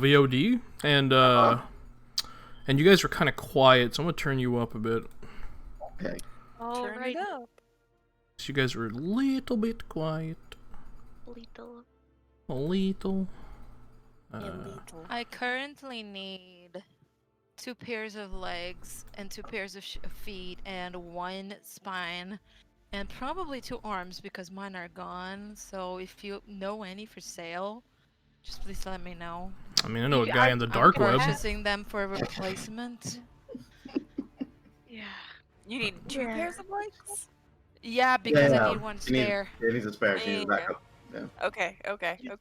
VOD, and you guys were kind of quiet, so I'm gonna turn you up a bit. Okay. All Turn right. it up. So you guys were a little bit quiet. Little. A little. Illegal. I currently need 2 pairs of legs and 2 pairs of feet and 1 spine and probably 2 arms because mine are gone. So if you know any for sale, just please let me know. I mean, I know a guy in the dark I'm web. purchasing them for replacement. Yeah. You need 2 pairs of legs? Yeah, because I need 1 spare. He needs a spare. She needs a backup. Yeah. Okay.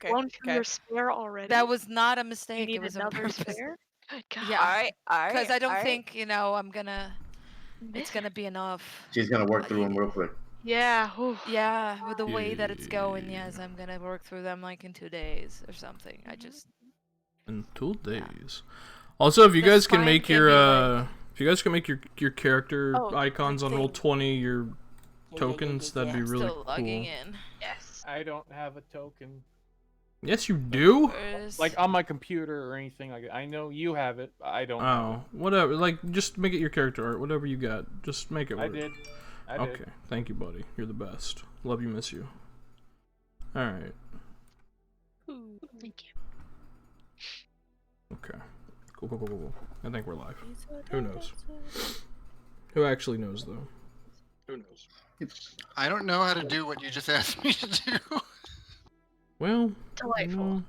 One for your spare already. That was not a You mistake. need It was on another purpose. spare. Good God. Yeah. Alright. Because I don't think, I'm gonna... It's gonna be enough. She's gonna work through them real quick. Yeah. Yeah, with the way that it's going, yes, I'm gonna work through them like in 2 days or something. I just... In 2 days. Also, if you The guys can spine make can your be like- if you guys can make your character Oh, icons on thing. Roll20 your Yeah, tokens, that'd be yeah. really Still logging cool. in. Yes. I don't have a token. Yes, you do. Where's- Like on my computer or anything like that. I know you have it, but I don't. Oh, whatever. Like, just make it your character art. Whatever you got, just make it I work. did. I Okay, did. thank you, buddy. You're the best. Love you, miss you. All right. Ooh, thank you. Okay. Cool. I think we're live. Who knows? Who actually knows, though? Who knows? I don't know how to do what you just asked me to do. Well, Delightful.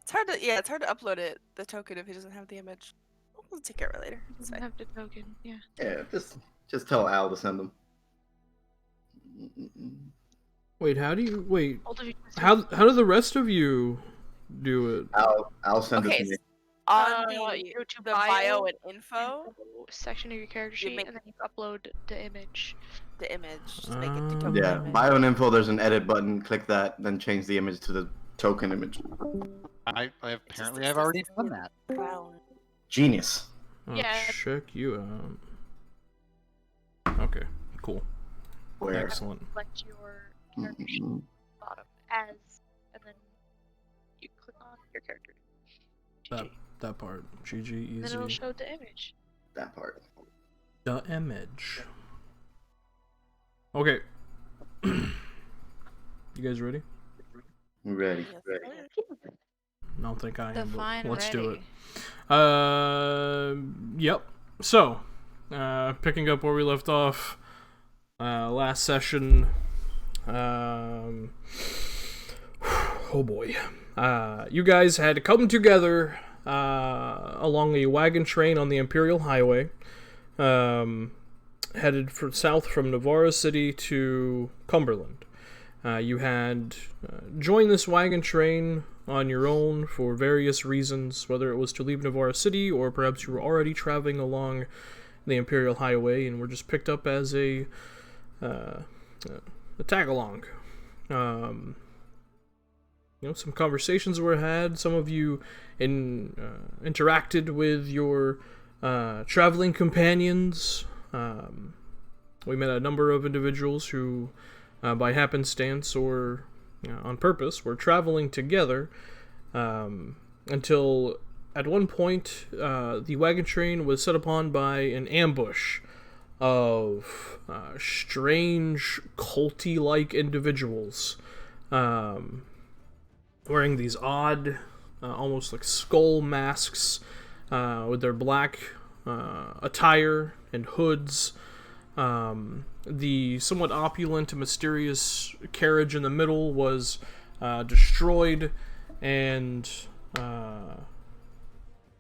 It's hard to upload the token if he doesn't have the image. We'll take care of it later. It's Doesn't fine. have the token. Yeah. Yeah, just tell Al to send them. wait. How do you wait? All of you. How do the rest of you do it? I'll send it Okay, to me. On You go to the bio and info, section of your character sheet, make- and then you upload the image. the image. Just make it the token Yeah, image. bio and info. There's an edit button. Click that, then change the image to the token image. I apparently I've already done that. Brown. Genius. I'll Yeah. check you out. Okay, cool. Where? Excellent. Select your character sheet Mm, bottom as, and then you click on your character. GG. That part. GG, And then it'll easy. show the image. that part. The image. Okay. You guys ready? Ready. Yes. Ready. I don't think I am, but Define let's do it. ready. Yep. So, picking up where we left off last session. Oh boy. You guys had come together along a wagon train on the Imperial Highway, headed south from Nevarra City to Cumberland. You had joined this wagon train on your own for various reasons, whether it was to leave Nevarra City or perhaps you were already traveling along the Imperial Highway and were just picked up as a tag-along. Some conversations were had. Some of you interacted with your traveling companions. We met a number of individuals who, by happenstance or on purpose, were traveling together until at one point the wagon train was set upon by an ambush of strange culty-like individuals wearing these odd, almost like skull masks with their black attire and hoods. The somewhat opulent and mysterious carriage in the middle was destroyed, and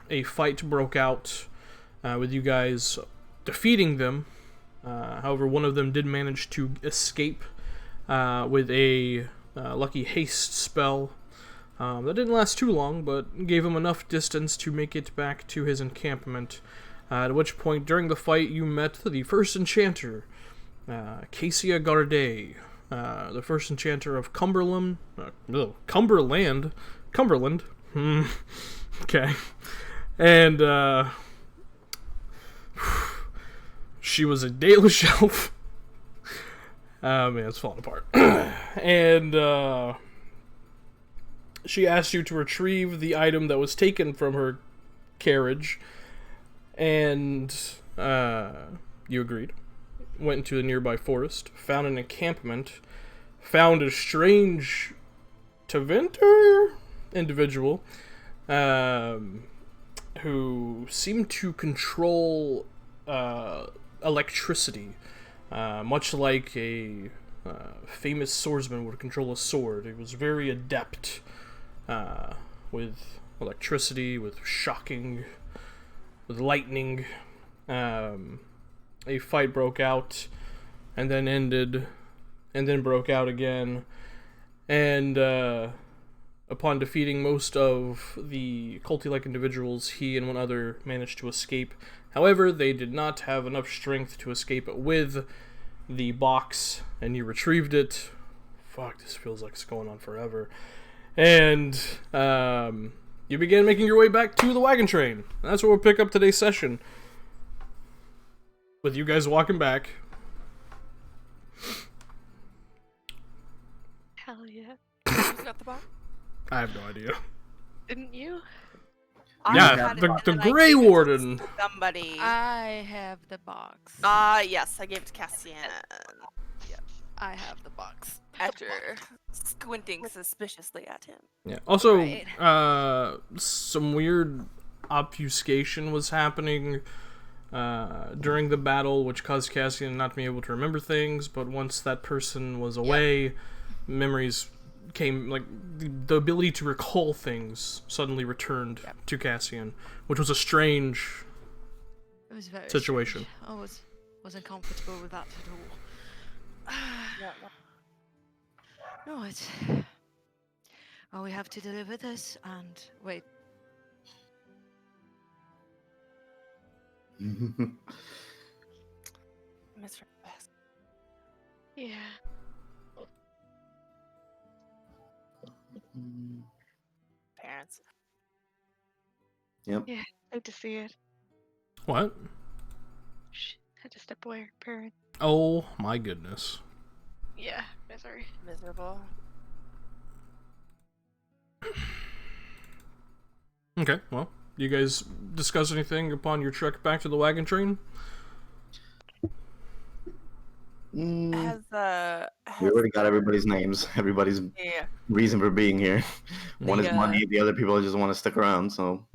a fight broke out with you guys defeating them. However, one of them did manage to escape with a lucky haste spell. That didn't last too long, but gave him enough distance to make it back to his encampment. At which point, during the fight, you met the first enchanter, Cassia Gardet, the first enchanter of Cumberland. Cumberland. Okay. And, she was a Dalish elf. Man, it's falling apart. And, she asked you to retrieve the item that was taken from her carriage, and you agreed. Went into a nearby forest, found an encampment, found a strange Taventer individual who seemed to control electricity, much like a famous swordsman would control a sword. He was very adept with electricity, with shocking, with lightning. A fight broke out, and then ended, and then broke out again. And upon defeating most of the culty-like individuals, he and one other managed to escape. However, they did not have enough strength to escape with the box, and you retrieved it. Fuck, this feels like it's going on forever. And you began making your way back to the wagon train. That's where we'll pick up today's session. With you guys walking back. Hell yeah. Who's got the box? I have no idea. Didn't you? Yeah, had it the and I Grey gave it to Warden. Somebody. I have the box. Yes, I gave it to Cassian. I have the box. After squinting suspiciously at him. Yeah. Also, Right. some weird obfuscation was happening during the battle, which caused Cassian not to be able to remember things. But once that person was away, memories came, like the ability to recall things suddenly returned to Cassian, which was a strange It was very situation. strange. I wasn't comfortable with that at all. Right. Well, we have to deliver this and wait. Mr. Best. Yeah. Parents. Yep. Yeah. Hate to see it. What? Shh. Had to step away. Parent. Oh my goodness. Yeah. Misery. Miserable. Okay, well, you guys discuss anything upon your trek back to the wagon train? Has We already got everybody's names, everybody's yeah. reason for being here. One is Yeah. money, the other people just want to stick around, so.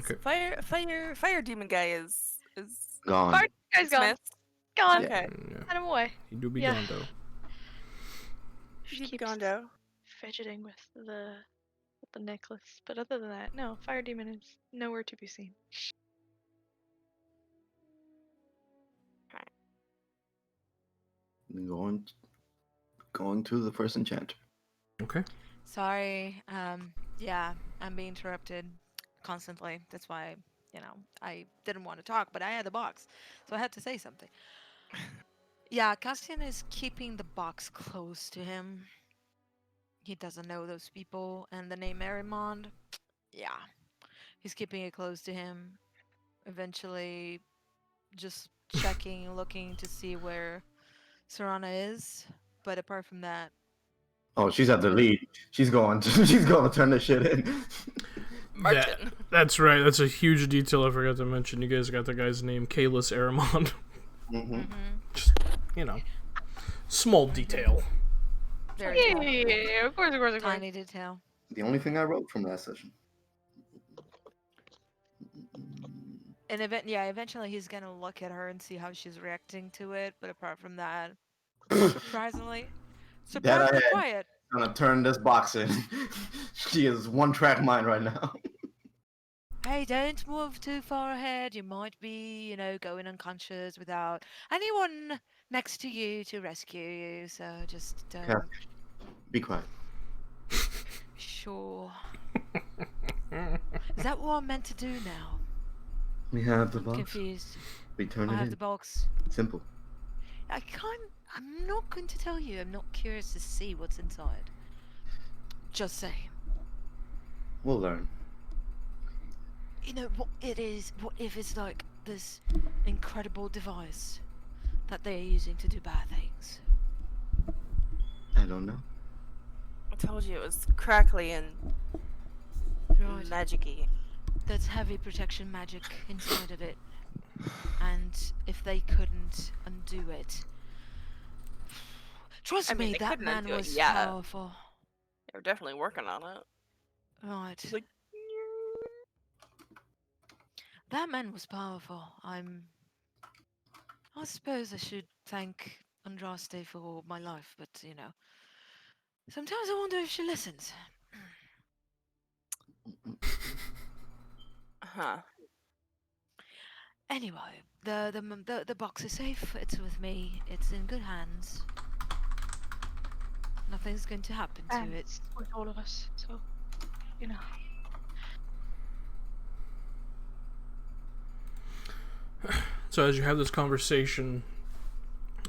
Okay. Fire demon guy is Gone. Fire guy's gone. Smith. Gone. Okay. Yeah, Had him away. he do be Yeah. gone though. She Keep keeps Gondo. fidgeting with the necklace, but other than that, no. Fire demon is nowhere to be seen. Going to the first enchanter. Okay. Sorry. Yeah, I'm being interrupted constantly. That's why, I didn't want to talk, but I had the box, so I had to say something. Yeah, Castian is keeping the box close to him. He doesn't know those people, and the name Arimond, yeah, he's keeping it close to him. Eventually, just checking, looking to see where Serana is. But apart from that, Oh, she's at the lead. She's going to turn this shit in. Martin. That's right, that's a huge detail I forgot to mention. You guys got the guy's name, Kalis Aramond. Mm-hmm. Just, small detail. very Yeah, small, yeah, of course, of course, of course. tiny detail. The only thing I wrote from last session. And eventually he's gonna look at her and see how she's reacting to it. But apart from that, surprisingly had. quiet. Gonna turn this box in. She is one-track mind right now. Hey, don't move too far ahead. You might be, going unconscious without anyone next to you to rescue you. So just don't. Yeah. Be quiet. Sure. Is that what I'm meant to do now? We have the I'm box. confused. We turn I it have in. the box. Simple. I'm not going to tell you. I'm not curious to see what's inside. Just saying. We'll learn. What it is? What if it's like this incredible device that they're using to do bad things? I don't know. I told you it was crackly and Right. magic-y. That's heavy protection magic inside of it. And if they couldn't undo it. Trust I mean, me, they that couldn't man undo it was yet. powerful. They're definitely working on it. Right. Like, That man was powerful. I suppose I should thank Andraste for my life, but you know. Sometimes I wonder if she listens. huh. Anyway, the box is safe. It's with me. It's in good hands. Nothing's going to happen to And it. it's with all of us, so you know. So as you have this conversation,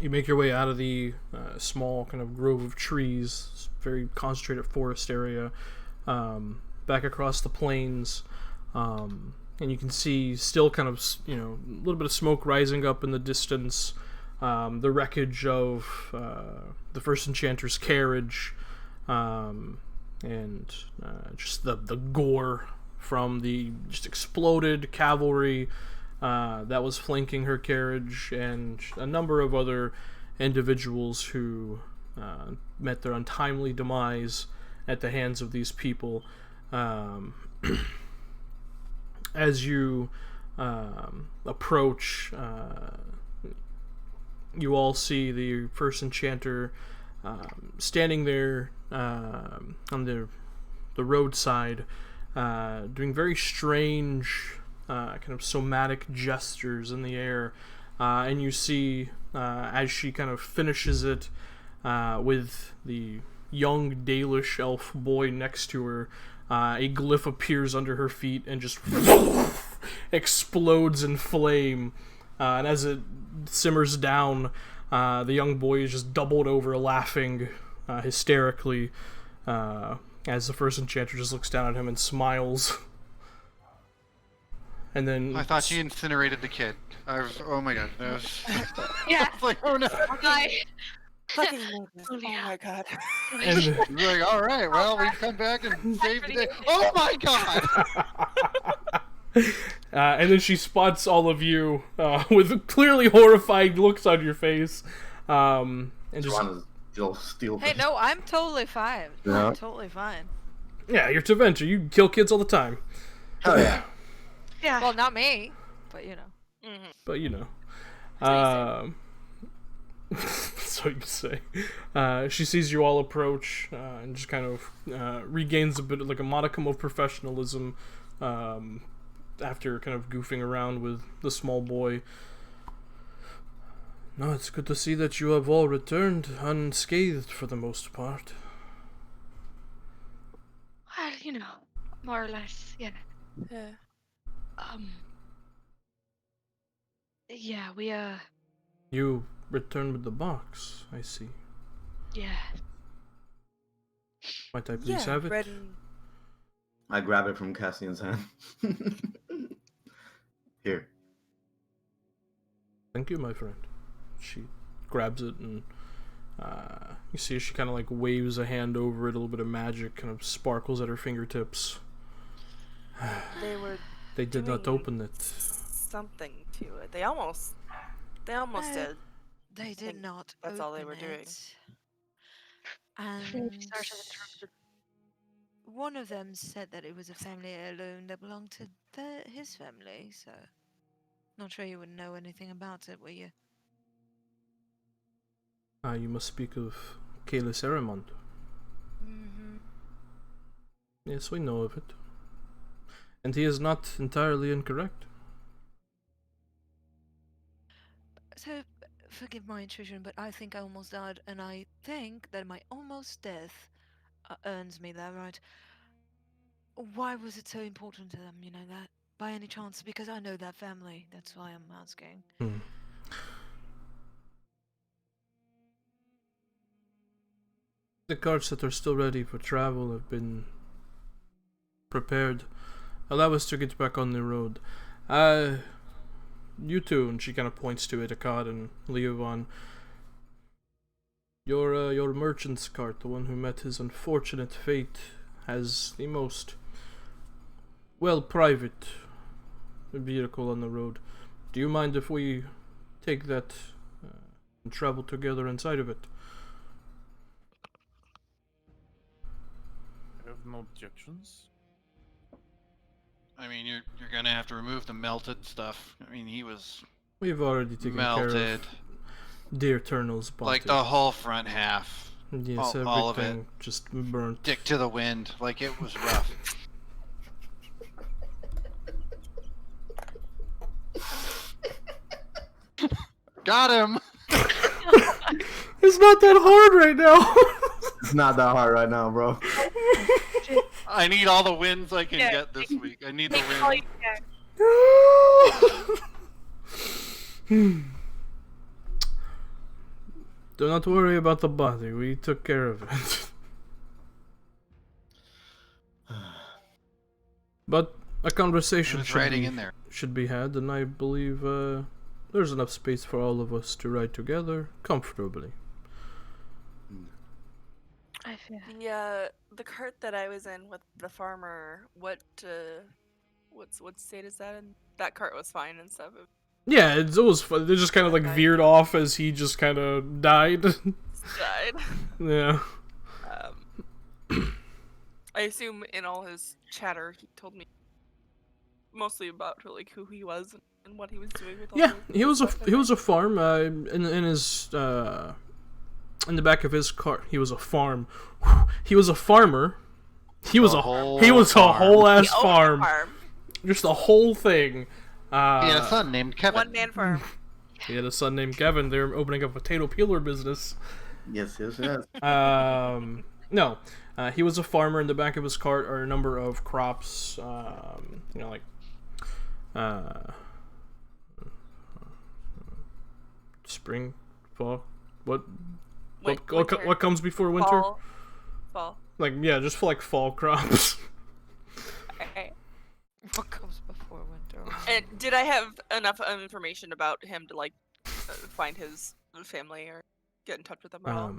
you make your way out of the small kind of grove of trees, very concentrated forest area, back across the plains, and you can see still kind of, a little bit of smoke rising up in the distance, the wreckage of the first enchanter's carriage, and just the gore from the just exploded cavalry that was flanking her carriage, and a number of other individuals who met their untimely demise at the hands of these people. As you approach, you all see the first enchanter standing there on the roadside, doing very strange kind of somatic gestures in the air, and you see as she kind of finishes it with the young Dalish elf boy next to her, a glyph appears under her feet and just explodes in flame, and as it simmers down, the young boy is just doubled over laughing hysterically, as the first enchanter just looks down at him and smiles. And then I thought she incinerated the kid. Oh my god. That was, Yeah. I was like, oh no. I Fucking love this. Oh Yeah. my god. and He's like, all right, well, we've come back and saved the day. Oh my god! and then she spots all of you with clearly horrified looks on your face, and just Joanna's still steel. Hey, no, I'm totally fine. Yeah. I'm totally fine. yeah, you're Teventer. You kill kids all the time, Hell yeah. yeah. Well, not me, but you know. Mm-hmm. but you know. So you say. She sees you all approach and just kind of regains a bit like a modicum of professionalism after kind of goofing around with the small boy. No, it's good to see that you have all returned unscathed for the most part. Well, you know, more or less, yeah. Yeah. Yeah, we You returned with the box, I see. yeah. Might I please Yeah, have it? red and... I grab it from Cassian's hand. Here. Thank you, my friend. She grabs it, and you see she kind of like waves a hand over it. A little bit of magic kind of sparkles at her fingertips. They were They did not doing open it. something to it. They almost did. They did think not. that's all they were open doing. it. Maybe And started interrupted. one of them said that it was a family heirloom that belonged to his family, so not sure you would know anything about it, were you? You must speak of Kaelis Eramond. Mm-hmm. Yes, we know of it. And he is not entirely incorrect. So, forgive my intrusion, but I think I almost died, and I think that my almost death earns me that right. Why was it so important to them, you know that? By any chance? Because I know that family, that's why I'm asking. The carts that are still ready for travel have been prepared. Allow us to get back on the road. You two, and she kind of points to Itakad and Leovan. Your merchant's cart, the one who met his unfortunate fate, has the most private vehicle on the road. Do you mind if we take that and travel together inside of it? I have no objections. I mean, you're gonna have to remove the melted stuff. I mean, he was We've already taken care melted, of Dear Eternal's body. like the whole front half. Yes, all of it. everything just burnt. Dick to the wind, like it was rough. Got him. It's not that hard right now. It's not that hard right now, bro. I need all the wins I can Yeah, get this week. I need the Take all wins. you can. Do not worry about the body. We took care of it. But a conversation It was writing in there. should be had, and I believe there's enough space for all of us to ride together comfortably. I feel. The cart that I was in with the farmer, what state is that in? That cart was fine and stuff. Yeah, it was fun. They just kind of like Okay. veered off as he just kind of died. Died. Yeah. I assume in all his chatter, he told me mostly about like who he was and what he was doing with all Yeah, the he was a stuff. farm in his in the back of his car. He was a farm. He was a farmer. He was a whole whole ass He owned a farm. farm. Just the whole thing. He had a son named Kevin. One man farm. He had a son named Kevin. They're opening a potato peeler business. Yes. No, he was a farmer. In the back of his cart are a number of crops. Like spring, fall. What comes before winter? Fall. Like just for like fall crops. Okay. What comes before winter? And did I have enough information about him to like find his family or get in touch with them at all?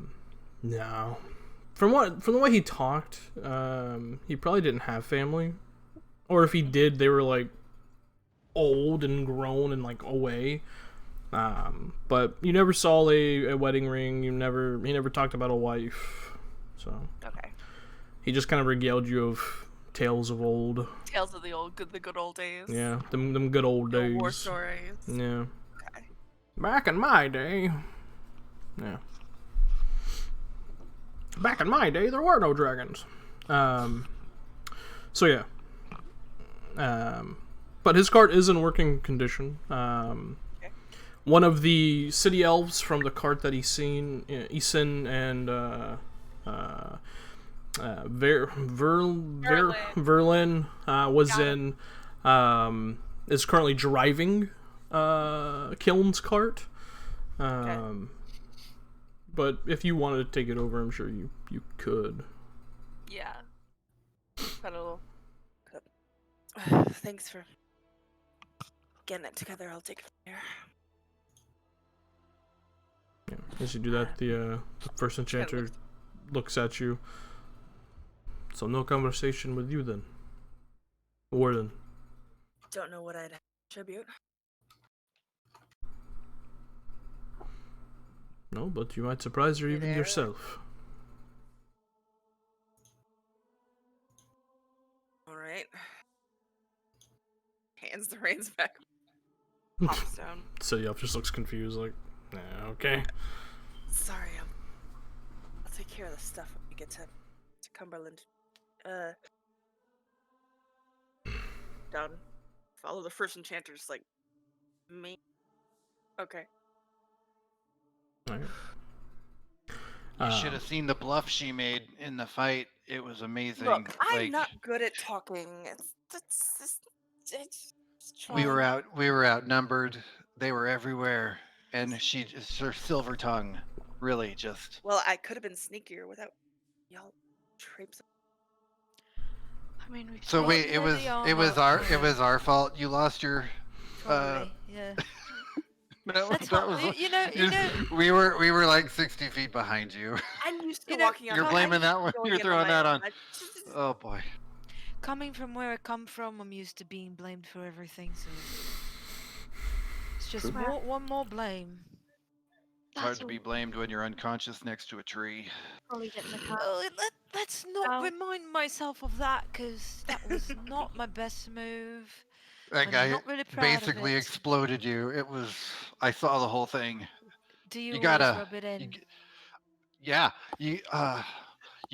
No. From the way he talked, he probably didn't have family, or if he did, they were like old and grown and like away. But you never saw a wedding ring. He never talked about a wife. So Okay. he just kind of regaled you of tales of old. Tales of the good old days. Yeah, them good old The days. war stories. Yeah. Okay. Back in my day. Yeah. Back in my day, there were no dragons. So yeah. But his cart is in working condition. One of the city elves from the cart that he's seen, Isin and Verlin was in, is currently driving Kiln's cart. But if you wanted to take it over, I'm sure you could. Yeah. Got a little. Thanks for getting it together. I'll take it from here. Yeah. As you do that, the first enchanter looks at you. So no conversation with you then. Warden. Don't know what I'd attribute. No, but you might surprise her even there? yourself. All right. Hands the reins back. Pops down. City elf just looks confused, like, okay. Sorry, I'll take care of the stuff when we get to Cumberland. Down. Follow the first enchanters, like me. Okay. Alright. You should have seen the bluff she made in the fight. It was amazing. Look, I'm like, not good at talking. It's we were outnumbered. They were everywhere, and she just her silver tongue really just. Well, I could have been sneakier without y'all traipsing. I mean, we So wait, it was our fault. You lost your. Totally, yeah. No, That's that fine. was You know. we were like 60 feet behind you. I'm used to You know, walking on. You're I'm blaming used that to one. going You're in throwing my that own. on. Oh boy. Coming from where I come from, I'm used to being blamed for everything. So it's just True. one more blame. It's hard That's to be blamed when you're unconscious next to a tree. probably getting the cat. Oh, let's not Ow. remind myself of that, because that was not my best move. That I'm guy not really proud basically of it. exploded you. I saw the whole thing. Do You you always gotta, rub it you, in? g- yeah, you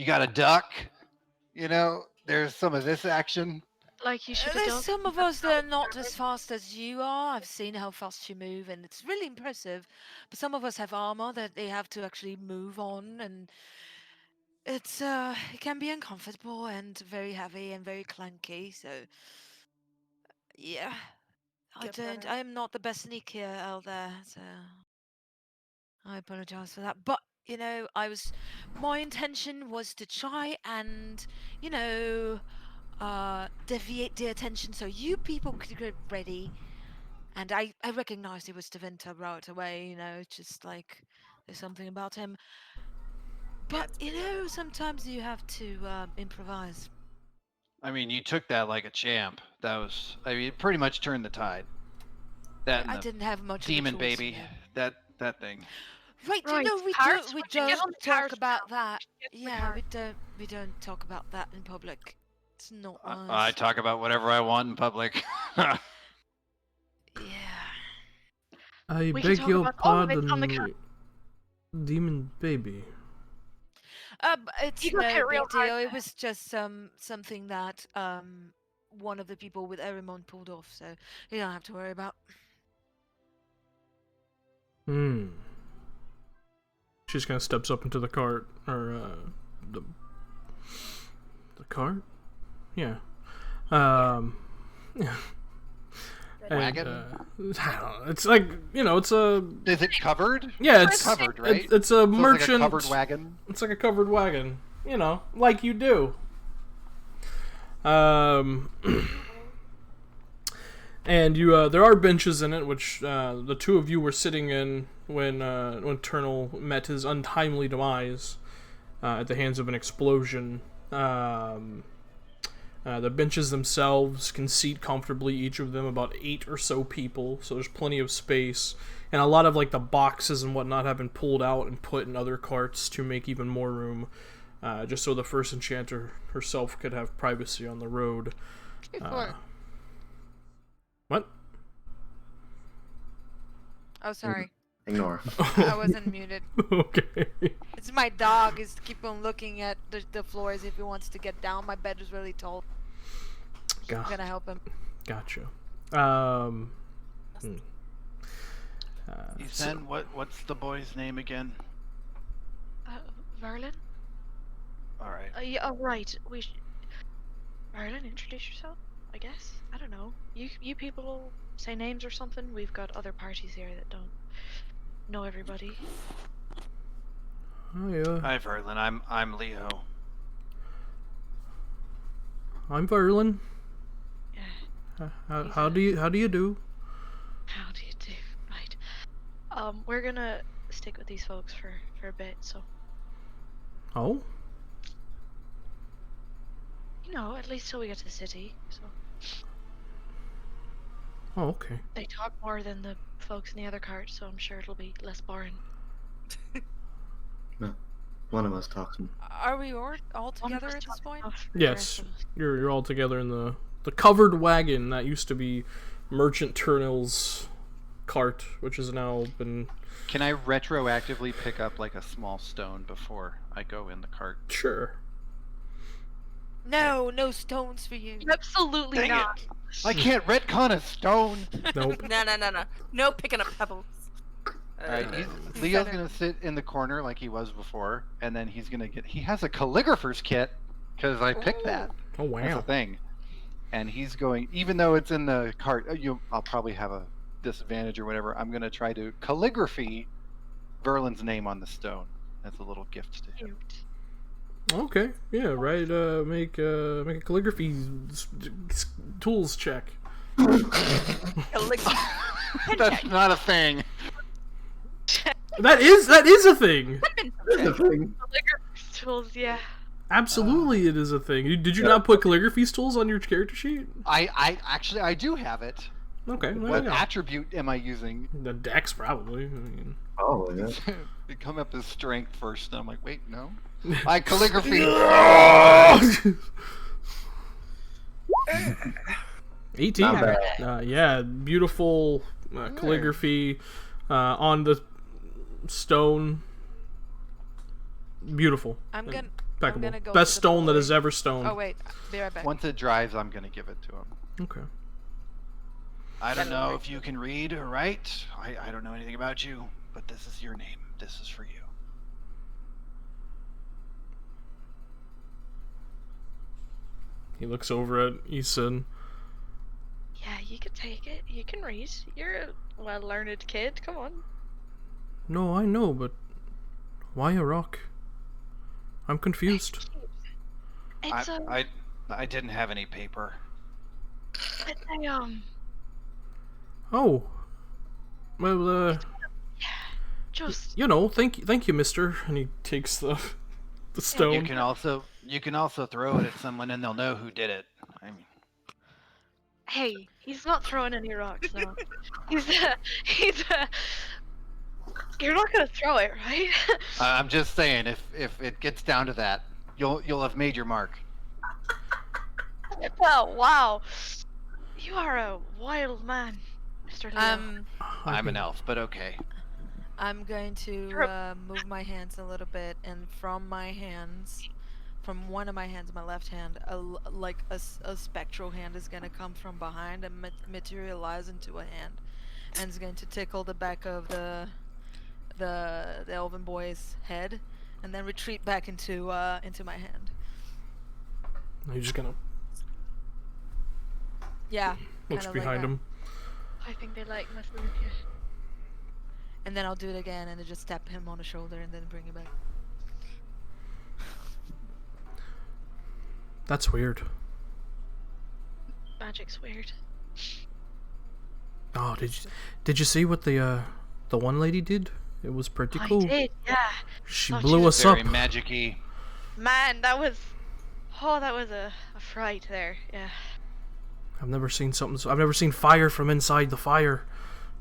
gotta duck. You know, there's some of this action. Like you should have There's done. some of us that are not as fast as you are. I've seen how fast you move, and it's really impressive. But some of us have armor that they have to actually move on, and it can be uncomfortable and very heavy and very clunky. So yeah, Get better. I am not the best sneaker out there. So I apologize for that. But my intention was to try and you know deviate the attention so you people could get ready. And I recognized it was Devinta right away, it's just like there's something about him. Yeah, But, it's pretty obvious. sometimes you have to improvise. I mean, you took that like a champ. It pretty much turned the tide. That and I the didn't have much demon of a choice, baby. That thing. Right, Right, we parts, don't we we should get don't on the talk cars about now. that. Get in the Yeah, car. we don't talk about that in public. It's not I nice. talk about whatever I want in public. Yeah. I We can beg talk your about all of it on the pardon, demon baby. It's You got hit no real big hard deal. It there. was just something that one of the people with Erimon pulled off, so you don't have to worry about. She just kind of steps up into the cart, or the cart, yeah. Yeah. Wagon? I don't know. It's like it's a Is it covered? yeah, It's it's covered, right? It's a So it's merchant. like a covered wagon. It's like a covered wagon, like you do. And there are benches in it, which the two of you were sitting in when Turnal met his untimely demise at the hands of an explosion. The benches themselves can seat comfortably, each of them about 8 or so people, so there's plenty of space. And a lot of the boxes and whatnot have been pulled out and put in other carts to make even more room, just so the first enchanter herself could have privacy on the road. What? Oh, sorry. Ignore. I wasn't muted. Okay. It's my dog. Is keep on looking at the floor as if he wants to get down. My bed is really tall. I'm gonna help him. Gotcha. Ethan, what's the boy's name again? Verlin? All right. Yeah, oh, right. Verlin, introduce yourself, I guess. I don't know. You people say names or something? We've got other parties here that don't know everybody. Hi, Verlin. I'm Leo. I'm Verlin. Yeah. How do you do? How do you do? Right. We're gonna stick with these folks for a bit, so Oh, at least till we get to the city. So okay. they talk more than the folks in the other cart, so I'm sure it'll be less boring. No, one of us talks. Are we all One of together us at this talks point? enough for the Yes, rest of us. you're all together in the covered wagon that used to be Merchant Turnal's cart, which has now been Can I retroactively pick up like a small stone before I go in the cart? sure. No stones for you. Absolutely Dang not. it! I can't retcon a stone. Nope. No. No picking up pebbles. All right, Uh, Leo's gonna sit in the corner like he was before, and then he's gonna get. He has a calligrapher's kit because I picked that. Oh That's a wow. thing. And he's going, even though it's in the cart, I'll probably have a disadvantage or whatever. I'm gonna try to calligraphy Verlin's name on the stone as a little gift to him. Cute. Okay. Yeah. Right. Make a calligraphy tools check. Calligraphy. That's not a thing. That is a thing. That's the thing. Calligraphy tools, yeah. Absolutely, it is a thing. Did you not put calligraphy tools on your character sheet? I actually I do have it. Okay, well, What yeah. attribute am I using? The dex probably. I mean. Oh, yeah. It come up as strength first, and I'm like, wait, no. I calligraphy. 18. Not bad. Yeah, beautiful calligraphy on the stone. Beautiful. I'm gonna Impeccable. go Best to the stone that boy. has ever stoned. Oh wait, be right back. Once it dries, I'm gonna give it to him. Okay. I don't know if you can read or write. I don't know anything about you, but this is your name. This is for you. He looks over at Eason. Yeah, you can take it. You can read. You're a well-learned kid. Come on. No, I know, but why a rock? I'm confused. It's I didn't have any paper. it's a Oh. Well, just you know, thank you, mister. And he takes the stone. You can also throw it at someone and they'll know who did it. I mean, hey, he's not throwing any rocks now. he's you're not gonna throw it, right? I'm just saying, if it gets down to that, you'll have made your mark. Oh wow, you are a wild man, Mr. Leo. I'm an elf, but okay. I'm going to move my hands a little bit, and from my hands, from one of my hands, my left hand, a spectral hand is going to come from behind and materialize into a hand, and it's going to tickle the back of the elven boy's head, and then retreat back into my hand. You're just gonna Yeah. looks kinda like behind that. him. I think they like messing with you. And then I'll do it again, and then just tap him on the shoulder, and then bring him back. That's weird. Magic's weird. Oh, did you see what the one lady did? It was pretty cool. I did, yeah. She Thought blew she us up. Very magic-y. Man, that was a fright there. Yeah. I've never seen fire from inside the fire.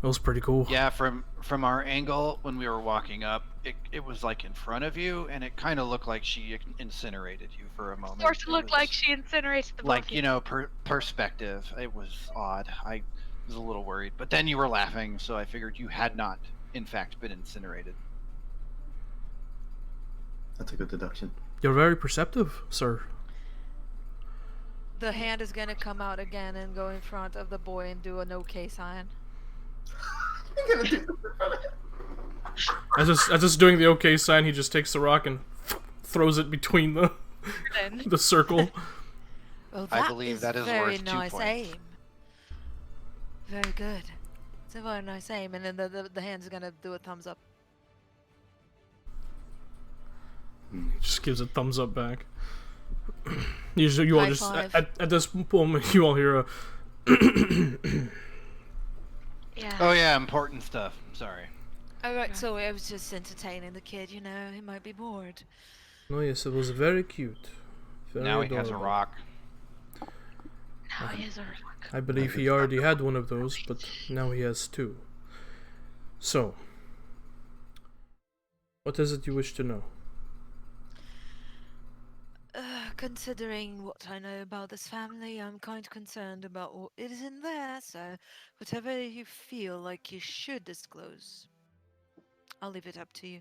It was pretty cool. Yeah, from our angle when we were walking up, it was like in front of you, and it kind of looked like she incinerated you for a moment. Sort of It looked was like she incinerated the both like of you know perspective. It was odd. I was a little worried, but then you were laughing, so I figured you had not, in fact, been incinerated. That's a good deduction. You're very perceptive, sir. The hand is gonna come out again and go in front of the boy and do an okay sign. As just doing the okay sign, he just takes the rock and throws it between the circle. Well, I believe that is very worth 2 nice points. aim. Very good. It's a very nice aim, and then the hand's gonna do a thumbs up. He just gives a thumbs up back. You all High just five. at this moment you all hear a Yeah. Oh yeah, important stuff. Sorry. Alright, so I was just entertaining the kid, you know, he might be bored. Oh yes, it was very cute. Very Now he has a adorable. rock. Now he has a rock. I believe he already had one of those, but now he has two. So, what is it you wish to know? Considering what I know about this family, I'm kind of concerned about what is in there, so whatever you feel like you should disclose, I'll leave it up to you.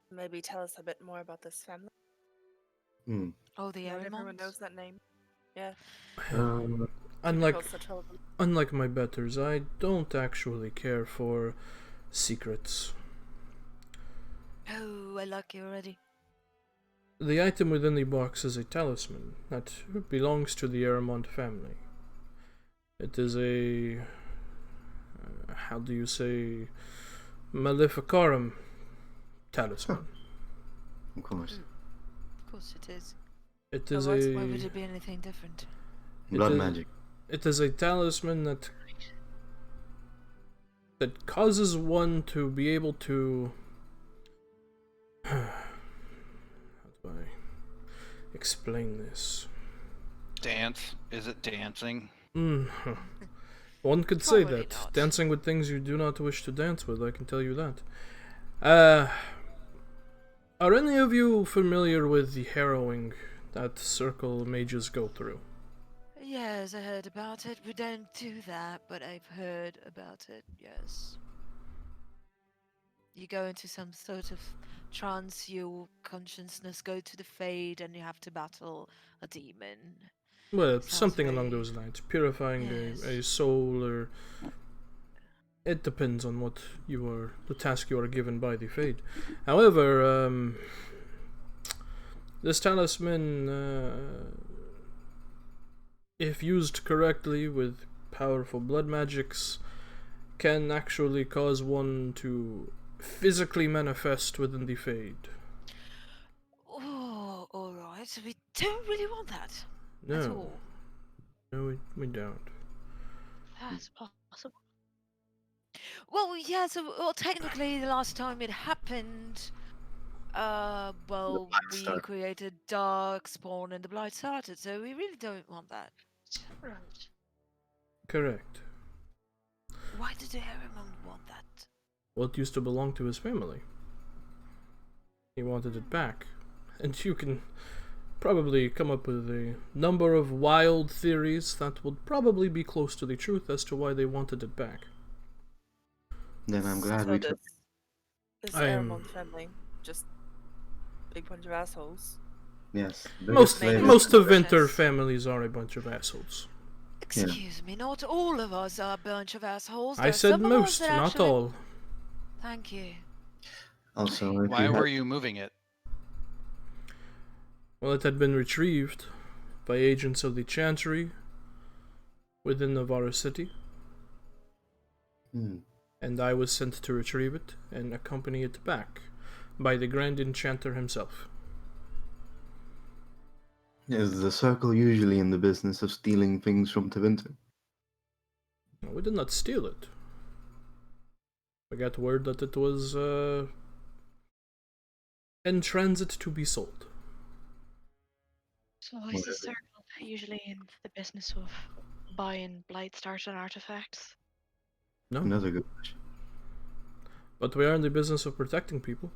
Maybe tell us a bit more about this family. Oh, the Not everyone Arimons? knows that name. Yeah. Unlike Typical Satrova. unlike my betters, I don't actually care for secrets. Oh, I like you already. The item within the box is a talisman that belongs to the Aramont family. It is a how do you say, Maleficarum talisman. Of course. Of course it is. It So is why would a it be anything different? Blood is- magic. it is a talisman that that causes one to be able to... How do I explain this? Dance? Is it dancing? One could say Probably that. not. Dancing with things you do not wish to dance with, I can tell you that. Are any of you familiar with the harrowing that circle mages go through? Yes, I heard about it. We don't do that, but I've heard about it, yes. You go into some sort of trance, your consciousness go to the fade, and you have to battle a demon. Well, Sounds something along very- those lines. Purifying Yes. a soul, or... It depends on what the task you are given by the Fade. However, this talisman, if used correctly with powerful blood magics, can actually cause one to physically manifest within the Fade. Oh, alright. We don't really want that at No, all. no, we don't. That's possible. Well, yeah, well, technically, the last time it happened, well, Blight we started. created Darkspawn and the Blight started, so we really don't want that. Right. Correct. Why did Harriman want that? What used to belong to his family. He wanted it back. And you can probably come up with a number of wild theories that would probably be close to the truth as to why they wanted it back. Then I'm glad So we took. this I am- Aramon family, just big bunch of assholes. Yes. Most Maybe. most of Winter Delicious. families are a bunch of assholes. Excuse me, not all of us are a bunch of assholes. I There's said some of us most, that not actually- all. Thank you. Also, if Why you were had, you moving it? Well, it had been retrieved by agents of the Chantry within Nevarra City, and I was sent to retrieve it and accompany it back by the Grand Enchanter himself. is the circle usually in the business of stealing things from Tevinter? No, we did not steal it. We got word that it was in transit to be sold. So is the circle usually in the business of buying blight started artifacts? No, Another good question. but we are in the business of protecting people.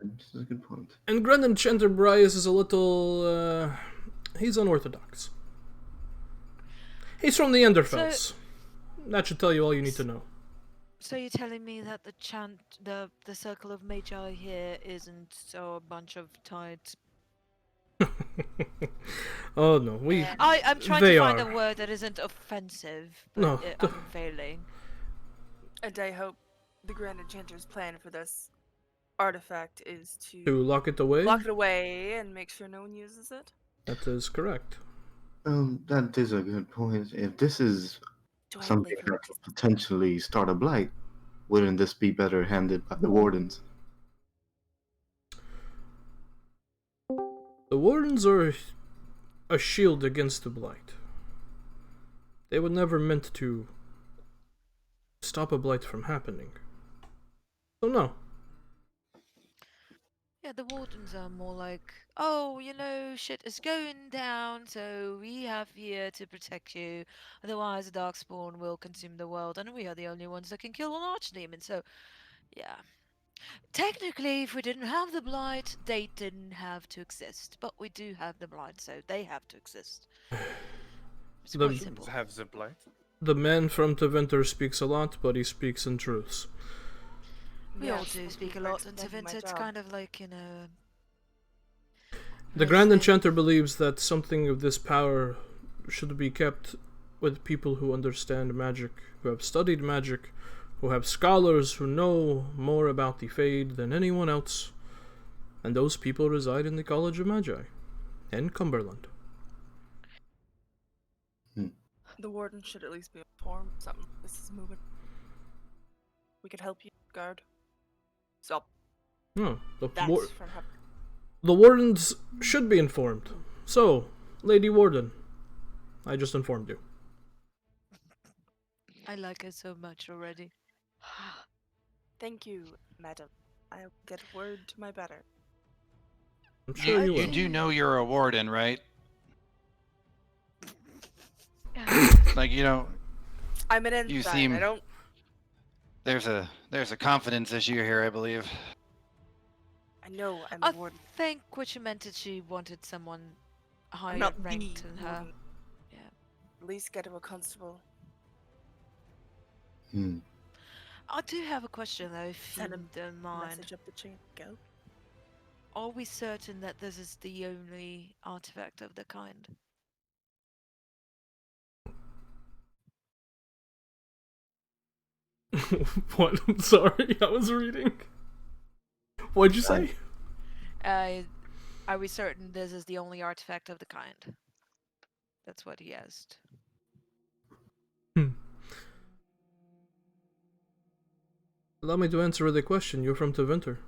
This is a good point. And Grand Enchanter Bryce is a little, he's unorthodox. He's from the Enderfells. That should tell you all you need to know. So you're telling me that the circle of Magi here isn't so a bunch of tied... Oh no, I'm trying they to find are. a word that isn't offensive, but No, I'm failing. And I hope the Grand Enchanter's plan for this artifact is to lock it away? lock it away and make sure no one uses it. That is correct. That is a good point. If this is Do I something live that could potentially start a blight, wouldn't this be better handled by the wardens? The Wardens are a shield against the Blight. They were never meant to stop a Blight from happening. So no. Yeah, the wardens are more like, oh, you know, shit is going down, so we have here to protect you. Otherwise, the Darkspawn will consume the world, and we are the only ones that can kill an archdemon. So, yeah. Technically, if we didn't have the Blight, they didn't have to exist. But we do have the Blight, so they have to exist. It's The- quite simple. Have the blight. The man from Tevinter speaks a lot, but he speaks in truths. We Yeah, all do thank speak you a for lot in explaining my Tevinter. It's job. kind of like, you know... The nice Grand thing. Enchanter believes that something of this power should be kept with people who understand magic, who have studied magic, who have scholars who know more about the Fade than anyone else, and those people reside in the College of Magi, in Cumberland. The warden should at least be informed something like this is moving. We could help you, guard. Stop No, that from happening. the Wardens should be informed. So, Lady Warden, I just informed you. I like her so much already. Thank you, madam. I'll get word to my better. I'm sure you You will. do know you're a warden, right? Like you don't. I'm an ensign. You seem- I don't. There's a confidence issue here, I believe. I know I'm I a warden. think what she meant is she wanted someone I'm higher not ranked the than her. warden. Yeah. At least get to a constable. Hmm. I do have a question though, if Send you him don't mind. Message up the chain. Go. Are we certain that this is the only artifact of the kind? What? I'm sorry, I was reading. What'd you say? Are we certain this is the only artifact of the kind? That's what he asked. Allow me to answer the question. You're from Tevinter.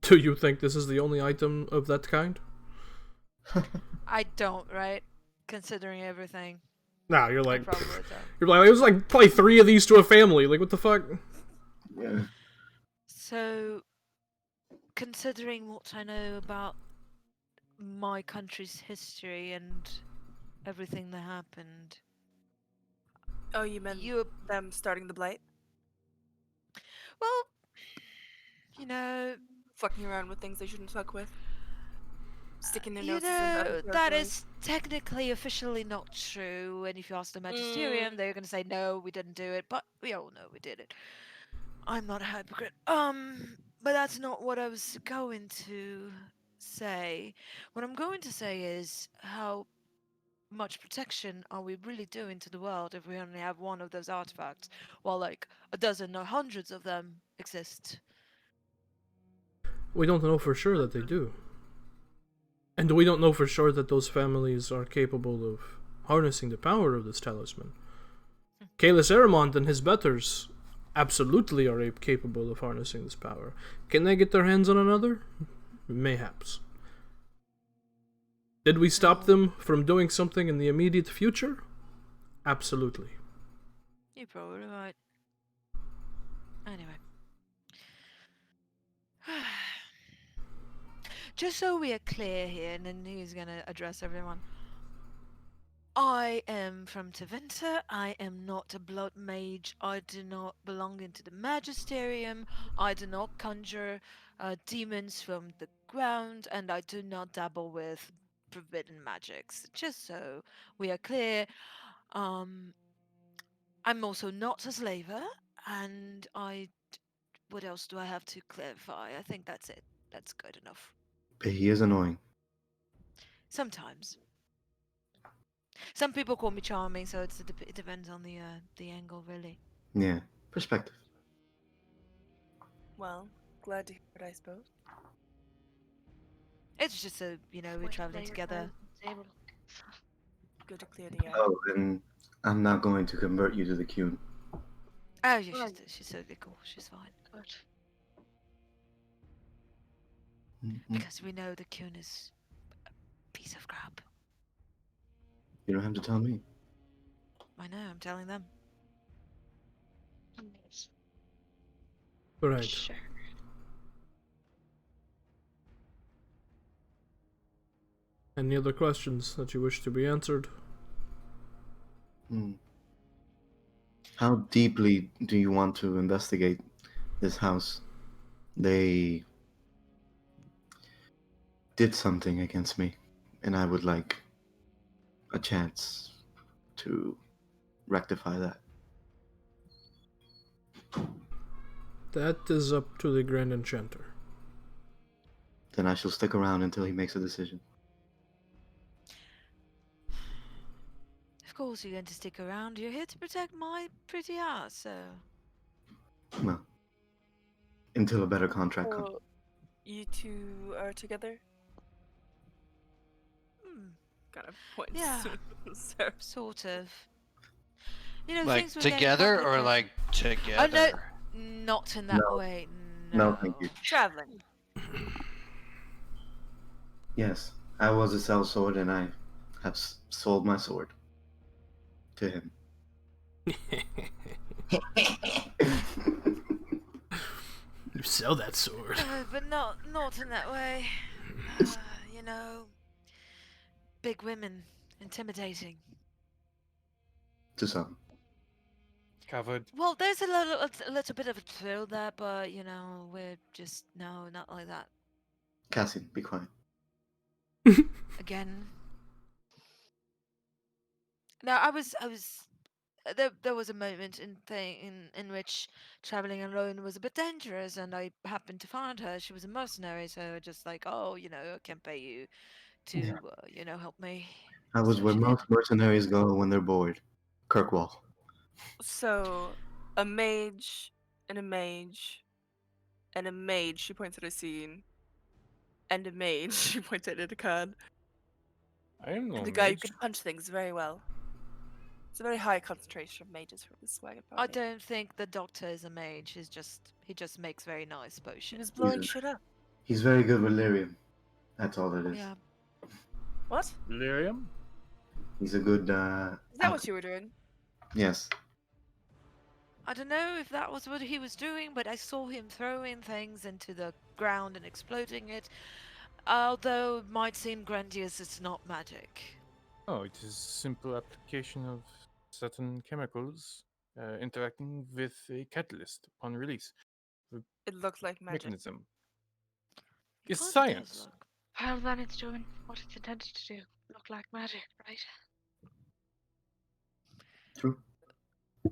Do you think this is the only item of that kind? I don't, right? Considering everything. Nah, you're I like, probably don't. you're like, it was like probably 3 of these to a family. Like, what the fuck? Yeah. So, considering what I know about my country's history and everything that happened, Oh, you meant you, them starting the blight? well, you know, Fucking around with things they shouldn't fuck with? Sticking their you noses into other know, that territories? is technically officially not true. And if you ask the Mm. magisterium, they're going to say no, we didn't do it, but we all know we did it. I'm not a hypocrite. But that's not what I was going to say. What I'm going to say is how much protection are we really doing to the world if we only have one of those artifacts, while like a dozen or hundreds of them exist? We don't know for sure that they do. And we don't know for sure that those families are capable of harnessing the power of this talisman. Kalis Aramont and his betters absolutely are capable of harnessing this power. Can they get their hands on another? Mayhaps. Did we stop them from doing something in the immediate future? Absolutely. You're probably right. Anyway. Just so we are clear here, and then he's gonna address everyone. I am from Tevinter. I am not a blood mage. I do not belong into the magisterium. I do not conjure demons from the ground, and I do not dabble with forbidden magics. Just so we are clear. I'm also not a slaver, and what else do I have to clarify? I think that's it. That's good enough. But he is annoying. Sometimes. Some people call me charming, so it depends on the angle, really. Yeah. Perspective. Well, glad to hear it, I suppose. It's just so we're Way to traveling lay your together. cards on the table. Good to clear the air. Oh, and I'm not going to convert you to the Qn. Oh yeah, Right. she's totally cool. She's fine Good. because we know the Kun is a piece of crap. You don't have to tell me. I know. I'm telling them. Yes. Right. Sure. Any other questions that you wish to be answered? Hmm. How deeply do you want to investigate this house? They did something against me, and I would like a chance to rectify that. That is up to the Grand Enchanter. Then I shall stick around until he makes a decision. Of course, you're going to stick around. You're here to protect my pretty ass, so. Well, until a better contract comes. So, you two are together? Hmm, Kind of points. Yeah. So, sort of. You know, Like things were getting together or complicated. like together? Oh no, not in that No. way. No, thank you. traveling. Yes, I was a sellsword, and I have sold my sword to him. You sell that sword. But not in that way. You know, big women, intimidating. To some. Covered. Well, there's a little bit of a thrill there, but you know, we're just no, not like that. Cassian, be quiet. Again. No, I was there was a moment in which traveling alone was a bit dangerous, and I happened to find her. She was a mercenary, so just like, oh, you know, I can pay you to, Yeah. you know, help me. I was So where she did. most mercenaries go when they're bored. Kirkwall. So, a mage, and a mage, and a mage, she points at a scene, and a mage, she points at a card, I am no and a guy who mage. can punch things very well. It's a very high concentration of mages for this wagon I party. don't think the doctor is a mage. He just makes very nice He potions. was blowing shit up. He's very good with lyrium. That's all it is. Yeah. What? Delirium? He's a good. Is that what you were doing? Yes. I don't know if that was what he was doing, but I saw him throwing things into the ground and exploding it. Although it might seem grandiose, it's not magic. Oh, it is simple application of certain chemicals interacting with a catalyst upon release. It looked like magic. Mechanism. It's Kinda does science. look. Well, then it's doing what it's intended to do. Look like magic, right? True.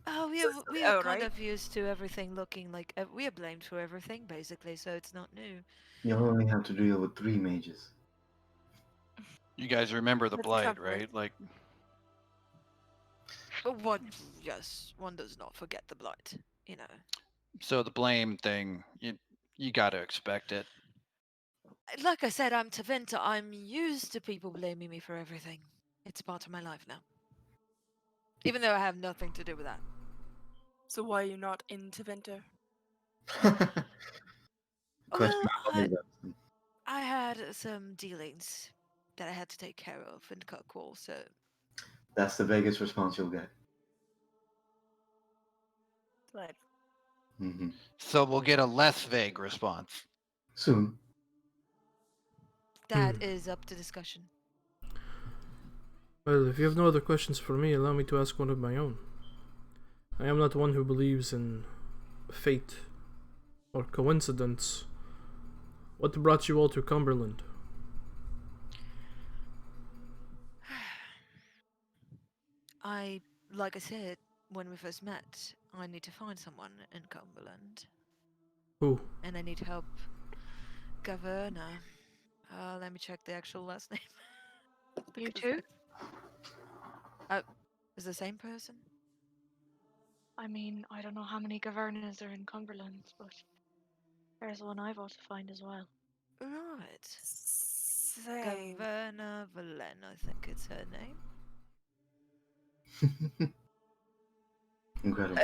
Oh, So- we are oh, kind right. of used to everything looking like we are blamed for everything basically, so it's not new. You only have to deal with 3 mages. You guys remember the Let's blight, cover it. right? Like, But one, yes, one does not forget the blight. You know. so the blame thing, you got to expect it. Like I said, I'm Taventa. I'm used to people blaming me for everything. It's part of my life now. Even though I have nothing to do with that. So why are you not into Venter? Question Well, always asked. I had some dealings that I had to take care of in Kirkwall, so That's the biggest response you'll get. But Hmm. So we'll get a less vague response. Soon. that is up to discussion. Well, if you have no other questions for me, allow me to ask one of my own. I am not one who believes in fate or coincidence. What brought you all to Cumberland? Like I said, when we first met, I need to find someone in Cumberland, Who? and I need help. Governor. Let me check the actual last name. You Because too? is the same person? I mean, I don't know how many governors are in Cumberland, but there's one I've ought to find as well. Right. same. Governor Valen, I think it's her name. Incredible.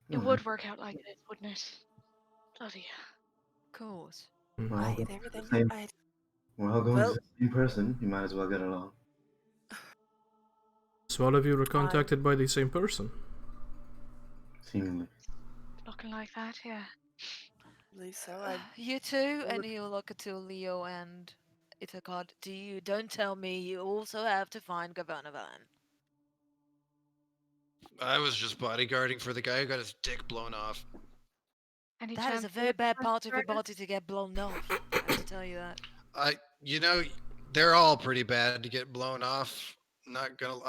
It would work out like this, wouldn't it? Bloody hell. Of course. We're I all, hate going to everything. the same, I hate... we're all going Well- to the same person. You might as well get along. So all of you were contacted by the same person. Seemingly. Looking like that, yeah. believe so. I You too, and would- he'll look at Leo and Ithaca. Don't tell me you also have to find Governor Valen. I was just bodyguarding for the guy who got his dick blown off. Any That is chance a you very have bad time part of for your it? body to get blown off. I have to tell you that. They're all pretty bad to get blown off. Not gonna.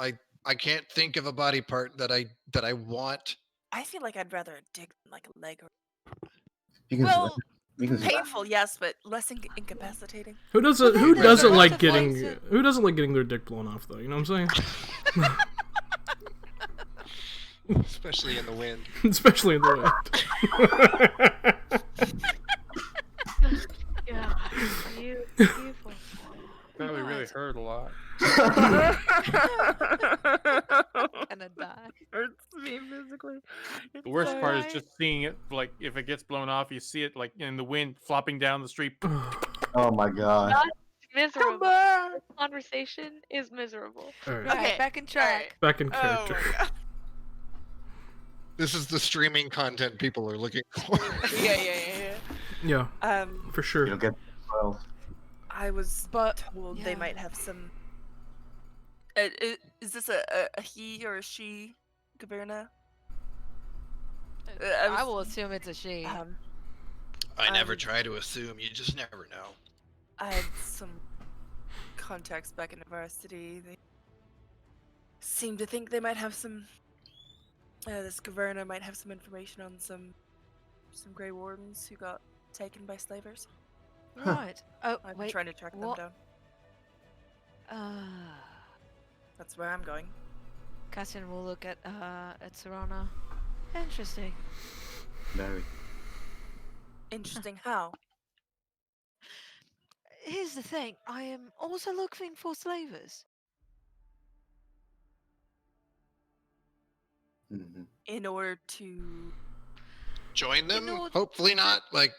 I can't think of a body part that I want. I feel like I'd rather a dick than like a leg. Or... You can Well, you can Painful, yes, but less incapacitating. Who doesn't? Well, Who there's a doesn't lot like of getting? ways that- Who doesn't like getting their dick blown off, though? You know what I'm saying? Especially in the wind. Especially in the wind. Yeah, beautiful. Probably really Right. hurt a lot. Gonna die. Hurts me physically. The worst part is Alright. just seeing it, like, if it gets blown off, you see it, like, in the wind flopping down the street. Oh my god. Miserable. on! This conversation is miserable. All right, Right, Okay, back in all track. back in Oh character. my god. This is the streaming content people are looking for. Yeah. Yeah, for sure. You don't get 12. I was But- told they yeah. might have some. Is this a he or a she, Gaverna? I will assume it's a she. I never Um, try to assume. You just never know. I had some contacts back in Nevarra City. They seem to think they might have some. This Gaverna might have some information on some Grey Wardens who got taken by slavers. Huh. Right. Oh, I'm wait. trying to track them what? down. Uh, That's where I'm going. Cassian will look at Serana. Interesting. Very. Interesting. How? Here's the thing. I am also looking for slavers. Hmm. In order to. Join them? order- Hopefully not. Like,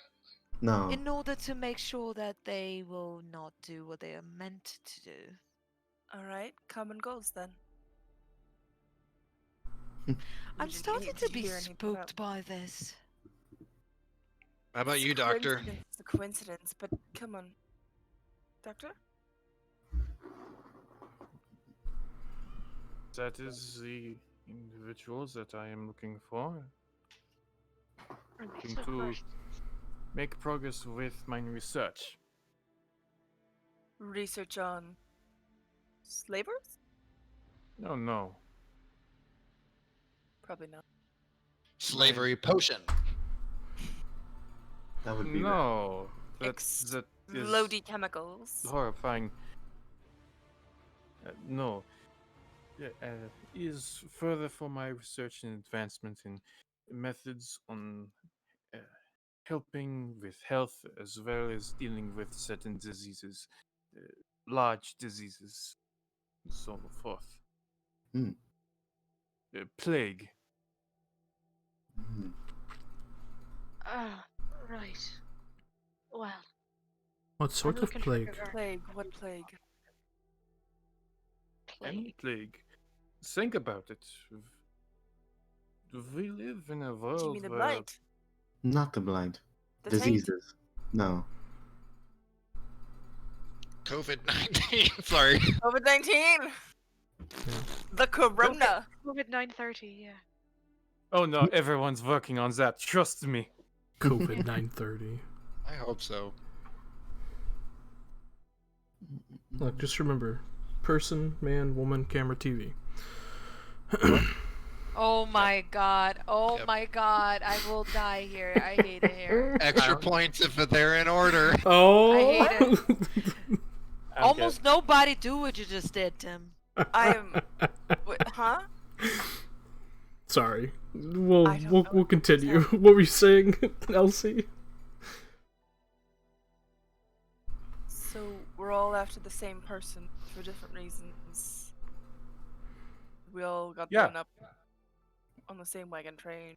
No. In order to make sure that they will not do what they are meant to do. Alright, common goals then. I'm We didn't starting need to be hear anything spooked about- by this. how about It's you, a Doctor? coincidence, It's a coincidence, but come on. Doctor? That is the individuals that I am looking for. Looking to make progress with my research. Research on slavers? No. Probably not. Slavery potion. That would be No. That is Loady chemicals. horrifying. No. Is further for my research and advancement in methods on helping with health as well as dealing with certain diseases, large diseases, and so forth. Hmm. Plague. Mhm. Ah, right. Well, What sort I'm of looking for plague? Gaverna. Plague. What plague? Any Plague. plague. Think about it. We live in a Do you world mean the where blight? Not the blind. The taint? Diseases. No. COVID-19. Sorry. COVID-19! The corona! COVID 930, yeah. oh no, everyone's working on that. Trust me. COVID 930. I hope so. Look, just remember, person, man, woman, camera, TV. Oh my god. Oh Yep. my god. I will die here. I hate it here. Extra points if they're in order. Oh, I hate I'm Almost nobody do what you just did, Tim. I am. Wait, huh? Sorry. I We'll don't know we'll what continue. to What were you saying, Elsie? So we're all after the same person for different reasons. We all got Yeah. blown up on the same wagon train.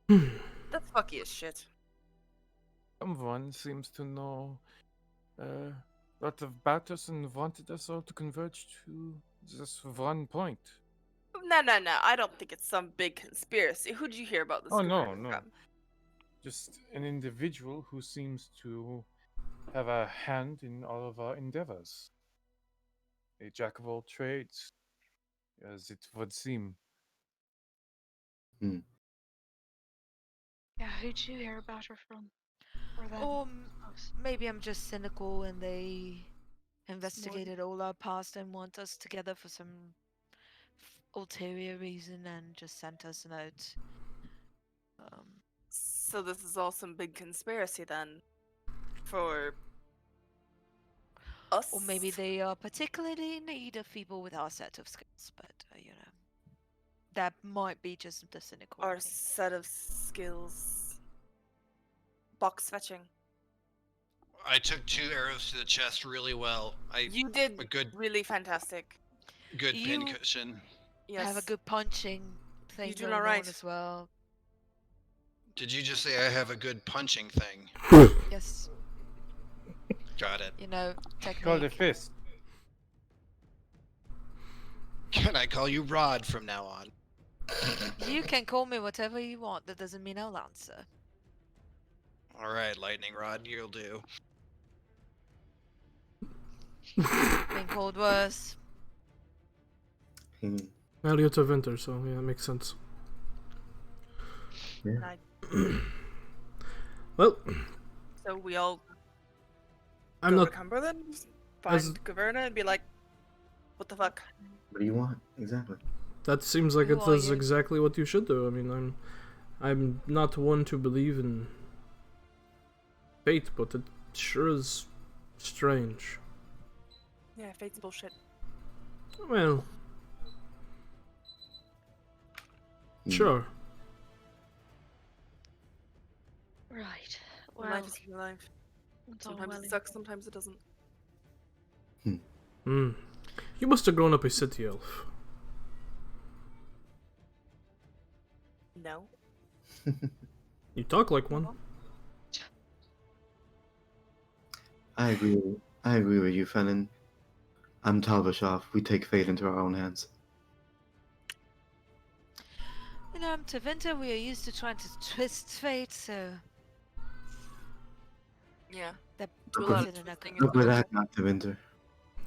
That's fucky as shit. Someone seems to know a lot about us and wanted us all to converge to this one point. No. I don't think it's some big conspiracy. Who'd you hear about this? Oh, no, Gaverna no. from? Just an individual who seems to have a hand in all of our endeavors. A jack of all trades, as it would seem. Yeah, who'd you hear about her from? Or them? Us. Maybe I'm just cynical and they investigated all our past and want us together for some ulterior reason and just sent us a note. So this is all some big conspiracy then, for us. Or maybe they are particularly in need of people with our set of skills, but you know, that might be just the cynical. our in me. set of skills. Box fetching. I took 2 arrows to the chest really well. You did a good really fantastic. good You- pincushion. Yes. Have a good punching thing doing going on alright. as well. Did you just say I have a good punching thing? Yes. Got it. You know, Call the technique. fist. Can I call you Rod from now on? You can call me whatever you want. That doesn't mean I'll answer. All right, Lightning Rod, you'll do. Been called worse. Hmm. Well, you're Winter, so yeah, that makes sense. And I, Well, so we all I'm go not to Cumberland, as- find Caverna, and be like, "What the fuck?" What do you want exactly? That seems like Who it are is you? exactly what you should do. I mean, I'm not one to believe in fate, but it sure is strange. Yeah, fate's bullshit. Well, sure. Right. Well, Well, life is life. it's all Sometimes well it and sucks, good. sometimes it doesn't. Hmm. You must have grown up a city elf. No. You talk like one. I agree. I agree with you, Fennon. I'm Talbashov. We take fate into our own hands. You know, to winter we are used to trying to twist fate, so Yeah. that Do a Look lot puts of it in a twisting Look where and that got to Winter.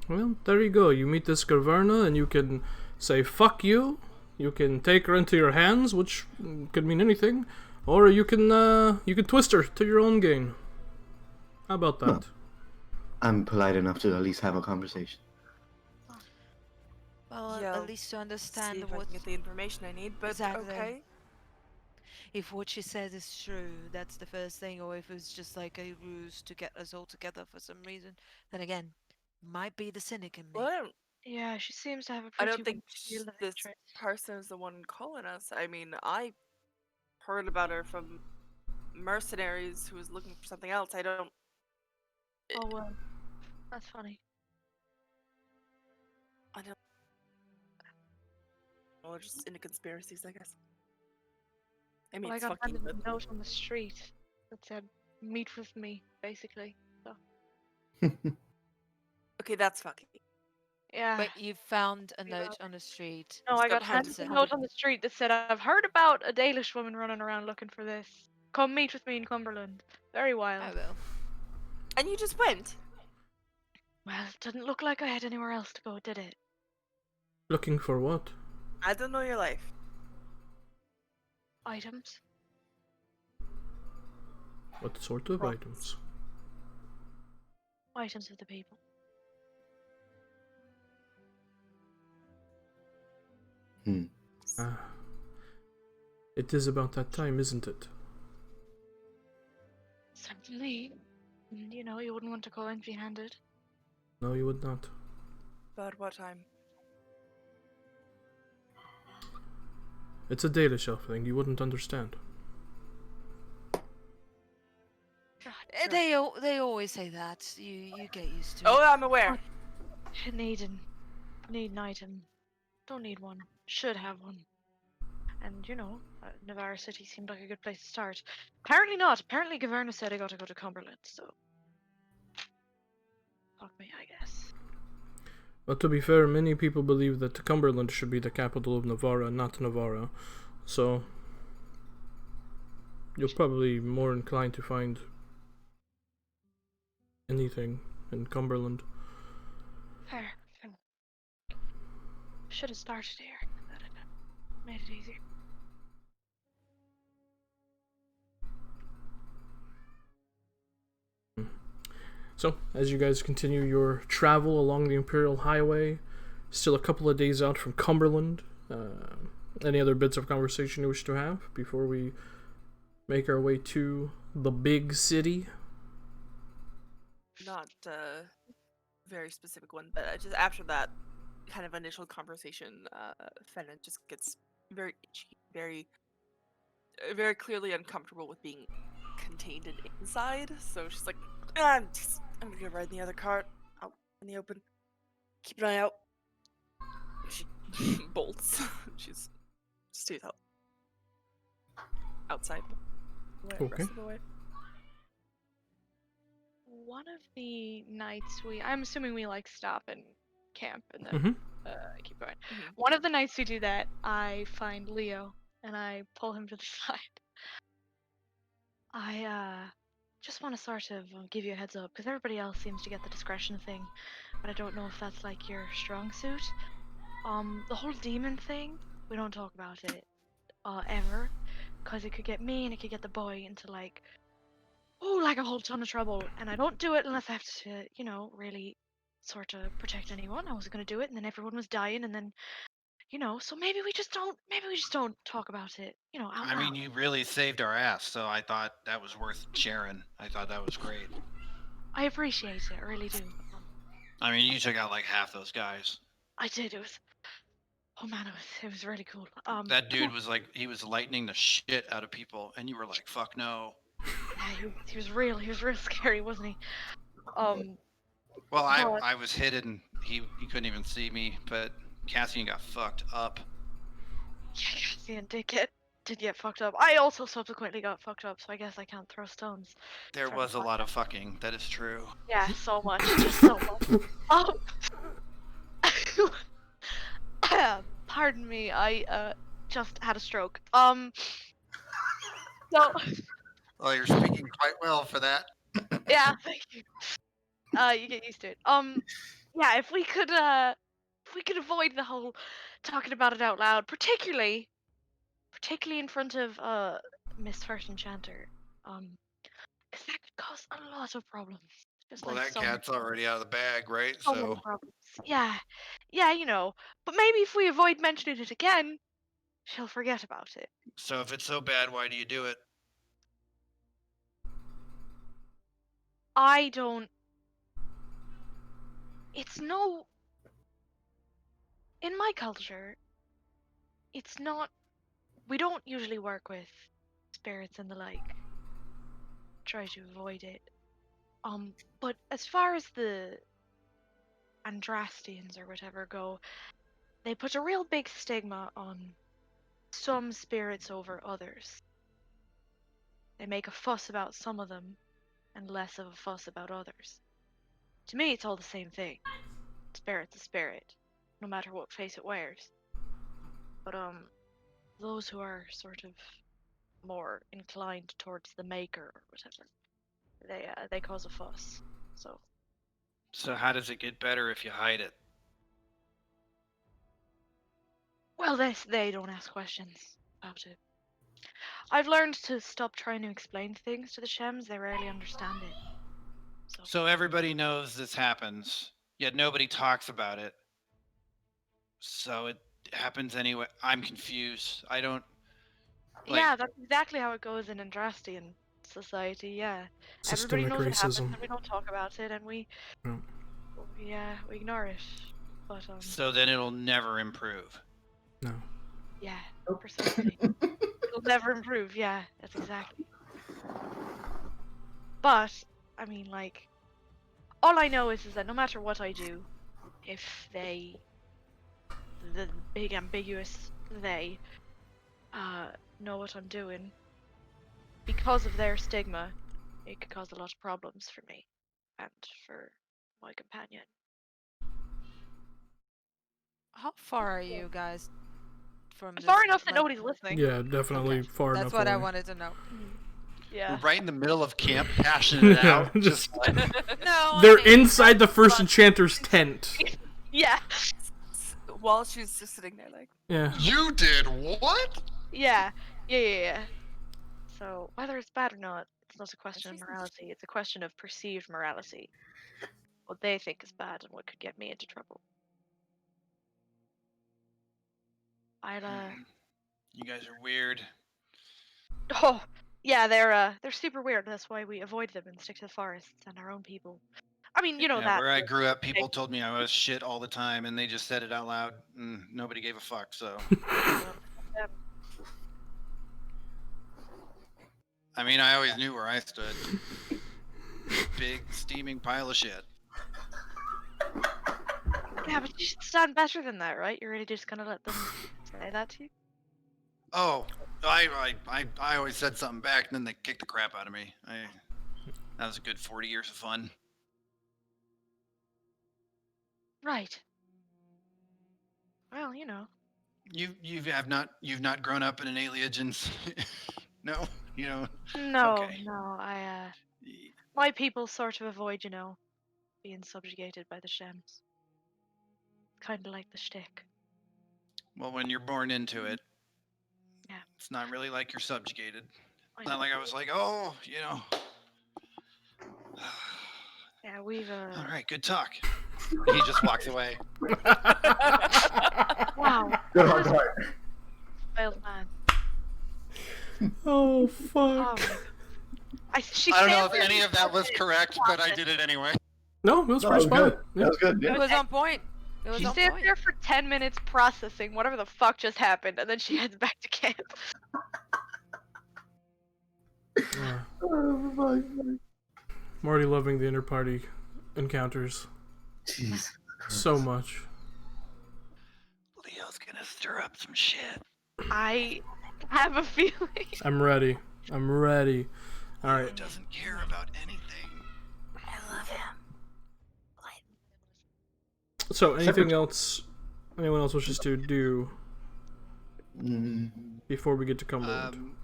Well, there you go. You meet this Caverna, and you can say "fuck you." You can take her into your hands, which could mean anything, or you can twist her to your own gain. How about that? Huh. I'm polite enough to at least have a conversation. well, Yeah, at least to see understand if I what can get the information I need. But Exactly. okay. if what she says is true. That's the first thing, or if it's just like a ruse to get us all together for some reason. Then again, might be the cynic in me. Well, I don't. Yeah, she seems to have a I pretty don't think wild this interest. person is the one calling us. I mean, I heard about her from mercenaries who was looking for something else. I don't. Oh well, that's funny. I don't. Well, just into conspiracies, I guess. I mean, Well, I it's got fucking. handed But a note on the street that said "meet with me," basically. So okay, that's fucking. yeah. But you found a Be note well. on the street. No, I Stop got trying handed to a Answer. note on the street that said, "I've heard about a Dalish woman running around looking for this. Come meet with me in Cumberland." Very wild. I will. And you just went. Well, it didn't look like I had anywhere else to go, did it? Looking for what? I don't know your life. Items. What sort of Props. items? Items of the people. Hmm. Ah. It is about that time, isn't it? Certainly. And, you know, you wouldn't want to go empty-handed. No, you would not. About what time? It's a data shelf thing. You wouldn't understand. God, They always say that. You get used to Oh, it. I'm aware. need an item. Don't need one. Should have one. And, you know, Nevarra City seemed like a good place to start. Apparently not. Apparently Gaverna said I got to go to Cumberland, so... Fuck me, I guess. But to be fair, many people believe that Cumberland should be the capital of Nevarra, not Nevarra. So, you're probably more inclined to find anything in Cumberland. Fair. Should have started here. That'd have made it easier. So, as you guys continue your travel along the Imperial Highway, still a couple of days out from Cumberland, any other bits of conversation you wish to have before we make our way to the big city? Not a very specific one, but just after that kind of initial conversation, Fenna just gets very itchy, very clearly uncomfortable with being contained and inside. So she's like, I'm gonna go ride in the other cart out in the open. Keep an eye out. She bolts. She's stays outside. The Okay. rest of the way. one of the nights I'm assuming we like stop and camp and then Mhm. keep going. Mhm. One of the nights we do that, I find Leo and I pull him to the side. I just want to sort of give you a heads up because everybody else seems to get the discretion thing, but I don't know if that's like your strong suit. The whole demon thing, we don't talk about it ever, because it could get me and it could get the boy into like a whole ton of trouble, and I don't do it unless I have to, really sort of protect anyone. I wasn't gonna do it, and then everyone was dying, and then, so maybe we just don't talk about it, out I mean, loud. you really saved our ass, so I thought that was worth sharing. I thought that was great. I appreciate it, I really do. I mean, you took out like half those guys. I did. It was, oh man, it was really cool. That dude was like, he was lightning the shit out of people, and you were like, fuck no. Yeah, he was real scary, wasn't he? Um, Well, but I was hidden. He couldn't even see me, but Cassian got fucked up. yeah, Cassian did get fucked up. I also subsequently got fucked up, so I guess I can't throw stones. There for the was a lot of fucking. That is true. Yeah, so much, just so much. Pardon me, I just had a stroke. So Well, you're speaking quite well for that. yeah, thank you. You get used to it. Yeah, if we could avoid the whole talking about it out loud, particularly in front of Miss First Enchanter, because that could cause a lot of problems. Just Well, like that cat's already out of the bag, right? so many So, problems. Yeah, yeah, But maybe if we avoid mentioning it again, she'll forget about it. so if it's so bad, why do you do it? I don't. It's no. In my culture, it's not. We don't usually work with spirits and the like. Try to avoid it. But as far as the Andrastians or whatever go, they put a real big stigma on some spirits over others. They make a fuss about some of them and less of a fuss about others. To me, it's all the same thing. Spirit's a spirit, no matter what face it wears. But those who are sort of more inclined towards the maker or whatever, they cause a fuss. So how does it get better if you hide it? Well, they don't ask questions about it. I've learned to stop trying to explain things to the Shems. They rarely understand it. So everybody knows this happens, yet nobody talks about it. So it happens anyway. I'm confused. I don't. Like, Yeah, that's exactly how it goes in Andrastian society. Yeah, everybody Systemic knows it happens, racism. and we don't talk about it, and we ignore it. But so then it'll never improve. No. yeah, precisely. It'll never improve. Yeah, that's exactly. But I mean, like, all I know is that no matter what I do, if the big ambiguous they, know what I'm doing, because of their stigma, it could cause a lot of problems for me and for my companion. How far are you guys from this? Far enough that like- nobody's listening. Yeah, definitely Okay, far enough That's what I away. wanted to know. Yeah. We're right in the middle of camp, hashing it Yeah, out. Just like, No, They're I mean, inside the first fun. enchanter's tent. Yeah. While she's just sitting there like, Yeah. You did what? Yeah. So whether it's bad or not, it's not a question of she's- morality. It's a question of perceived morality. What they think is bad and what could get me into trouble. you guys are weird. Oh, yeah, they're super weird. That's why we avoid them and stick to the forests and our own people. I mean, you know Yeah, that. where I grew up, people told me I was shit all the time, and they just said it out loud, and nobody gave a fuck. So, I mean, I always knew where I stood. Big steaming pile of shit. Yeah, but you should stand better than that, right? You're really just gonna let them say that to you? Oh, I always said something back, and then they kicked the crap out of me. That was a good 40 years of fun. Right. Well, you know. You've not grown up in an alien's. No, you know. No, Okay. no, my people sort of avoid, you know, being subjugated by the Shems. Kind of like the shtick. Well, when you're born into it, Yeah. it's not really like you're subjugated. I Not know. like I was like, oh, you know. Yeah, we've All right, good talk. He just walks away. Wow. Good heart to heart. Wild man. Oh Oh fuck. my. She I don't know stands if there any of that was correct, but I did it anyway. No, it was No, pretty that was spot. good. That was good. It Yeah. was on point. It was She on stands point. there for 10 minutes processing whatever the fuck just happened, and then she heads back to camp. Yeah. Oh, fuck. I'm already loving the inter-party encounters Jeez. so much. Leo's gonna stir up some shit. I have a feeling. I'm ready. I'm ready. All Leo right. doesn't care about anything. I love him. So, anything else? Anyone else wishes to do Mm, before we get to Cumberland?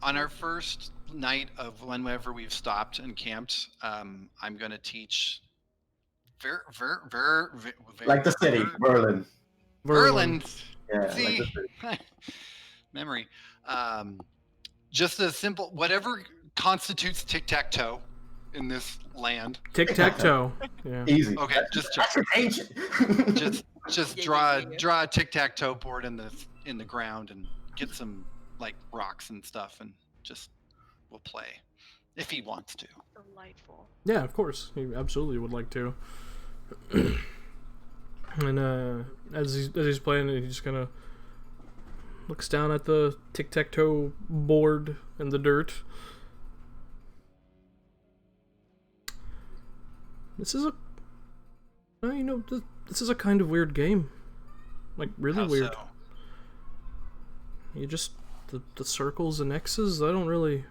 On our first night of whenever we've stopped and camped, I'm gonna teach like the city, Berlin. Verlin. Yeah, See, like the city. memory. Just a simple whatever constitutes tic-tac-toe in this land. Tic-tac-toe. Yeah. Easy. Okay, just check. That's ancient. Just Yeah. draw a tic-tac-toe board in the ground and get some like rocks and stuff and just we'll play if he wants to. Delightful. Yeah, of course. He absolutely would like to. And as he's playing, he just kind of looks down at the tic-tac-toe board in the dirt. This is this is a kind of weird game. Like, really How weird. so? You just, the circles and X's, I don't really...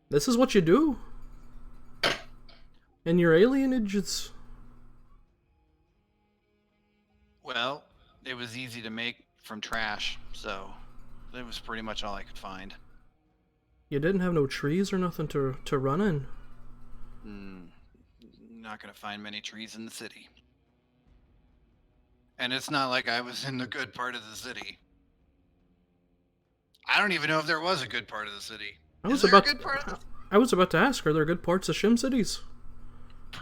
This is what you do. And your alienage, it's... Well, it was easy to make from trash, so it was pretty much all I could find. You didn't have no trees or nothing to run in. Not gonna find many trees in the city. And it's not like I was in the good part of the city. I don't even know if there was a good part of the city. I was Is there about a good part of the I was about to ask, are there good parts of Shim cities?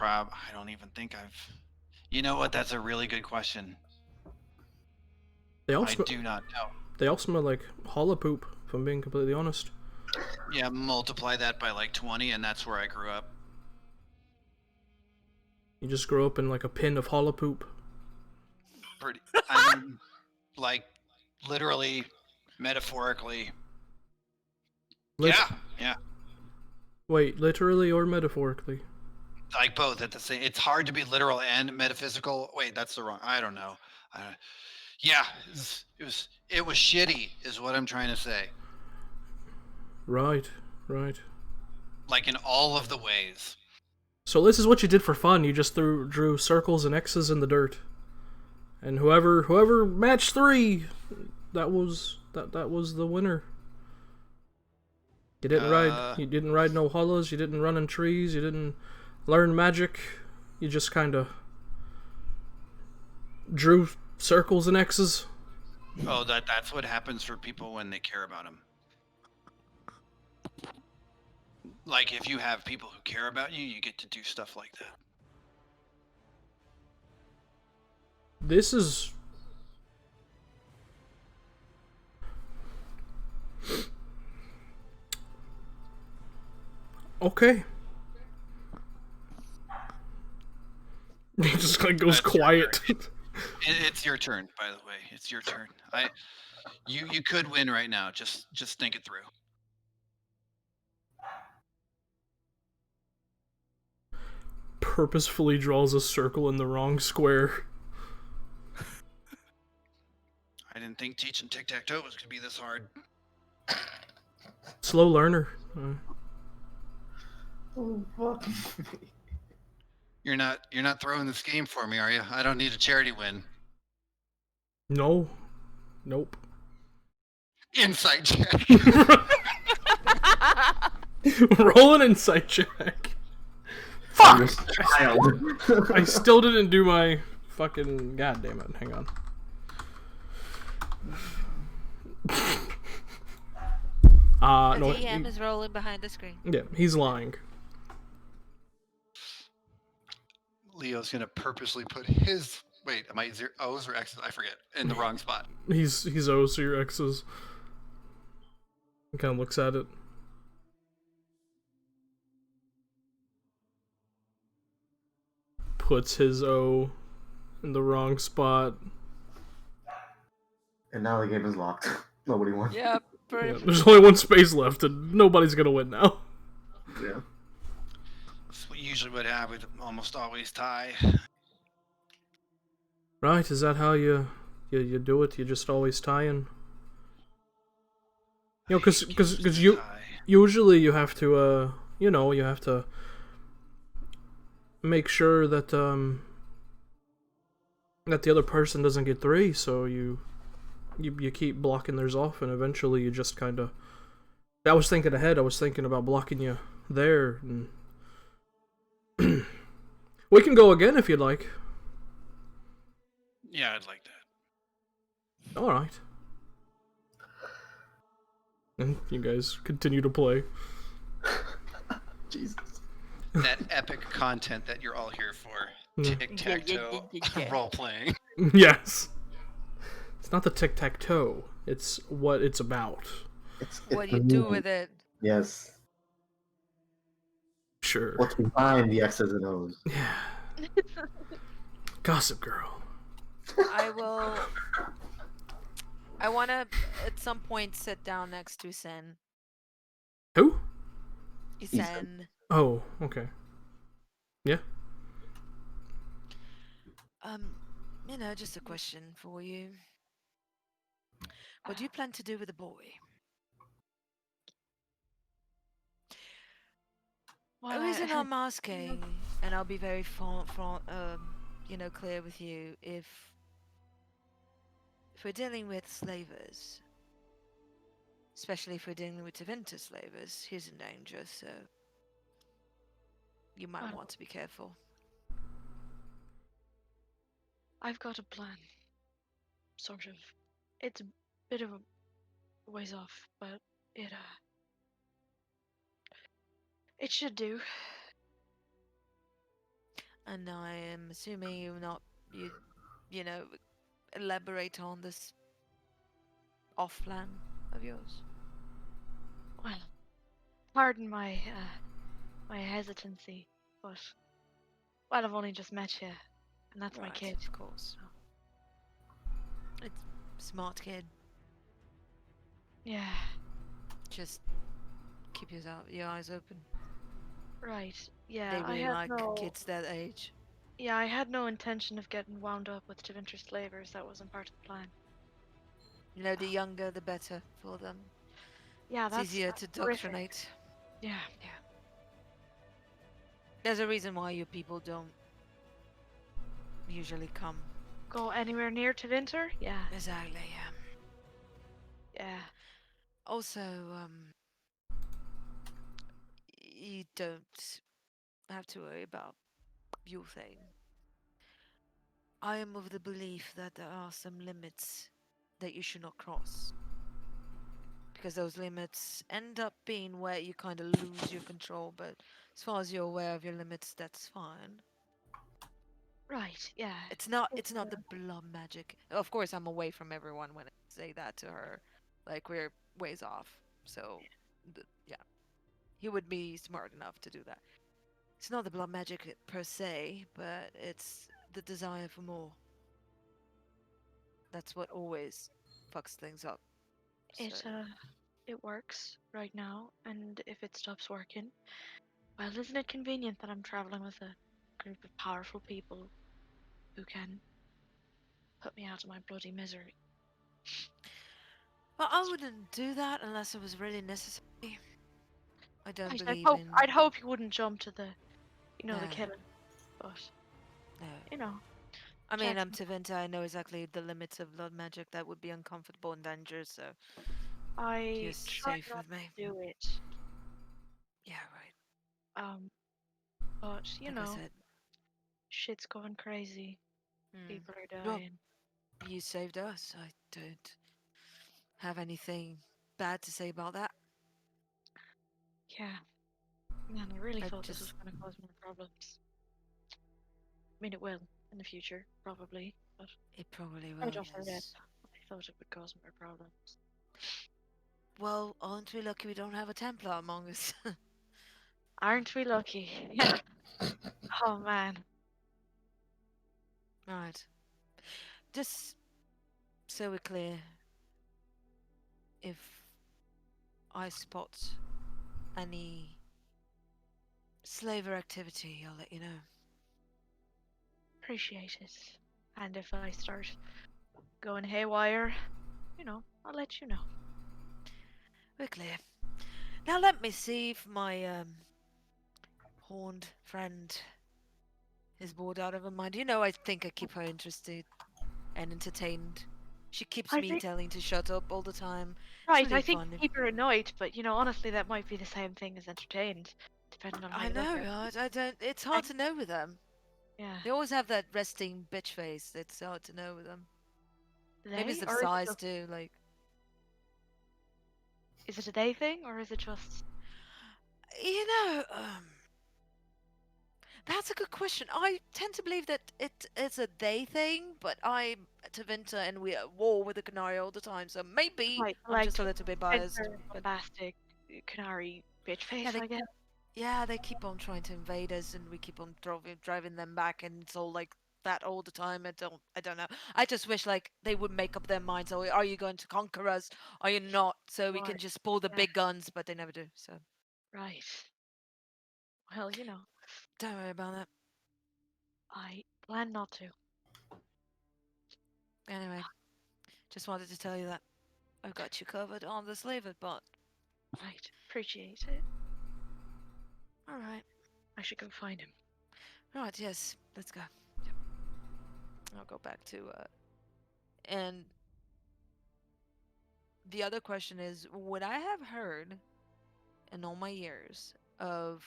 I don't even think I've... You know what? That's a really good question. They all I smell, do not know. they all smell like hollow poop, if I'm being completely honest. Yeah, multiply that by like 20 and that's where I grew up. You just grow up in like a pin of hollow poop. Pretty... I mean, like, literally, metaphorically. Lit- Yeah. Wait, literally or metaphorically? Like both at the same. It's hard to be literal and metaphysical. Wait, that's the wrong. I don't know. Yeah, it was shitty, is what I'm trying to say. Right. Like in all of the ways. So this is what you did for fun. You just drew circles and X's in the dirt, and whoever matched 3, that was the winner. You didn't ride no hollows. You didn't run in trees. You didn't learn magic. You just kind of drew circles and X's. Oh, that's what happens for people when they care about them. Like if you have people who care about you, you get to do stuff like that. This is... Okay. He just like goes That's your quiet. It's your turn, by the way. It's your turn. You could win right now. Just think it through. Purposefully draws a circle in the wrong square. I didn't think teaching tic-tac-toe was going to be this hard. Slow learner. Oh, fuck. You're not throwing this game for me, are you? I don't need a charity win. No. Nope. Insight check. Roll an insight check. I'm Fuck! a child. I still didn't do my fucking. God damn it! Hang on. The No. DM is rolling behind the screen. Yeah, he's lying. Leo's gonna purposely put his am I O's or X's? I forget. In the wrong spot. He's O's, so your X's. He kind of looks at it. Puts his O in the wrong spot. And now the game is locked. Nobody won. Yeah, Yeah, there's only one space left, and nobody's gonna win now. Yeah. That's usually what happens. Almost always tie. Right? Is that how you do it? You just always tie in? You know, because you usually you have to you have to make sure that that the other person doesn't get 3, so you keep blocking theirs off, and eventually you just kind of. I was thinking ahead. I was thinking about blocking you there, and we can go again if you'd like. Yeah, I'd like that. All right. And you guys continue to play. Jesus. That epic content that you're all here for. Yeah. Tic-tac-toe role-playing. Yes. It's not the tic-tac-toe. It's what it's about. It's What the you do movie. with it. Yes. Sure. What's behind the X's and O's? Yeah. Gossip Girl. I want to, at some point, sit down next to Sen. Who? Sen. Oh, okay. Yeah. Just a question for you. What do you plan to do with the boy? Well, The reason I'm asking, and I'll be very clear with you, if we're dealing with slavers, especially if we're dealing with Tevinter slavers, he's in danger, so you might want to be careful. I've got a plan. Sort of. It's a bit of a ways off, but it should do. And I am assuming you elaborate on this off plan of yours. Well, pardon my my hesitancy, but I've only just met you, and that's my Right, kid. of course. It's smart kid. Yeah, Just keep your eyes open. right. Yeah, They I really had like no. kids that age. Yeah, I had no intention of getting wound up with Tevinter slavers. That wasn't part of the plan. The younger the better for them. Yeah, It's that's easier to horrific. indoctrinate. Yeah. There's a reason why you people don't usually come. Go anywhere near Tevinter? Yeah. Exactly, Yeah. Also, you don't have to worry about your thing. I am of the belief that there are some limits that you should not cross. Because those limits end up being where you kind of lose your control, but as far as you're aware of your limits, that's fine. Right. Yeah. It's not the blood magic. Of course, I'm away from everyone when I say that to her. Like, we're ways off. So, yeah. He would be smart enough to do that. It's not the blood magic per se, but it's the desire for more. That's what always fucks things up. So, It works right now, and if it stops working, well, isn't it convenient that I'm traveling with a group of powerful people who can put me out of my bloody misery? well, I wouldn't do that unless it was really necessary. I don't Right, believe in. I'd hope you wouldn't jump to the, the Yeah. killing. but No. you know, I mean, I'm Jackson, Tavinta. I know exactly the limits of blood magic that would be uncomfortable and dangerous, so you're I try safe not with me. to do it. Yeah, right. But you Like I know, said. shit's going crazy. Mm. People are Well, dying. you saved us. I don't have anything bad to say about that. Yeah, man, I really I thought this was just, going to cause more problems. I mean, it will in the future, probably, but it probably right will, off the rip, yes. I thought it would cause more problems. Well, aren't we lucky we don't have a Templar among us? Aren't we lucky? Oh man. Right. Just so we're clear, if I spot any slaver activity, I'll let you know. Appreciate it. And if I start going haywire, I'll let you know. We're clear. Now let me see if my horned friend is bored out of her mind. I think I keep her interested and entertained. She keeps I me think, telling to shut up all the time. It's right, really I think you fun. keep her annoyed, but honestly, that might be the same thing as entertained, depending on how I you look know, at it. right? I don't. It's I, hard to know with them. yeah. They always have that resting bitch face. It's hard to know with them. Maybe it's They? the Or is it size just, too. Like, is it a they thing, or is it just, you know, that's a good question. I tend to believe that it is a they thing, but I'm Tavinta and we're at war with the Canary all the time, so maybe right, I'm like, just a little bit biased. enter But bombastic, canary bitch face, yeah, I guess? they keep on trying to invade us, and we keep on driving them back, and it's all like that all the time. I don't know. I just wish like they would make up their minds. Oh, are you going to conquer us? Are you not? So we can Right, just pull the yeah, big guns, but they never do. So right. Well, don't worry about that. I plan not to. Anyway, just wanted to tell you that I've got you covered on the slaver bot. Right, appreciate it. All right. I should go find him. Right, yes, let's go. Yep. I'll go back to and the other question is, would I have heard in all my years of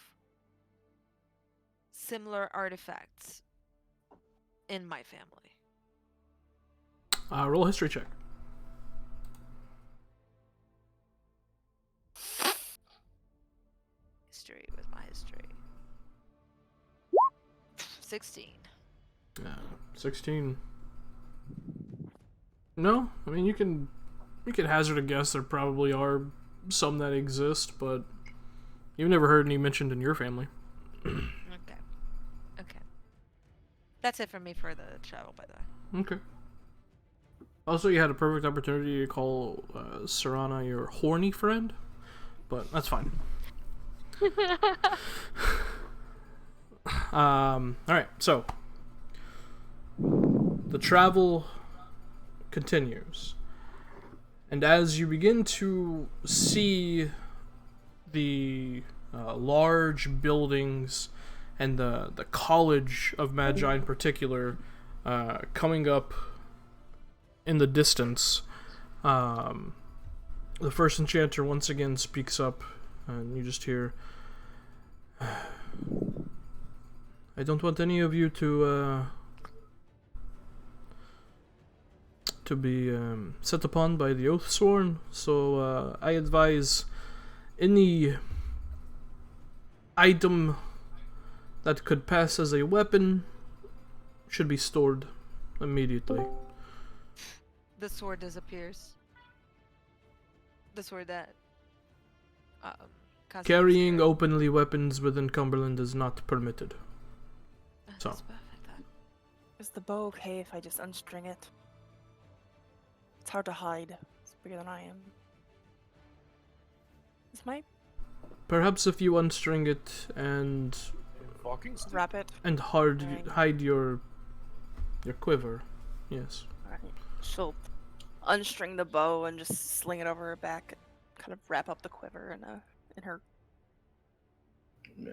similar artifacts in my family? Roll a history check. History with my history. 16. 16. No, I mean you can hazard a guess. There probably are some that exist, but you've never heard any mentioned in your family. Okay. Okay. That's it for me for the travel, by the way. Okay. Also, you had a perfect opportunity to call Serana your horny friend, but that's fine. Alright, so the travel continues. And as you begin to see the large buildings and the College of Magi in particular coming up in the distance, the first enchanter once again speaks up, and you just hear, I don't want any of you to be set upon by the oath sworn, so I advise any item that could pass as a weapon should be stored immediately. The sword disappears. The sword that Cassidy was Carrying carrying. openly weapons within Cumberland is not permitted. So. That's perfect then. Is the bow okay if I just unstring it? It's hard to hide. It's bigger than I am. This might Perhaps if you unstring it and Walking stick? wrap it. Alright. hide your quiver, yes. Alright. She'll unstring the bow and just sling it over her back. Kind of wrap up the quiver in her. Yeah.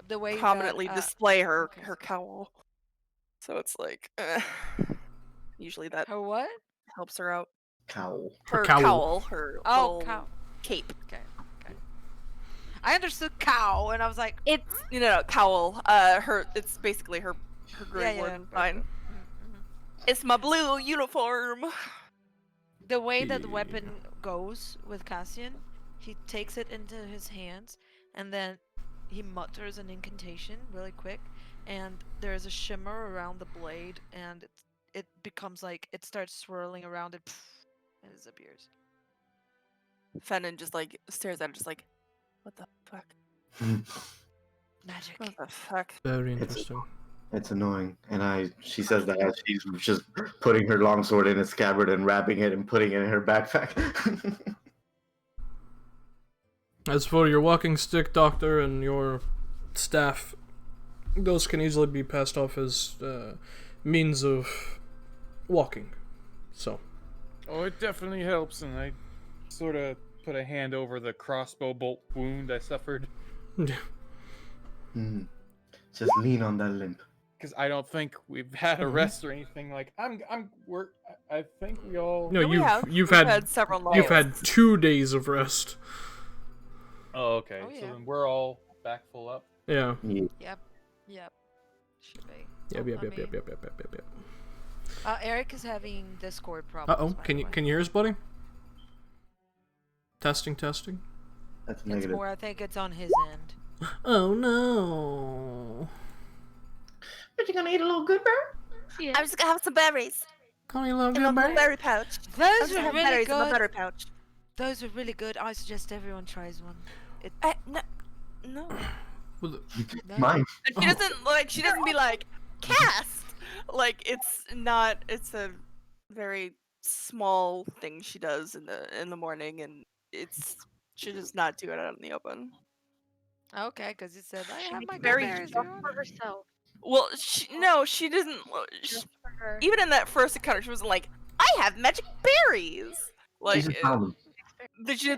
The way prominently that display her okay. her cowl. So it's like, usually that her what? helps her out. Cowl. Her cowl. cowl, her Oh, little cow. cape. Okay. I understood cow, and I was like, It's cowl. It's basically her green word sign. Mhm. It's my blue uniform. The way that the Yeah. weapon goes with Cassian, he takes it into his hands, and then he mutters an incantation really quick, and there's a shimmer around the blade, and it becomes like it starts swirling around it, and it disappears. Fennon just like stares at it, just like, what the fuck? Magic. What the fuck? Very It's interesting. it's annoying, and she says that as she's just putting her longsword in its scabbard and wrapping it and putting it in her backpack. As for your walking stick, Doctor, and your staff, those can easily be passed off as means of walking. So, Oh, it definitely helps, and I sort of put a hand over the crossbow bolt wound I suffered. Just lean on that limp. Because I don't think we've had a rest or anything. Like I think we all. no, Yeah, you've we've had several nights. you've had 2 days of rest. Oh, okay. Oh, So yeah. then we're all back full up. Yeah. Yep. Should be. Yep. Eric is having Discord Uh problems. oh. by Can the you way. can you hear us, buddy? Testing. That's It's negative. more. I think it's on his end. Oh no. But you gonna eat a little good bear? Yeah. I'm just gonna have some berries Call me a little in my good bear. berry pouch. I'm Those just are gonna have really berries in my good. berry pouch. Those are really good. I suggest everyone tries one. No. Well, No. Mine. And she doesn't like. She doesn't be like cast. Like it's not. It's a very small thing she does in the morning, and she does not do it out in the open. Okay, because you said I She have makes my very berries. just for herself. Well, she doesn't. Just for her. Even in that first encounter, she wasn't like, "I have magic berries." Like She's just found them.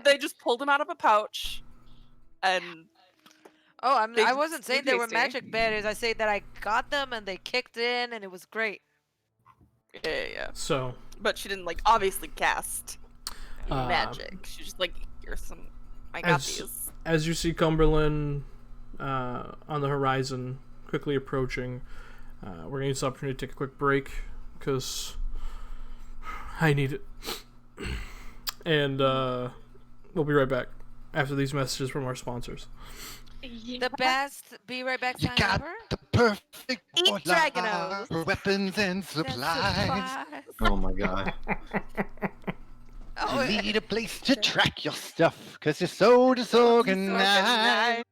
they just pulled them out of a pouch, and Oh, They I just wasn't saying were they were tasty. magic berries. I said that I got them and they kicked in and it was great. yeah. So, But she didn't like obviously cast Uh, magic. She just like, here's some. I got as these. as you see Cumberland on the horizon, quickly approaching, we're gonna use this opportunity to take a quick break because I need it, and we'll be right back after these messages from our sponsors. Yeah. The best be right back You sign got ever. the perfect Eat order Dragonos. for weapons and That's supplies. Oh my god. Oh, You need a place to track your stuff, cause you're so disorganized.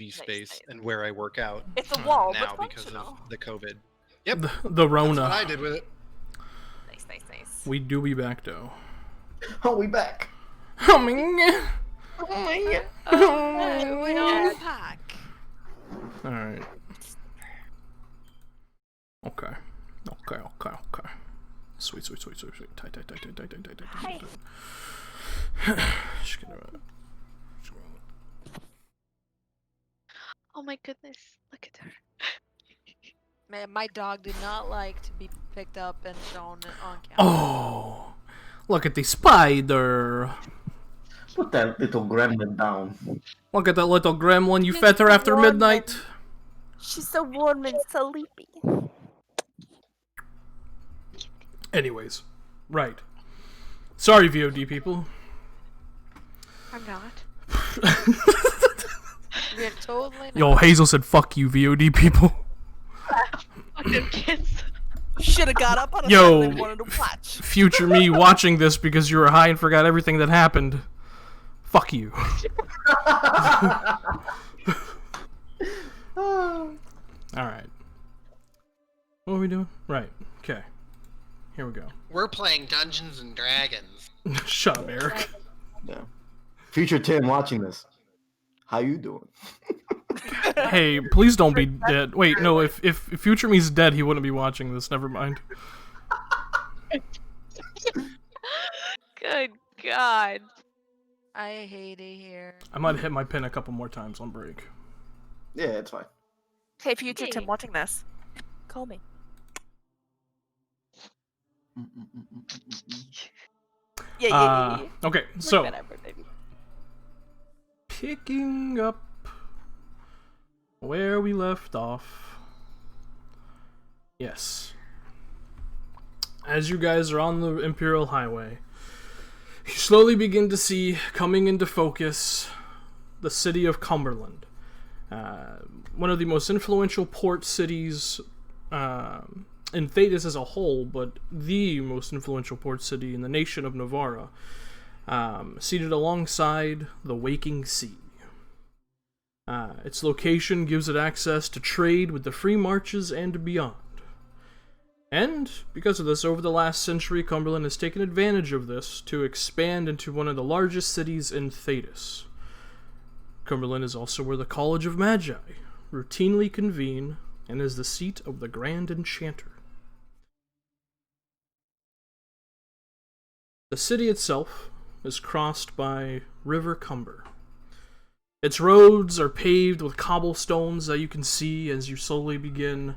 Nice, space nice. and where I work out It's a wall, now but because functional. of the COVID. Yep, The that's Rona. what I did with it. Nice, nice, nice. We do be back though. Oh, we back. Oh my god. We all pack. Alright. Okay. Sweet. Tight. Just gonna... Oh my goodness, look at her. Man, my dog did not like to be picked up and shown on camera. Oh, look at the spider. Put that little gremlin down. Look at that little gremlin. You She's fed her after warm midnight. She's so warm and sleepy. Anyways, right. Sorry, VOD people. I'm not. We're totally not. Yo, Hazel said, "Fuck you, VOD people." Fuck them kids. Should have got up on a Yo. Sunday and wanted to watch. Future me watching this because you were high and forgot everything that happened. Fuck you. Alright. What are we doing? Right. Okay. Here we go. We're playing Dungeons and Dragons. Shut up, Eric. Yeah. Future Tim watching this. How you doing? Hey, please don't be dead. Wait, no, if Future me's dead, he wouldn't be watching this. Never mind. Good God. I hate it here. I might hit my pin a couple more times on break. Yeah, it's fine. Hey, future Hey. Tim watching this. Call me. Yeah. Okay, Look so whatever, baby. picking up where we left off. Yes. As you guys are on the Imperial Highway, you slowly begin to see, coming into focus, the city of Cumberland. One of the most influential port cities in Thedas as a whole, but the most influential port city in the nation of Nevarra, seated alongside the waking sea. Its location gives it access to trade with the free marches and beyond. And, because of this, over the last century, Cumberland has taken advantage of this to expand into one of the largest cities in Thedas. Cumberland is also where the College of Magi routinely convene and is the seat of the Grand Enchanter. The city itself is crossed by River Cumber. Its roads are paved with cobblestones that you can see as you slowly begin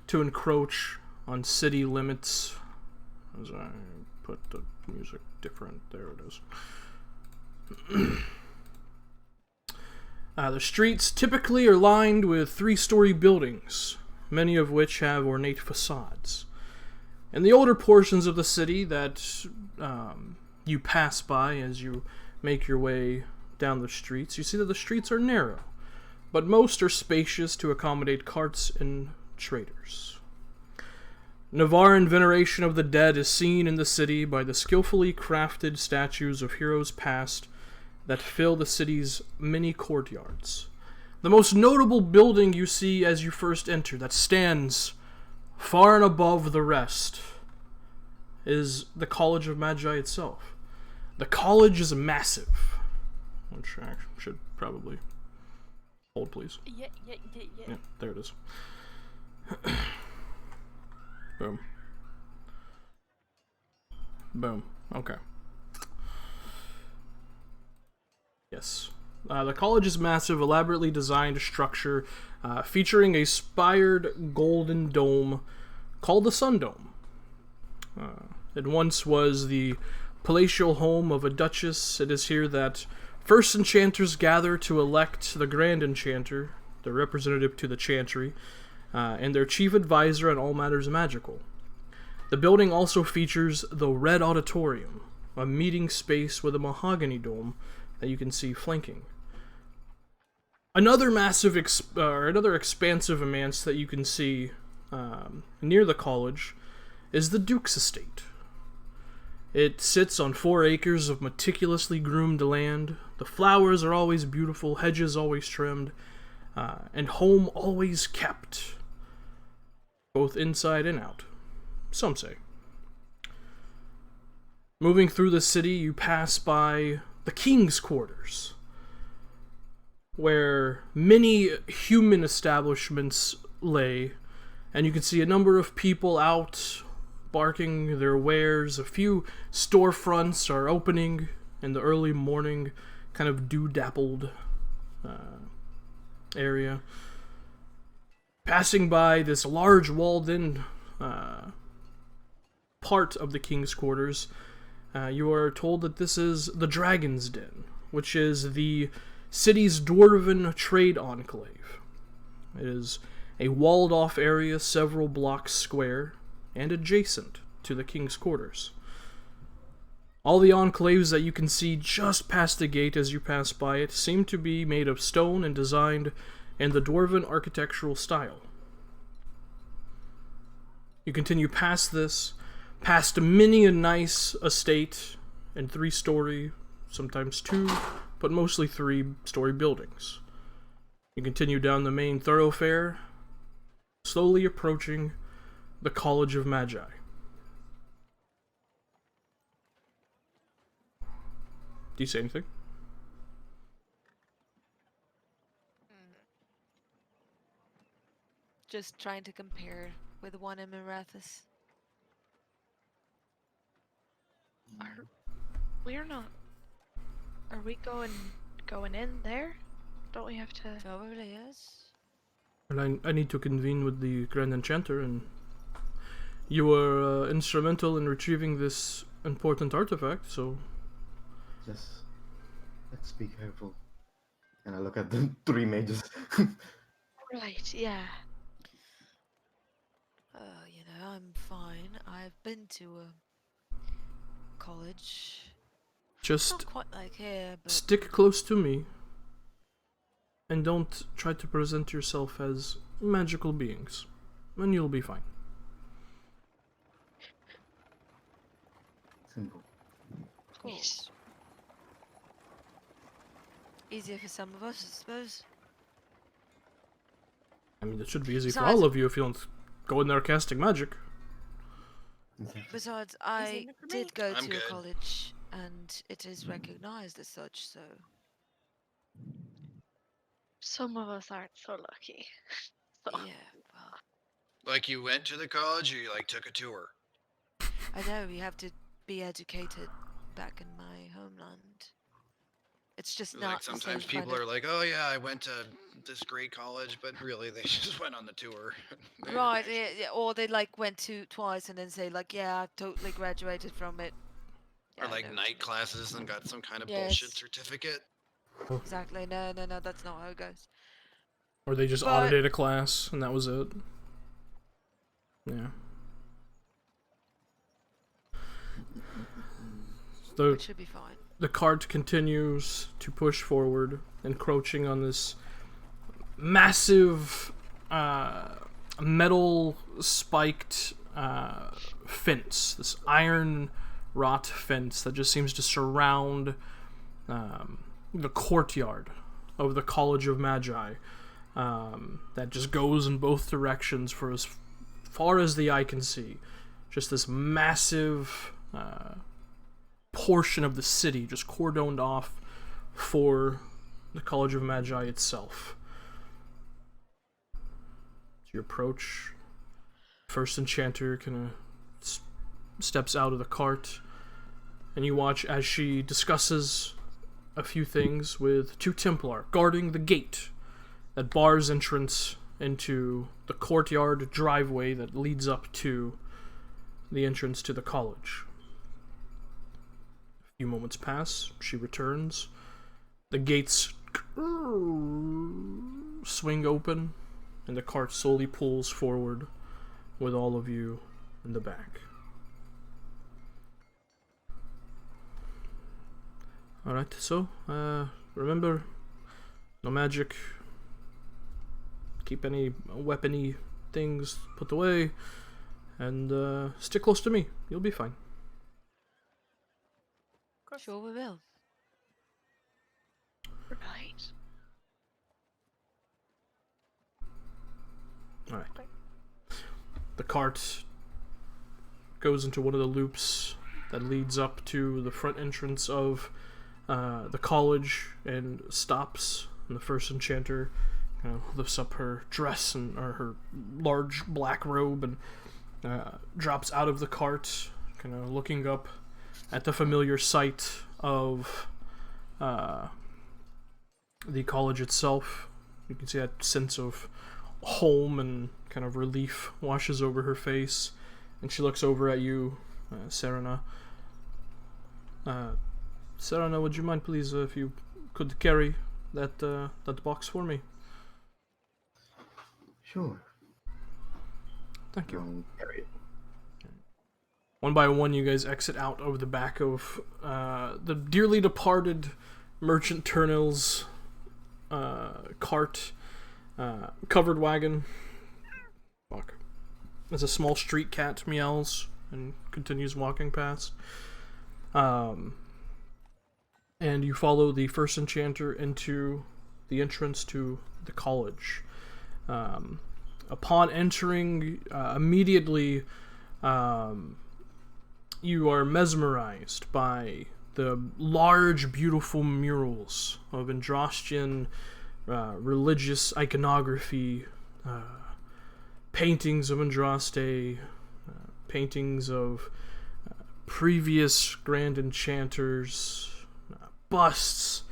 to encroach on city limits. As I put the music different, there it is. The streets typically are lined with 3-story buildings, many of which have ornate facades. In the older portions of the city that you pass by as you make your way down the streets, you see that the streets are narrow, but most are spacious to accommodate carts and traders. Nevarran veneration of the dead is seen in the city by the skillfully crafted statues of heroes past that fill the city's many courtyards. The most notable building you see as you first enter, that stands far and above the rest, is the College of Magi itself. The college is massive, which I should probably hold, please. Yeah. Yeah, there it is. Boom. Boom. Okay. Yes. The college is massive, elaborately designed structure featuring a spired golden dome called the Sun Dome. It once was the palatial home of a duchess. It is here that first enchanters gather to elect the Grand Enchanter, the representative to the Chantry, and their chief advisor on all matters magical. The building also features the Red Auditorium, a meeting space with a mahogany dome that you can see flanking. Another massive, another expansive immense that you can see near the college is the Duke's Estate. It sits on 4 acres of meticulously groomed land. The flowers are always beautiful, hedges always trimmed, and home always kept, both inside and out, some say. Moving through the city, you pass by the king's quarters, where many human establishments lay, and you can see a number of people out barking their wares. A few storefronts are opening in the early morning, kind of dew-dappled area. Passing by this large walled-in part of the king's quarters, you are told that this is the Dragon's Den, which is the city's dwarven trade enclave. It is a walled-off area several blocks square and adjacent to the king's quarters. All the enclaves that you can see just past the gate as you pass by it seem to be made of stone and designed in the dwarven architectural style. You continue past this, past many a nice estate and 3-story, sometimes 2, but mostly 3-story buildings. You continue down the main thoroughfare, slowly approaching the College of Magi. Do you say anything? Just trying to compare with one in Mirathis. We're not. Are we going in there? Don't we have to? Probably is. And I need to convene with the Grand Enchanter, and you were instrumental in retrieving this important artifact, so... Just let's be careful. And I look at the 3 mages. Right. Yeah. I'm fine. I've been to a college. Just Not quite like here, but stick close to me, and don't try to present yourself as magical beings, and you'll be fine. Simple. Yes. easier for some of us, I suppose. I mean, it should be easy for Besides- all of you if you don't go in there casting magic. Besides, I it for me? did go I'm to a good. college, and it is recognized as such, so... Some of us aren't so lucky. So, Yeah, well, Like you went to the college or you like took a tour? I know you have to be educated back in my homeland. It's just not Like the same sometimes kind people of... are like, "Oh yeah, I went to this great college," but really they just went on the tour. Right, yeah, or they like went to twice and then say like, yeah, I totally graduated from it. Yeah, Or I like know what you night mean. classes and got some kind of bullshit Yes. certificate. Exactly. No, that's not how it goes. Or they just But- audited a class, and that was it. Yeah. It should be fine. The cart continues to push forward, encroaching on this massive metal spiked fence, this iron wrought fence that just seems to surround the courtyard of the College of Magi, that just goes in both directions for as far as the eye can see. Just this massive portion of the city just cordoned off for the College of Magi itself. As you approach, first enchanter kind of steps out of the cart, and you watch as she discusses a few things with 2 Templar guarding the gate that bars entrance into the courtyard driveway that leads up to the entrance to the college. A few moments pass, she returns. The gates swing open, and the cart slowly pulls forward with all of you in the back. Alright, so, remember, no magic. Keep any weapony things put away, and stick close to me. You'll be fine. Sure we will. right. All right. The cart goes into one of the loops that leads up to the front entrance of the college and stops. And the first enchanter lifts up her dress or her large black robe and drops out of the cart, kind of looking up at the familiar sight of the college itself. You can see that sense of home and kind of relief washes over her face, and she looks over at you, Serena. Serena, would you mind, please, if you could carry that box for me? Sure. Thank you. I'll carry it. One by one, you guys exit out over the back of the dearly departed Merchant Turnill's cart, covered wagon. Fuck. As a small street cat meows and continues walking past. And you follow the first enchanter into the entrance to the college. Upon entering, immediately you are mesmerized by the large, beautiful murals of Androstian religious iconography, paintings of Andraste, paintings of previous grand enchanters, busts.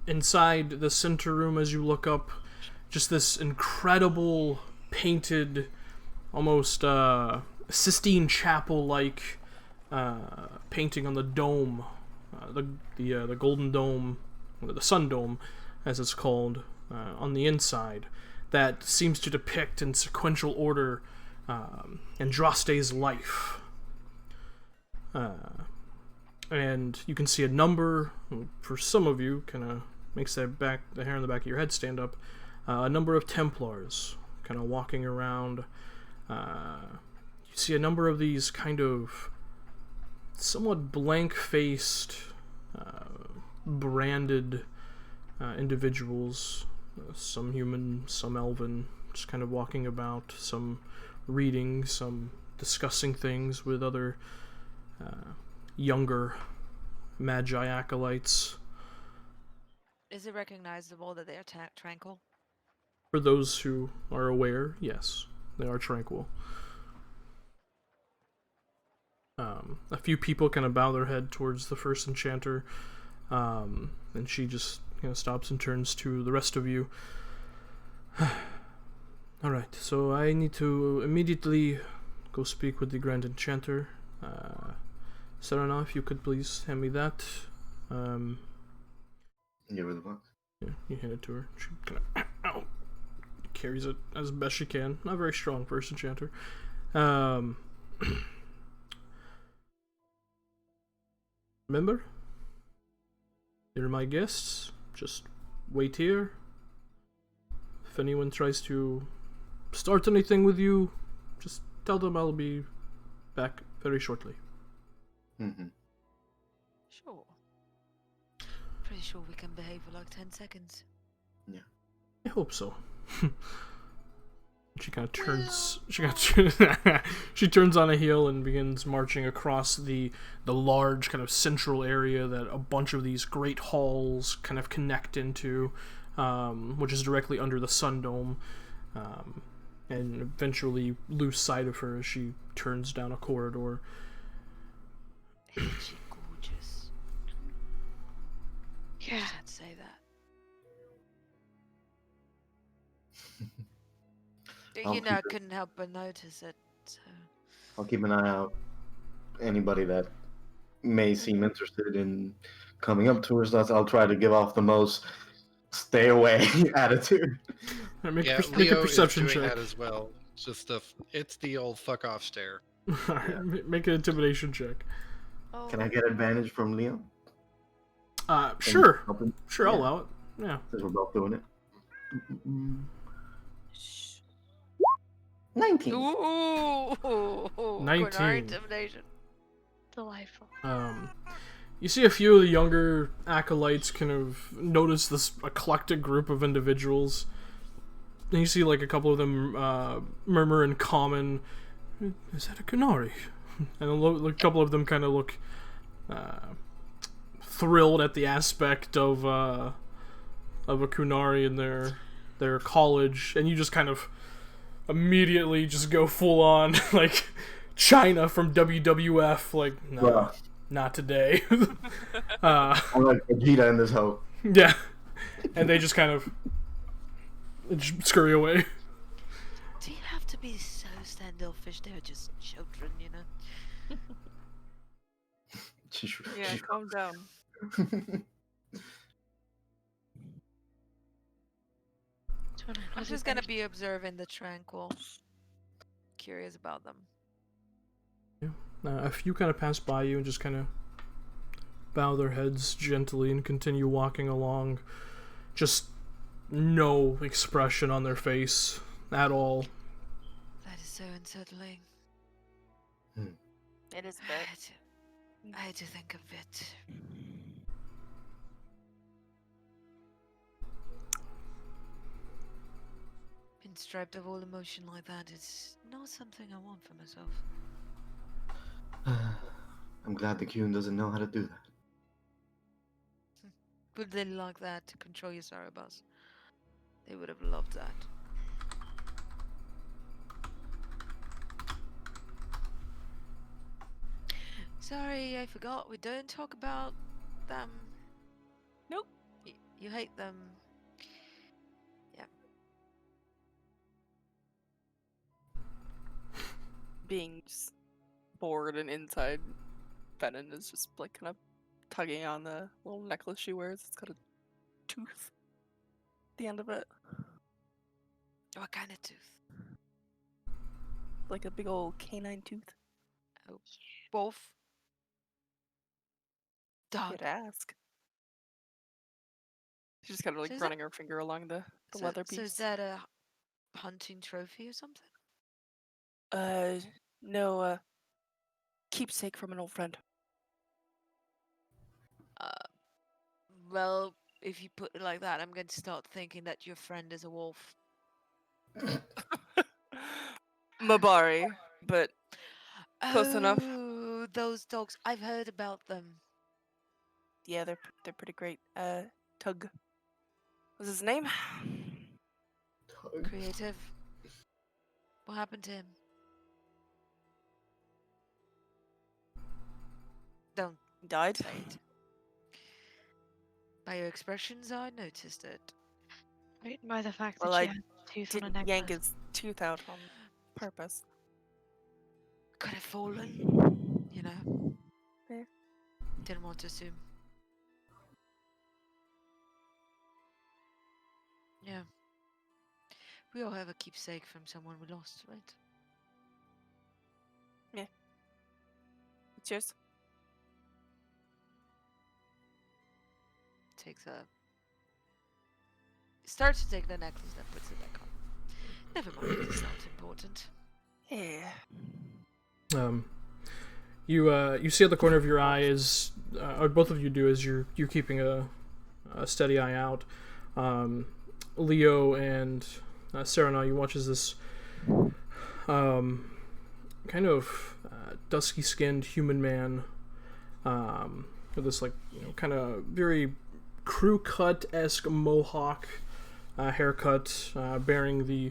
Inside the center room, as you look up, just this incredible painted, almost Sistine Chapel-like painting on the dome, the golden dome, or the sun dome, as it's called, on the inside, that seems to depict in sequential order Andraste's life. And you can see a number, for some of you, kind of makes the hair on the back of your head stand up, a number of Templars kind of walking around. You see a number of these kind of somewhat blank-faced, branded individuals, some human, some elven, just kind of walking about, some reading, some discussing things with other younger magi acolytes. Is it recognizable that they are tranquil? For those who are aware, yes, they are tranquil. A few people kind of bow their head towards the first enchanter, and she just stops and turns to the rest of you. Alright, so I need to immediately go speak with the Grand Enchanter. Serena, if you could please hand me that. Give her the box. Yeah, you hand it to her. She kind of carries it as best she can. Not very strong first enchanter. Remember? You're my guests. Just wait here. If anyone tries to start anything with you, just tell them I'll be back very shortly. Mm-hmm. Sure. Pretty sure we can behave for like 10 seconds. Yeah. I hope so. She kind of turns. She turns on a heel and begins marching across the large kind of central area that a bunch of these great halls kind of connect into, which is directly under the sun dome, and eventually lose sight of her as she turns down a corridor. Isn't she gorgeous? Yeah. Can't say that. I'll You know, keep I it- couldn't help but notice it. So. I'll keep an eye out. Anybody that may seem interested in coming up towards us, I'll try to give off the most stay away attitude. Make, Yeah, make a Leo perception is doing check. that as well. Just it's the old fuck off stare. Make an intimidation check. Oh. Can I get advantage from Leo? Sure. Help him? Sure, I'll Yeah. allow it. Yeah. Since we're both doing it. Shh. 19. Ooh. 19. Intimidation. Delightful. You see a few of the younger acolytes kind of notice this eclectic group of individuals. And you see like a couple of them murmur in common, "Is that a Kunari?" And a couple of them kind of look thrilled at the aspect of a Kunari in their college, and you just kind of immediately just go full on like China from WWF, like no, Bruh. not today. I'm like Vegeta in this hoe. Yeah, and they just kind of scurry away. Do you have to be so standoffish? They're just children, you know. Yeah, calm down. I'm just gonna be observing the tranquil. Curious about them. A few kind of pass by you and just kind of bow their heads gently and continue walking along. Just no expression on their face at all. That is so unsettling. It is a bit. I had to think of it. Being stripped of all emotion like that is not something I want for myself. I'm glad the Kyun doesn't know how to do that. Would they like that to control your sorrow bus? They would have loved that. Sorry, I forgot. We don't talk about them. Nope. You hate them. Yeah. Being just bored and inside, Venom is just like kind of tugging on the little necklace she wears. It's got a tooth at the end of it. What kind of tooth? Like a big old canine tooth. Oh, wolf. Dog. You'd ask. She's just kind of like So is running her finger along the leather piece. So is that a hunting trophy or something? No, keepsake from an old friend. Well, if you put it like that, I'm going to start thinking that your friend is a wolf. Mabari, but close enough. Oh, those dogs. I've heard about them. Yeah, they're pretty great. Tug. What's his name? Creative. What happened to him? Don't He died. say it. By your expressions, I noticed it. Right, by the fact Well, that she I had tooth on a Didn't necklace. yank his tooth out on purpose. Could have fallen, you know. Yeah. Didn't want to assume. Yeah. We all have a keepsake from someone we lost, right? Cheers. Starts to take the necklace, then puts it back on. Never mind, it's not important. Yeah. You see at the corner of your eye is, or both of you do, is you're keeping a steady eye out. Leo and Serena, you watch as this kind of dusky-skinned human man with this kind of very crew-cut-esque mohawk haircut, bearing the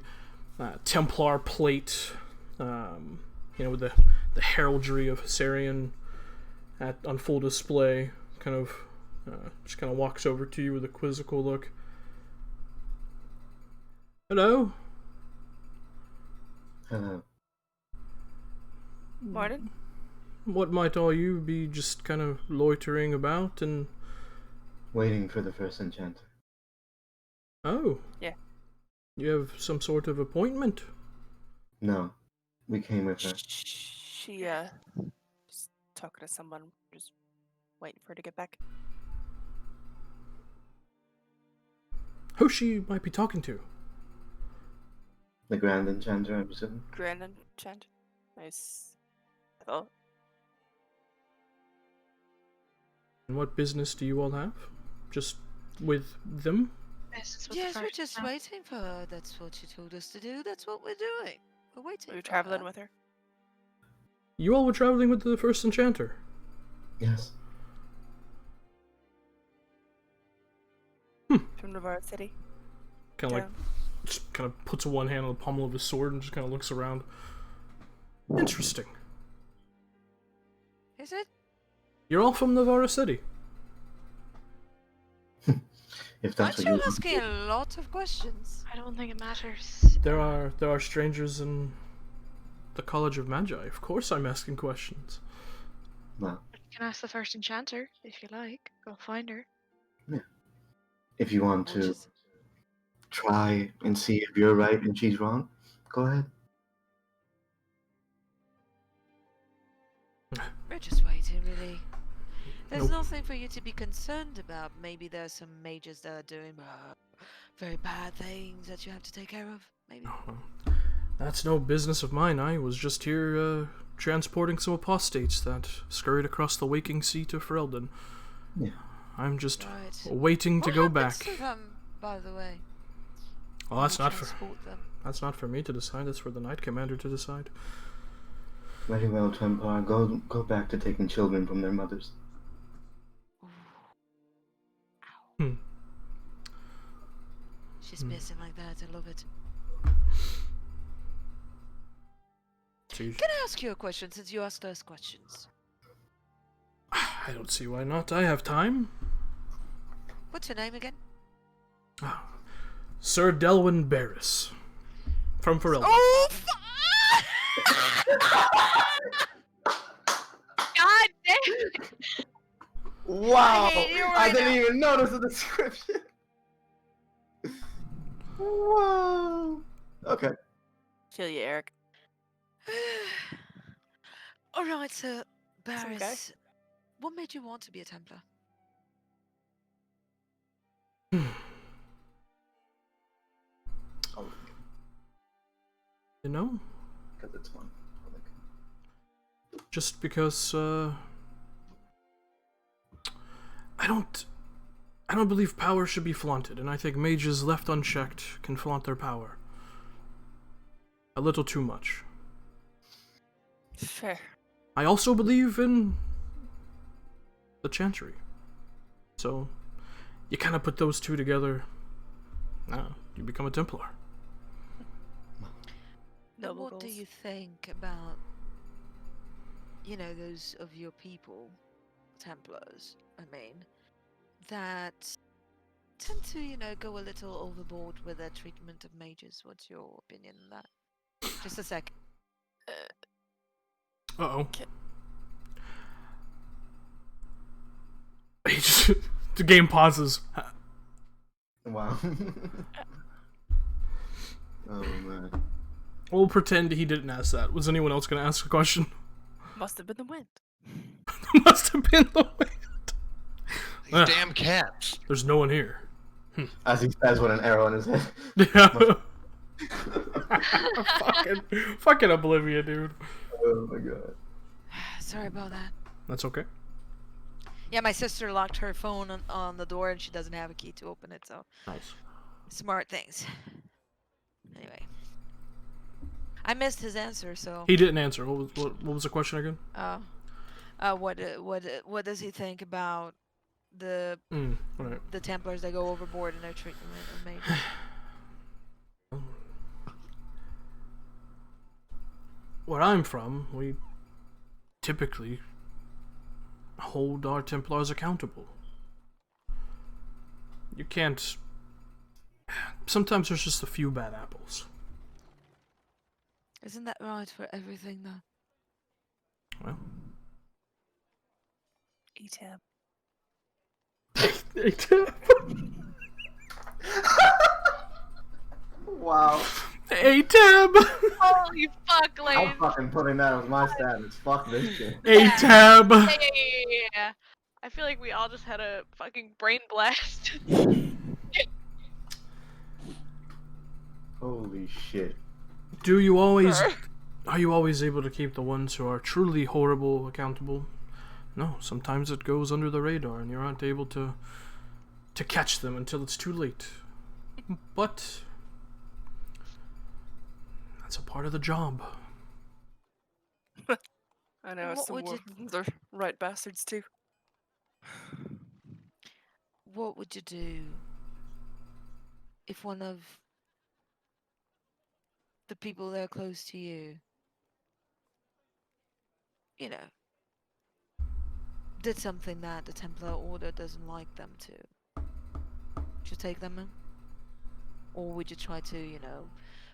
Templar plate, with the heraldry of Husarian on full display. Just kind of walks over to you with a quizzical look. Hello. Hello. Morning. What might all you be just kind of loitering about and... Waiting for the first enchanter. Oh. Yeah. You have some sort of appointment? No. We came with her. She, just talking to someone, just waiting for her to get back. Who she might be talking to? The Grand Enchanter, I presume. Grand Enchant. Nice. I thought. And what business do you all have? Just with them? This is what the Yes, we're first just now. waiting for her. That's what she told us to do. That's what we're doing. We're waiting. We're for traveling her. with her. You all were traveling with the first enchanter. Yes. From Nevarra City. Kind of like, Yeah. just kind of puts one hand on the pommel of his sword and just kind of looks around. Interesting. Is it? You're all from Nevarra City. If that's Aren't what you you want. asking a lot of questions? I don't think it matters. There are strangers in the College of Magi. Of course I'm asking questions. Well, You can ask the first enchanter if you like. Go find her. if you want Which to is try and see if you're right and she's wrong, go ahead. we're just waiting, really. There's Nope. nothing for you to be concerned about. Maybe there's some mages that are doing very bad things that you have to take care of. Maybe. That's no business of mine. I was just here transporting some apostates that scurried across the waking sea to Ferelden. Yeah. I'm just Right. waiting to What go happens back. to them, by the way? Well, that's when you not for transport them? me to decide. That's for the Knight Commander to decide. Very well, Templar. Go back to taking children from their mothers. Hmm. She's missing like that. I love it. So you- Can I ask you a question since you asked us questions? I don't see why not. I have time. What's your name again? Sir Delwyn Barris. From Ferelden. Oh, God damn! Wow! hate you I right didn't now. even notice the description. Whoa! Okay. Feel you, Eric. All right, Sir okay. Barris. What made you want to be a Templar? Oh, You know, because it's fun. just because I don't believe power should be flaunted, and I think mages left unchecked can flaunt their power. A little too much. Fair. I also believe in the Chantry. So, you kind of put those two together, you become a Templar. Now, Noble what do goals. you think about, those of your people, Templars, I mean, that tend to, go a little overboard with their treatment of mages? What's your opinion on that? Just a sec. Uh-oh. Okay. He just, the game pauses. Wow. Oh man. We'll pretend he didn't ask that. Was anyone else going to ask a question? Must have been the wind. Must have been the wind. These Ah. damn cats. There's no one here. As he says with an arrow in his head. Yeah. fucking Oblivia, dude. Oh my god. Sorry about that. That's okay. Yeah, my sister locked her phone on the door and she doesn't have a key to open it, so Nice. smart things. Anyway. I missed his answer, so He didn't answer. What was the question again? what does he think about the Alright. the Templars that go overboard in their treatment of mages? Where I'm from, we typically hold our Templars accountable. You can't... Sometimes there's just a few bad apples. Isn't that right for everything, though? Well... E-tab. Wow. A-Tab! Holy fuck, Lane! I'm fucking putting that as my status. Fuck this shit. A-Tab! Yeah. I feel like we all just had a fucking brain blast. Holy shit. Are you always able to keep the ones who are truly horrible accountable? No, sometimes it goes under the radar and you aren't able to catch them until it's too late. but that's a part of the job. I know What some would you- they're right bastards too. What would you do if one of the people that are close to you, you know, did something that the Templar Order doesn't like them to? Would you take them in? Or would you try to, you know,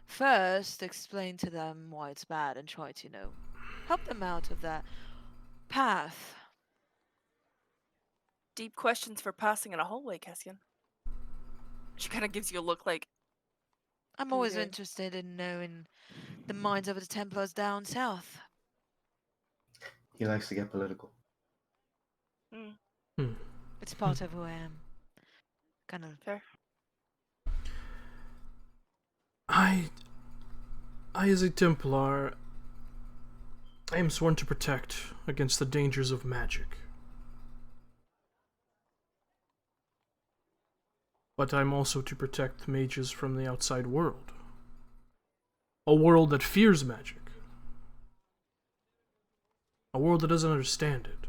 first explain to them why it's bad and try to, you know, help them out of that path? Deep questions for passing in a hallway, Cassian. She kind of gives you a look like, I'm What are you always doing? interested in knowing the minds of the Templars down south. He likes to get political. It's part of who I am. Kind of. fair. I as a Templar, I am sworn to protect against the dangers of magic. But I'm also to protect mages from the outside world. A world that fears magic. A world that doesn't understand it.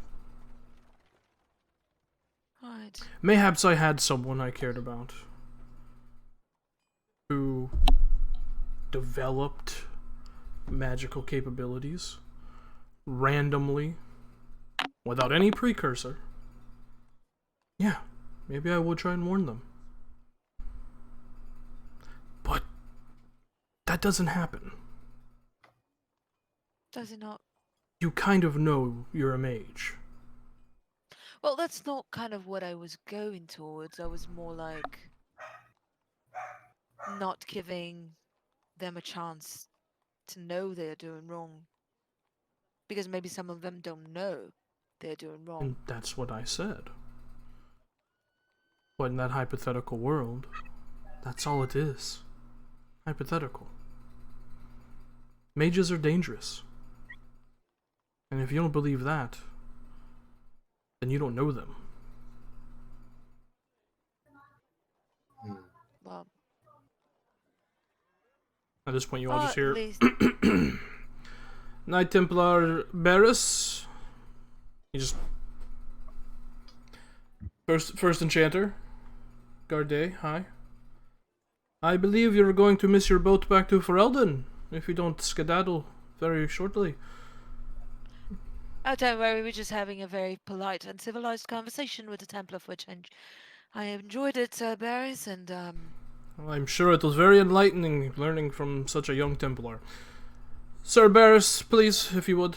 Right. Mayhaps I had someone I cared about who developed magical capabilities randomly without any precursor. Yeah, maybe I will try and warn them. But that doesn't happen. Does it not? You kind of know you're a mage. Well, that's not kind of what I was going towards. I was more like not giving them a chance to know they're doing wrong. Because maybe some of them don't know they're doing wrong. And that's what I said. But in that hypothetical world, that's all it is. Hypothetical. Mages are dangerous. And if you don't believe that, then you don't know them. Well, At this point, you all just at hear least Knight Templar Barris. You just first enchanter. Garde, hi. I believe you're going to miss your boat back to Ferelden if you don't skedaddle very shortly. Oh, don't worry, we're just having a very polite and civilized conversation with the Templar for a change. I enjoyed it, Sir Barris, and Well, I'm sure it was very enlightening learning from such a young Templar. Sir Barris, please, if you would.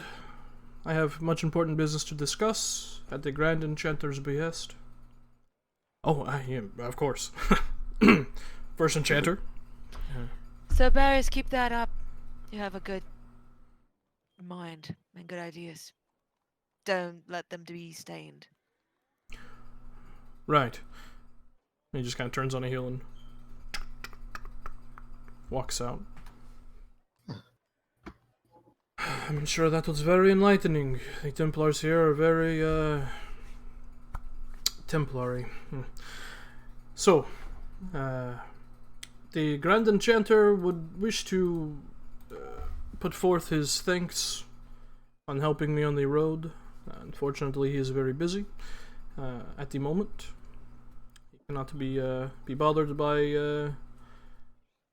I have much important business to discuss at the Grand Enchanter's behest. Oh, yeah, of course. First Enchanter. Sir Barris, keep that up. You have a good mind and good ideas. Don't let them be stained. Right. He just kind of turns on a heel and walks out. I'm sure that was very enlightening. The Templars here are very, Templary. So, the Grand Enchanter would wish to put forth his thanks on helping me on the road. Unfortunately, he is very busy at the moment. He cannot be bothered by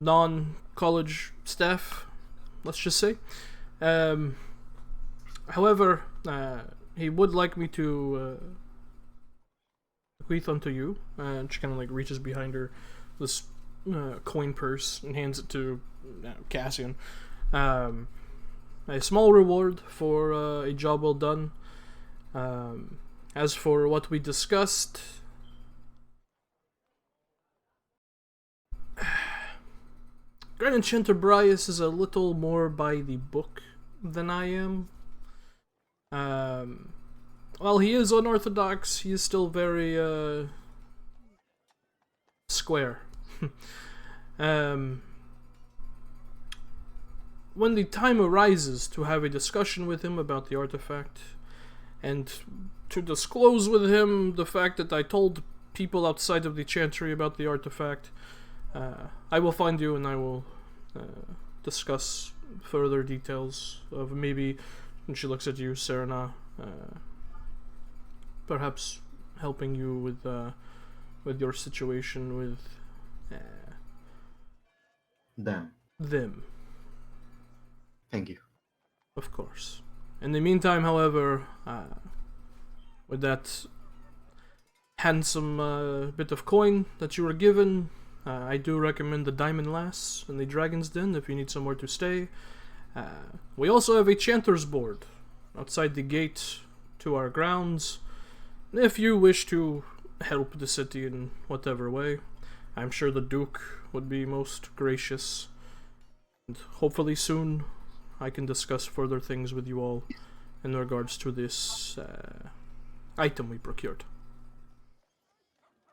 non-college staff, let's just say. However, he would like me to bequeath unto you. And she kind of like reaches behind her this coin purse and hands it to Cassian. A small reward for a job well done. As for what we discussed, Grand Enchanter Bryce is a little more by the book than I am. While he is unorthodox, he is still very square. When the time arises to have a discussion with him about the artifact, and to disclose with him the fact that I told people outside of the Chantry about the artifact, I will find you and I will discuss further details of maybe, and she looks at you, Serena, perhaps helping you with your situation with Damn. them, Thank you. of course. In the meantime, however, with that handsome bit of coin that you were given, I do recommend the Diamond Lass and the Dragon's Den if you need somewhere to stay. We also have a chanter's board outside the gate to our grounds. If you wish to help the city in whatever way, I'm sure the Duke would be most gracious. And hopefully soon I can discuss further things with you all in regards to this item we procured.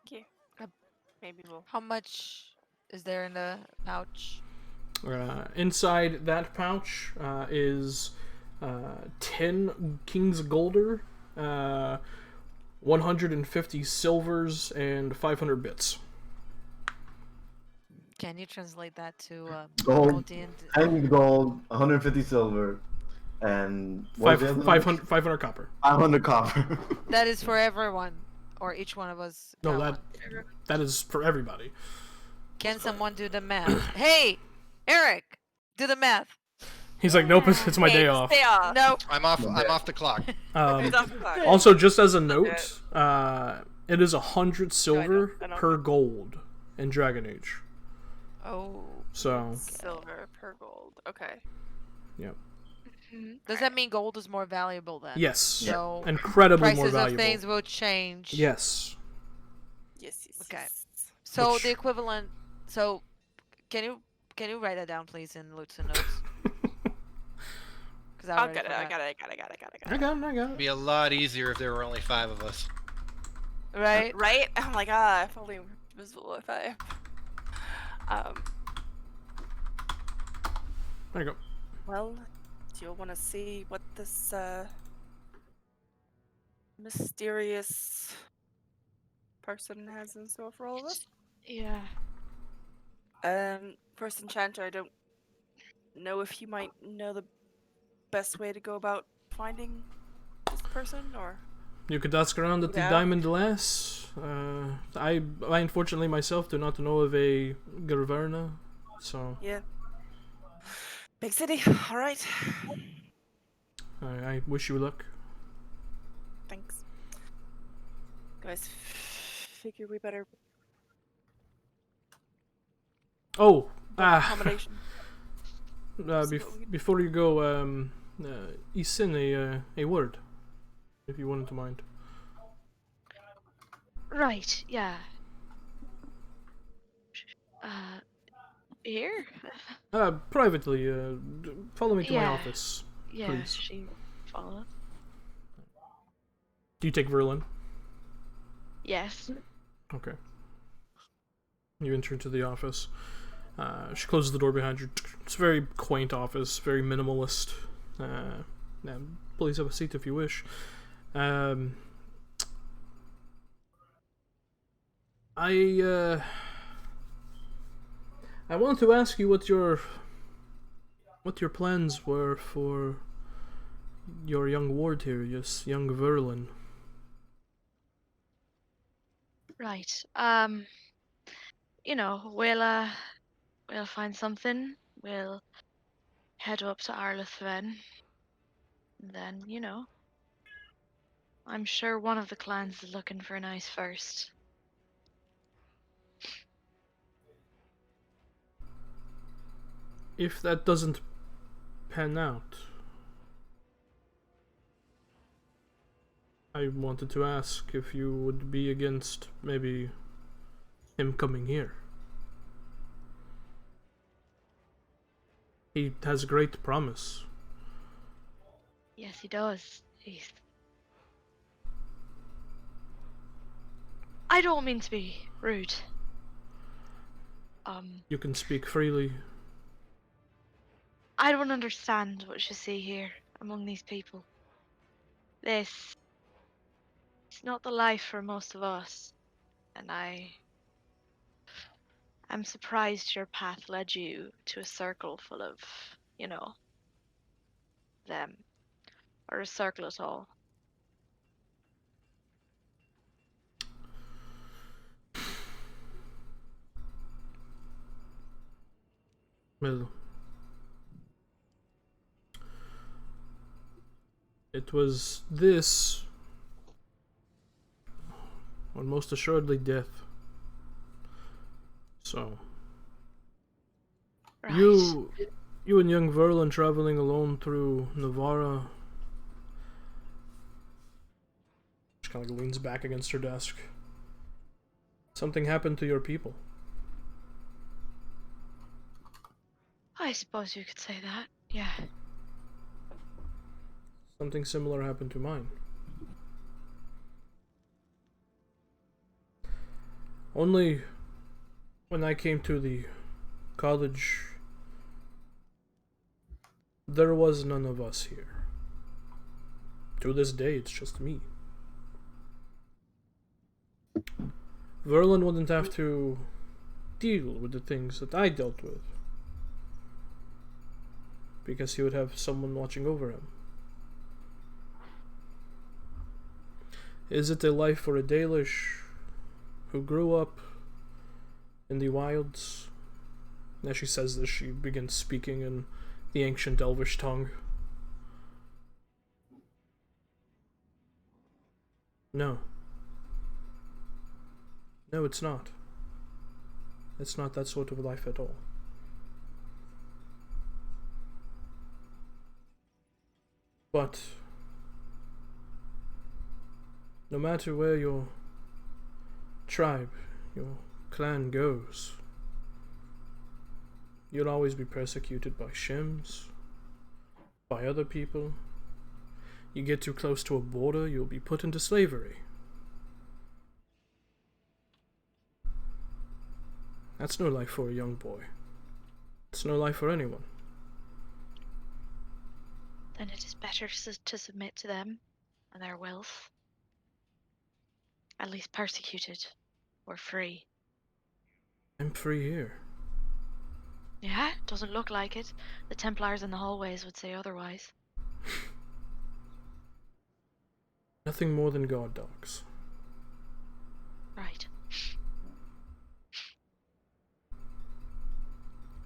Thank you. Maybe we'll. How much is there in the pouch? Inside that pouch is 10 King's Golder, 150 silvers, and 500 bits. Can you translate that to Gold, D&D? 10 gold, 150 silver, and what was the other 500 copper. 500 copper. That is for everyone, or each one of us. No, got that one? that is for everybody. Can someone do the math? Hey, Eric, do the math. He's like, nope, it's my day off. Stay off. No. I'm off the clock. It's off the clock. Also, just as a note, it is 100 silver I know. per gold in Dragon Age. Oh. So, Silver per gold. Okay. yep. Does that mean gold is more valuable then? Yes. So incredibly more prices of valuable. things will change. Yes. Yes. Okay. yes. So Which- the equivalent. So can you write that down, please, in Lutz and notes? Because I'll get it. I got it. I got it. It'd be a lot easier if there were only 5 of us. Right. Right? I'm like, if only visible if I. There you go. Well, do you want to see what this mysterious person has in store for all of us? Yeah. First Enchanter, I don't know if you might know the best way to go about finding this person, or You could ask around at the Yeah. Diamond Lass. I unfortunately myself do not know of a Gerverna, so yeah. Big city. All right. I wish you luck. Thanks. Guys, figure we better Oh, book uh, accommodation. See what we- before you go, Isin, a word, if you wouldn't mind. Right, yeah. Here? Privately, follow me to my Yeah. office. Yeah, Please. she followed. Do you take Verlin? Yes. Okay. You enter into the office. She closes the door behind you. It's a very quaint office, very minimalist. Please have a seat if you wish. I wanted to ask you what your plans were for your young ward here, yes, young Verlin. Right. We'll find something. We'll head up to Arlethven. And then, I'm sure one of the clans is looking for a nice first. If that doesn't pan out, I wanted to ask if you would be against maybe him coming here. He has great promise. Yes, he does. I don't mean to be rude. You can speak freely. I don't understand what you see here among these people. It's not the life for most of us, and I I'm surprised your path led you to a circle full of, you know, them. Or a circle at all. Well, it was this, or most assuredly death. So, Right. you and young Verlin traveling alone through Nevarra. She kind of leans back against her desk. Something happened to your people. I suppose you could say that. Yeah. Something similar happened to mine. Only when I came to the college, there was none of us here. To this day, it's just me. Verlin wouldn't have to deal with the things that I dealt with, because he would have someone watching over him. Is it a life for a Dalish who grew up in the wilds? As she says this, she begins speaking in the ancient Elvish tongue. No. No, it's not. It's not that sort of life at all. But no matter where your tribe, your clan goes, you'll always be persecuted by shims, by other people. You get too close to a border, you'll be put into slavery. That's no life for a young boy. It's no life for anyone. Then it is better to submit to them and their wealth. At least persecuted or free. I'm free here. Yeah, doesn't look like it. The Templars in the hallways would say otherwise. Nothing more than guard dogs. Right.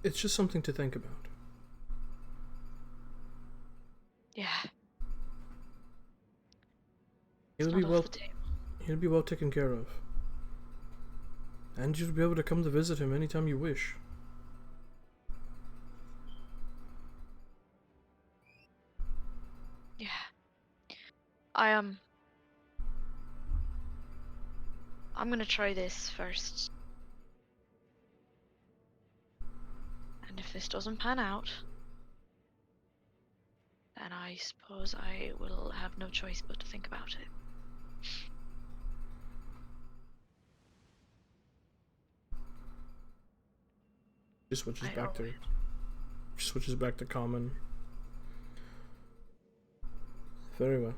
It's just something to think about. Yeah. He'll It's be not well. off the table. He'll be well taken care of. And you'll be able to come to visit him anytime you wish. Yeah. I'm gonna try this first. And if this doesn't pan out, then I suppose I will have no choice but to think about it. She switches I back owe to it. she switches back to common. Very well.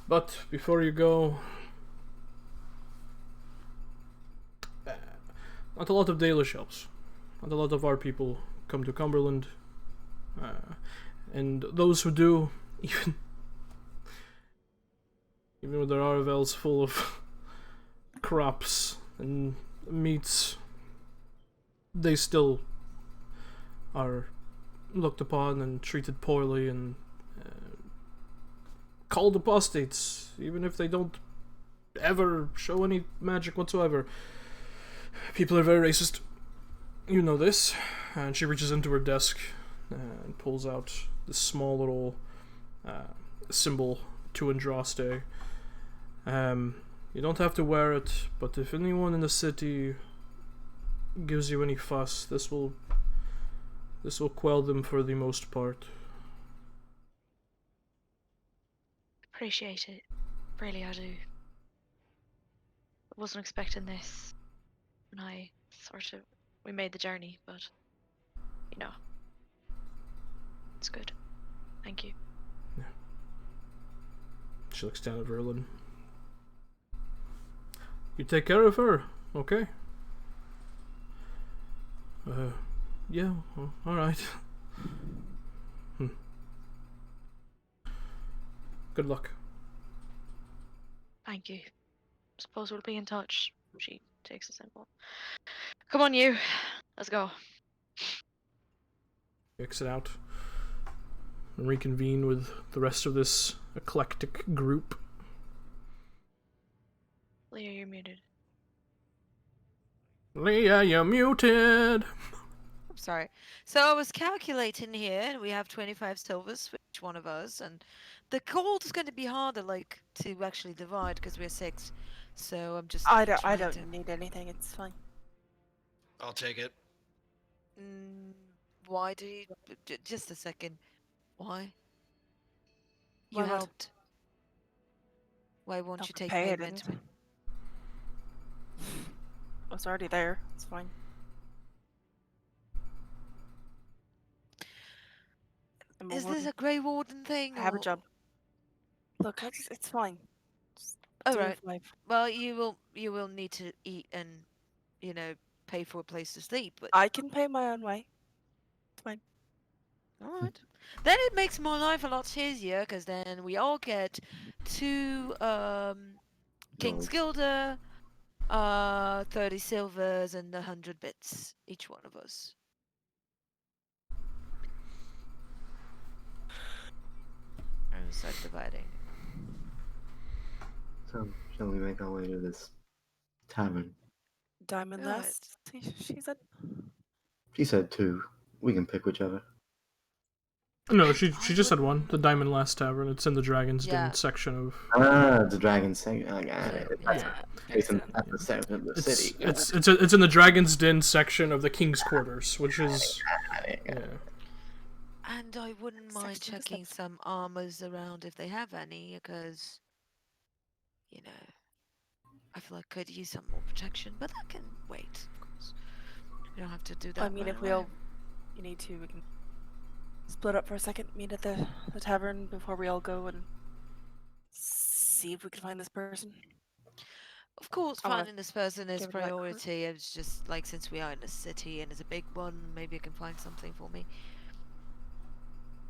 But before you go, not a lot of Dalish elves. Not a lot of our people come to Cumberland. And those who do, even with their Arvels full of crops and meats, they still are looked upon and treated poorly and called apostates, even if they don't ever show any magic whatsoever. People are very racist. You know this. And she reaches into her desk and pulls out this small little symbol to Andraste. You don't have to wear it, but if anyone in the city gives you any fuss, this will quell them for the most part. Appreciate it. Really, I do. I wasn't expecting this when we made the journey, but, you know, it's good. Thank you. Yeah. She looks down at Verlin. You take care of her, okay? Yeah, well, alright. Good luck. Thank you. Suppose we'll be in touch. She takes a symbol. Come on, you. Let's go. Exit out and reconvene with the rest of this eclectic group. Leah, you're muted. Leah, you're muted! I'm sorry. So I was calculating here, and we have 25 silvers for each one of us, and the gold is going to be harder, like, to actually divide because we're 6. So I'm just I trying don't to... need anything. It's fine. I'll take it. Why do you... Just a second. Why? You Why what? helped. Why won't Don't you take pay, I payment? didn't. I was already there. It's fine. I'm a Is this warden. a Grey Warden thing? I have a or- job. Look, it's fine. Just Oh, do right. 5. Well, you will need to eat and, pay for a place to sleep, but... I can pay my own way. It's fine. Alright. Then it makes my life a lot easier, because then we all get 2, King's Gilder, 30 silvers, and 100 bits, each one of us. And start dividing. So, shall we make our way to this tavern? Diamond Right. Nest. She said. She said 2. We can pick whichever. No, she I just said wouldn't- one. The Diamond Last Tavern. It's in the Dragon's Yeah. Den section of... The dragon thing. I got it. Yeah. It's at the center of the city. It's in the Dragon's Den section of the King's Quarters, which is... Yeah. And I wouldn't mind Section of the checking some armors around if they have any, because, I feel like I could use some more protection, but that can wait, of course. We don't have to do that. I mean, right if we away. all you need to, we can split up for a second, meet at the tavern before we all go and see if we can find this person. Of course, I wanna finding this person is give it to that crew. priority. It's just like, since we are in a city and it's a big one, maybe you can find something for me.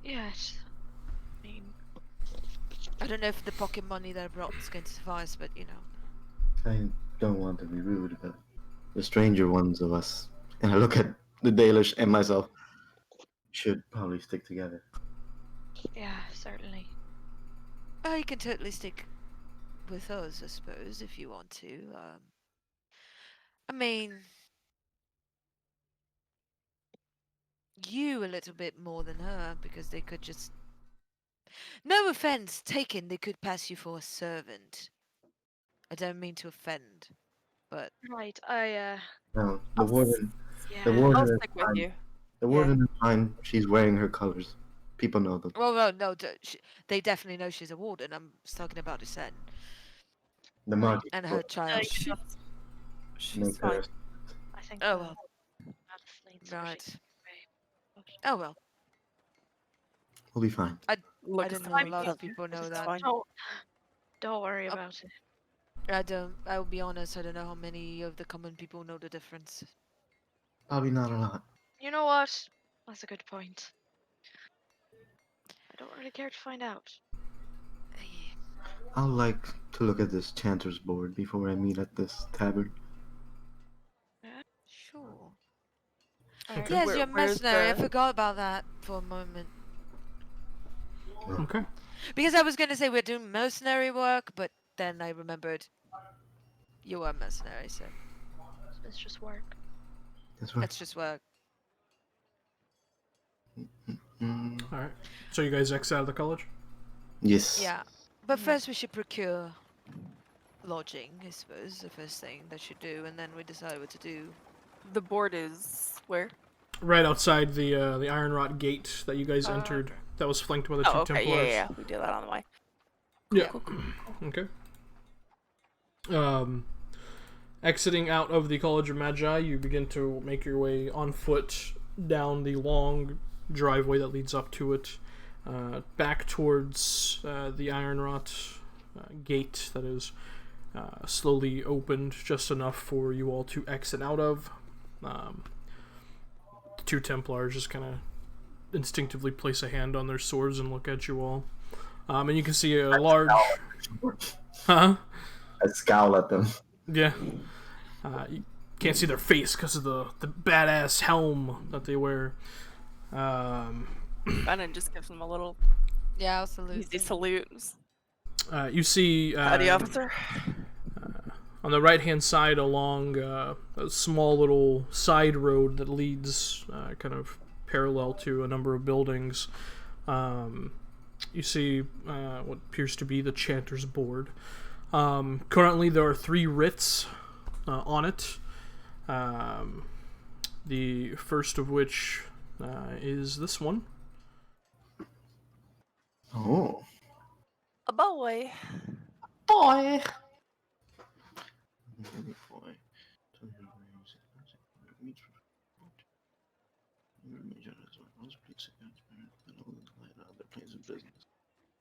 Yes. I mean, I don't know if the pocket money that I brought is going to suffice, but I don't want to be rude, but the stranger ones of us, and I look at the Dalish and myself, should probably stick together. yeah, certainly. oh, you can totally stick with us, I suppose, if you want to. I mean, you a little bit more than her, because they could just... No offense taken, they could pass you for a servant. I don't mean to offend, but... Right, No, the I'll warden. yeah. The warden I'll is stick with fine. you. The Yeah. warden is fine. She's wearing her colors. People know them. Well, no, they definitely know she's a warden. I'm just talking about Isen The market and her child. She's make fine. her. I think Oh, well. that's leads her Right. way. But Oh, well. We'll be fine. Look, I don't it's know a fine. lot of It's people know that. fine. don't worry Oh. about it. I'll be honest, I don't know how many of the common people know the difference. Probably not a lot. You know what? That's a good point. I don't really care to find out. I'll like to look at this chanter's board before I meet at this tavern. Sure. Alright. Yes, Where- you're where's mercenary. I the- forgot about that for a moment. Okay. Because I was going to say we're doing mercenary work, but then I remembered you are mercenary, so It's just work. That's right. that's just work. Alright. So you guys exit out of the college? Yes. Yeah. But first we should procure lodging, I suppose, the first thing that should do, and then we decide what to do. The board is where? Right outside the Iron Rot gate that you guys Oh, entered. okay. That was flanked by the two Oh, okay. Templars. Yeah. We do that on the way. Yeah. Okay. Exiting out of the College of Magi, you begin to make your way on foot down the long driveway that leads up to it, back towards the Iron Rot gate that is slowly opened just enough for you all to exit out of. The two Templars just kind of instinctively place a hand on their swords and look at you all. And you can see a large... Huh? I scowl at them. Yeah. You can't see their face because of the badass helm that they wear. Brennan just gives them a little Yeah, I'll salute. easy them. salute. You see... Howdy, officer. on the right-hand side along a small little side road that leads kind of parallel to a number of buildings, you see what appears to be the Chanter's Board. Currently there are 3 writs on it. The first of which is this one. Oh. A boy. Boy.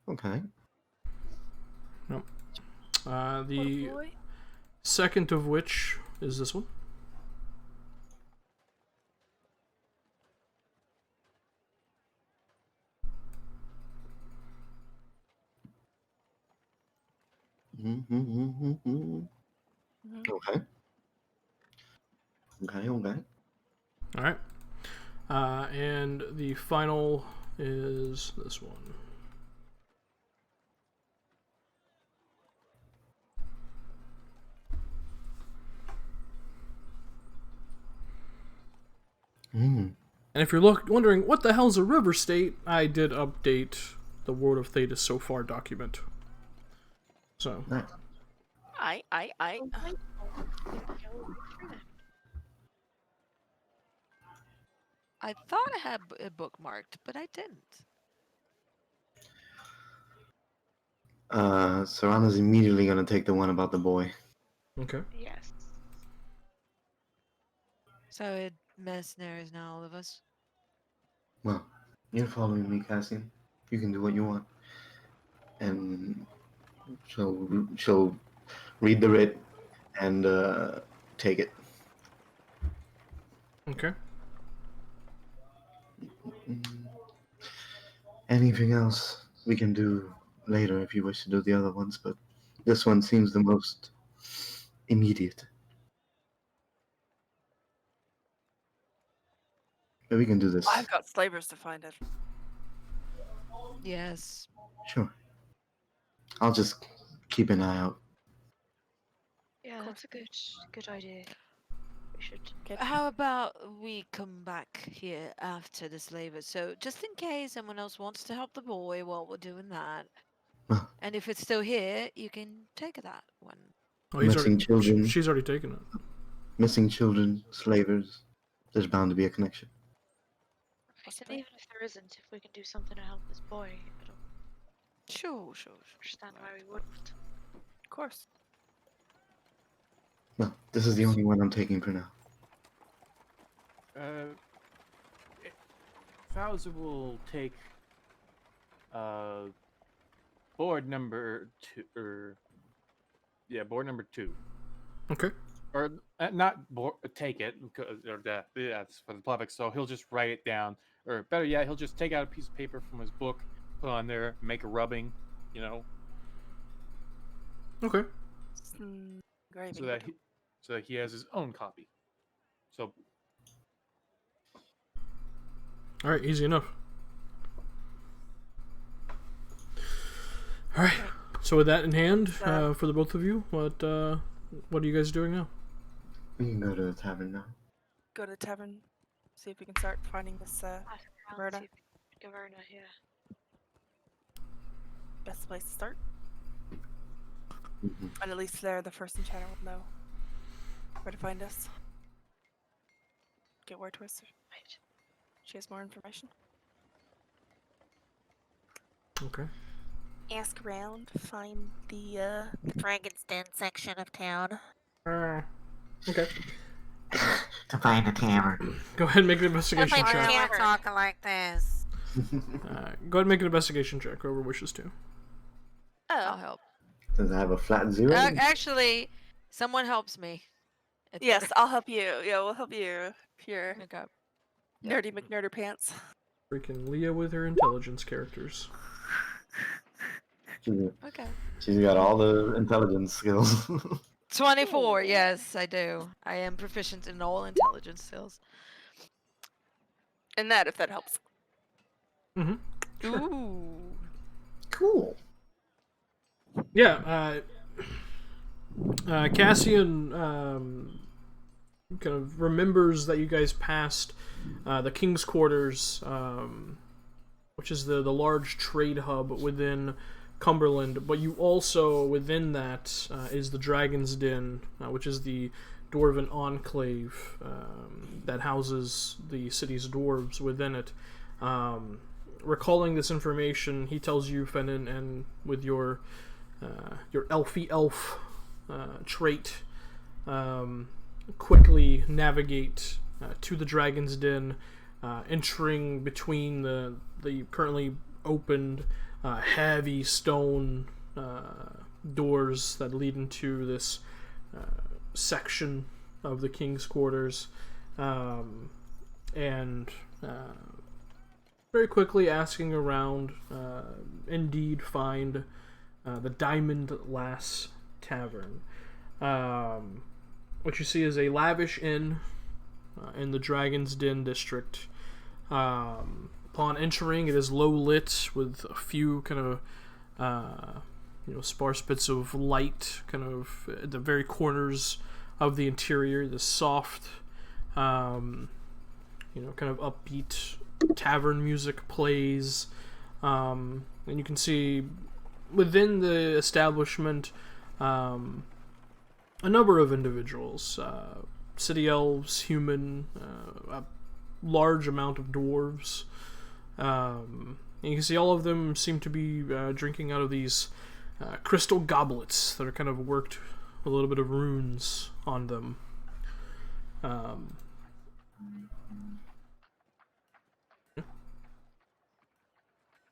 Okay. Yep. What a The boy. second of which is this one. Okay. Okay. All right. And the final is this one. Mm. And if you're wondering what the hell's a river state, I did update the World of Thetis so far document. So, Nice. I. Oh, right. Oh, go through that. I thought I had it bookmarked, but I didn't. Serana's immediately gonna take the one about the boy. okay. Yes. So it mercenaries now, all of us. Well, you're following me, Cassian. You can do what you want. And she'll read the writ and take it. Okay. Anything else we can do later if you wish to do the other ones, but this one seems the most immediate. But we can do this. I've got slavers to find it. Yes. Sure. I'll just keep an eye out. Yeah, that's a good idea. We should Get How about we come back here after this labor? So just in case someone else wants to help the boy while we're doing that. Well, And if it's still here, you can take that one. Oh, he's Missing already, children. She's already taken it. missing children, slavers. There's bound to be a connection. right, and even if there isn't, if we can do something to help this boy, I don't Sure. understand why we wouldn't. Of course. Well, this is the only one I'm taking for now. Fowler will take board number 2, board number 2. Okay. Or not board, take it because that's for the public. So he'll just write it down, or better yet, he'll just take out a piece of paper from his book, put it on there, make a rubbing, Okay. Gravy. so that he has his own copy. So All right. Easy enough. All right. So with that in hand, for the both of you, what are you guys doing now? We can go to the tavern now. Go to the tavern. See if we can start finding this Ask around, Nevarra. see if Nevarra, yeah. best place to start. Mm-hmm. And at least there, the first enchanter will know where to find us. Get word to us. Right. She has more information. Okay. Ask around, find the Dragon's Den section of town. Okay. To find a tavern. Go ahead and make an investigation check. Tavern. talking like this. Go ahead and make an investigation check, whoever wishes to. I'll help. Does it have a flat 0? Actually, someone helps me. Yes, I'll help you. Yeah, we'll help you. Here. Okay. Nerdy McNerder pants. Freaking Leah with her intelligence characters. Okay. She's got all the intelligence skills. 24, yes, I do. I am proficient in all intelligence skills. And that, if that helps. Mm-hmm. Sure. Ooh. Cool. Yeah, Cassian kind of remembers that you guys passed the King's Quarters, which is the large trade hub within Cumberland, but you also, within that, is the Dragon's Den, which is the dwarven enclave that houses the city's dwarves within it. Recalling this information, he tells you, Fennin, and with your elfy elf trait, quickly navigate to the Dragon's Den, entering between the currently opened heavy stone doors that lead into this section of the King's Quarters, and very quickly asking around, indeed find the Diamond Lass Tavern. What you see is a lavish inn in the Dragon's Den district. Upon entering, it is low lit with a few kind of sparse bits of light kind of at the very corners of the interior. The soft kind of upbeat tavern music plays, and you can see within the establishment a number of individuals, city elves, human, a large amount of dwarves. And you can see all of them seem to be drinking out of these crystal goblets that are kind of worked with a little bit of runes on them.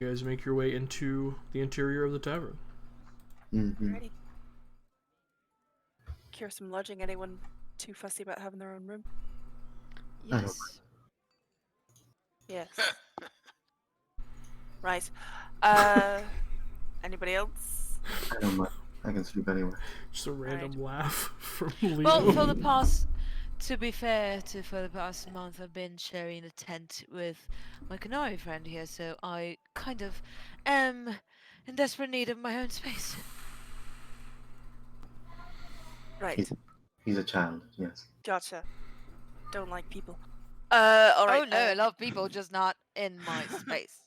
You guys make your way into the interior of the tavern. Mm-hmm. Alrighty. Cure some lodging. Anyone too fussy about having their own room? Yes. Yes. Right. Anybody else? I don't mind. I can sleep anywhere. Just a random laugh from Leo. Well, for the past month, I've been sharing a tent with my Canary friend here, so I kind of am in desperate need of my own space. Right. He's a child, yes. Gotcha. Don't like people. Alright. Oh no, I love people, just not in my space.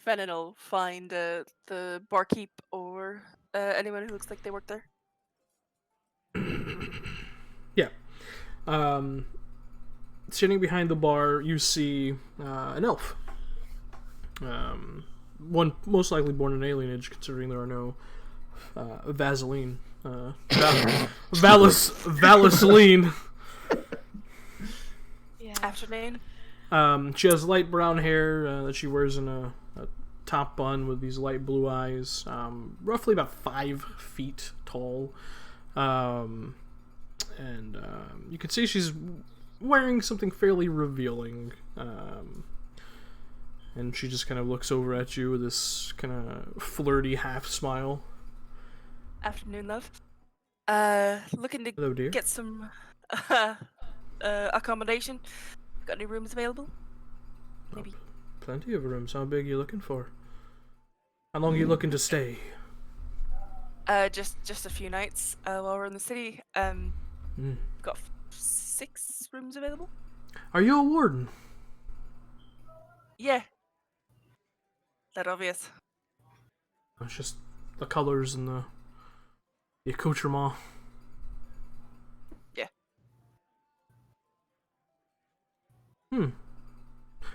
Fennin will find the barkeep or anyone who looks like they work there. Yeah. Standing behind the bar, you see an elf. One most likely born in alienage, considering there are no Vaseline. Vaseline. Yeah. Afternoon. She has light brown hair that she wears in a top bun with these light blue eyes. Roughly about 5 feet tall. And you can see she's wearing something fairly revealing. And she just kind of looks over at you with this kind of flirty half smile. Afternoon, love. Looking to Hello, dear. get some accommodation. Got any rooms available? Maybe. Plenty of rooms. How big are you looking for? How long are you looking to stay? Just a few nights while we're in the city. Got 6 rooms available. Are you a warden? Yeah. That obvious. It's just the colors and the accoutrement. Yeah.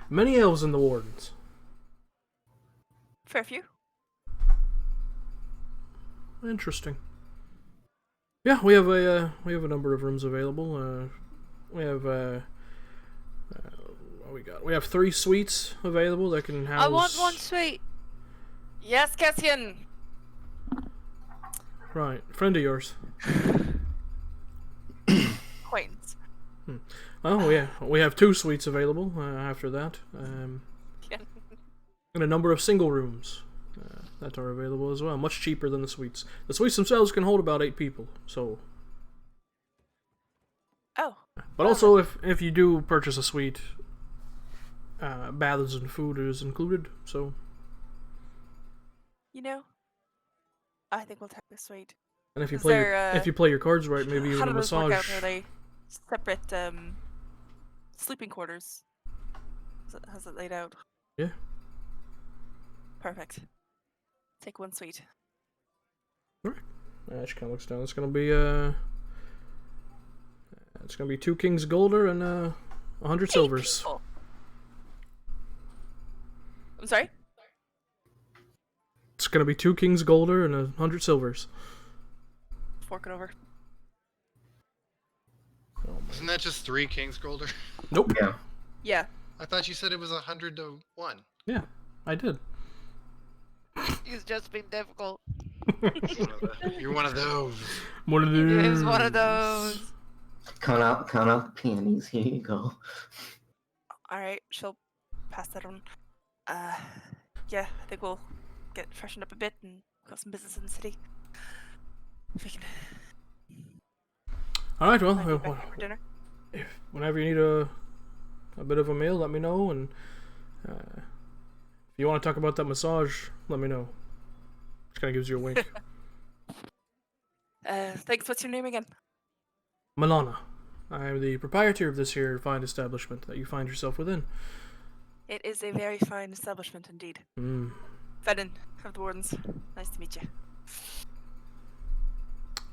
Many elves in the wardens. Fair few. Interesting. Yeah, we have a number of rooms available. We have what we got? We have 3 suites available that can house. I want 1 suite. Yes, Cassian. Right, friend of yours. Acquaintance. Oh yeah, we have 2 suites available after that, Yeah. and a number of single rooms that are available as well. Much cheaper than the suites. The suites themselves can hold about 8 people. So, Oh. but also if you do purchase a suite, baths and food is included. So, You know, I think we'll take this suite. and if you Is play there, if you play your cards right, maybe even How a do those work out? massage. Are they separate sleeping quarters? How's it laid out? Yeah. Perfect. Take 1 suite. She kind of looks down. It's gonna be 2 kings golder and 100 silvers. People. I'm sorry? It's gonna be 2 kings golder and 100 silvers. Fork it over. Isn't that just 3 King's Golder? Nope. Yeah. Yeah. I thought you said it was 100 to 1. Yeah, I did. He's just being difficult. You're one of those. One of He those. is one of those. Count out the peonies. Here you go. Alright, she'll pass that on. Yeah, I think we'll get freshened up a bit and got some business in the city. If we can All right. Well, might be back for dinner. whenever you need a bit of a meal, let me know. And if you want to talk about that massage, let me know. Just kind of gives you a wink. Thanks, what's your name again? Milana. I am the proprietor of this here fine establishment that you find yourself within. It is a very fine establishment indeed. Fedden of the Wardens. Nice to meet you.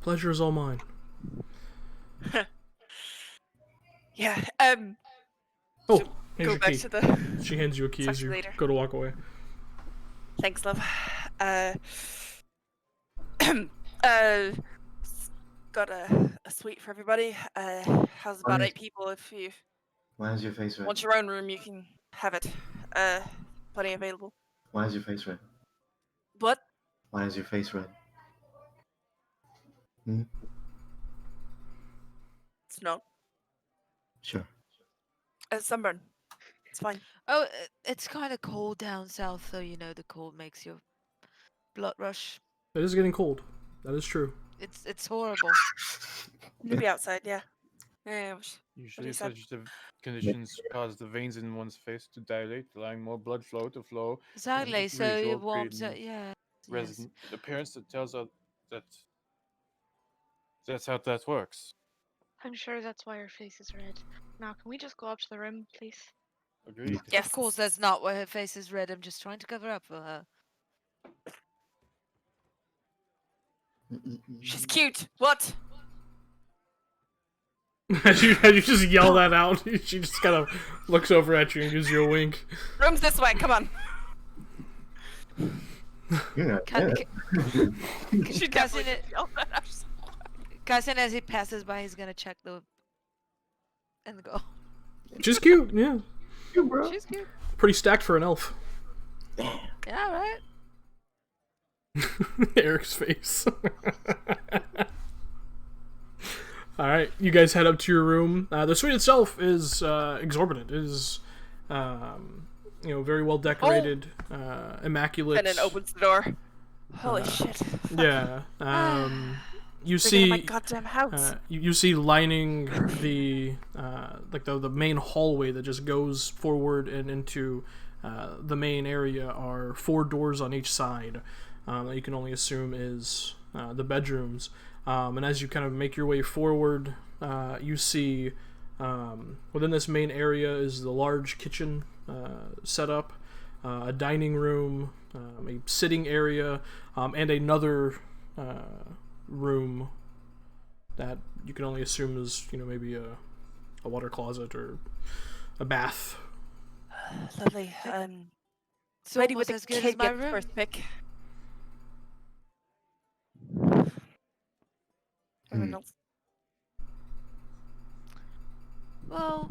Pleasure is all mine. Yeah, Oh, here's go your back key. to the... She hands you a key Talk as to you you later. go to walk away. Thanks, love. Got a suite for everybody. How's about Nice. 8 people? If you Why is your face red? want your own room, you can have it. Plenty available. Why is your face red? What? Why is your face red? It's not. Sure. Sunburn. It's fine. Oh, it's kind of cold down south, so you know the cold makes your blood rush. It is getting cold. That is true. It's horrible. You'll be outside, yeah. Yeah. Usually, you said? such conditions cause the veins in one's face to dilate, allowing more blood flow to flow. Exactly. So it result warms in up. Yeah. Yes. Resident appearance that tells us that that's how that works. I'm sure that's why her face is red. Now, can we just go up to the room, please? Agreed. Yes. Of course, that's not why her face is red. I'm just trying to cover up for her. She's cute. What? As you just yell that out, she just kind of looks over at you and gives you a wink. Room's this way. Come on. Yeah. Can, She Cousin, definitely yelled that out. Cousin, as he passes by, he's gonna check the and go. She's cute, yeah. You, bro. She's cute. Pretty stacked for an elf. Yeah, right. Eric's face. Alright, you guys head up to your room. The suite itself is exorbitant. It is, very well decorated, immaculate. And then opens the door. Holy shit. Yeah. You Bigger than my see, goddamn house. you see lining the the main hallway that just goes forward and into the main area are 4 doors on each side that you can only assume is the bedrooms. And as you kind of make your way forward, you see within this main area is the large kitchen setup, a dining room, a sitting area, and another room that you can only assume is maybe a water closet or a bath. Lovely. So Lady almost with as the good kid as my gets room. first pick. Everyone else. Well,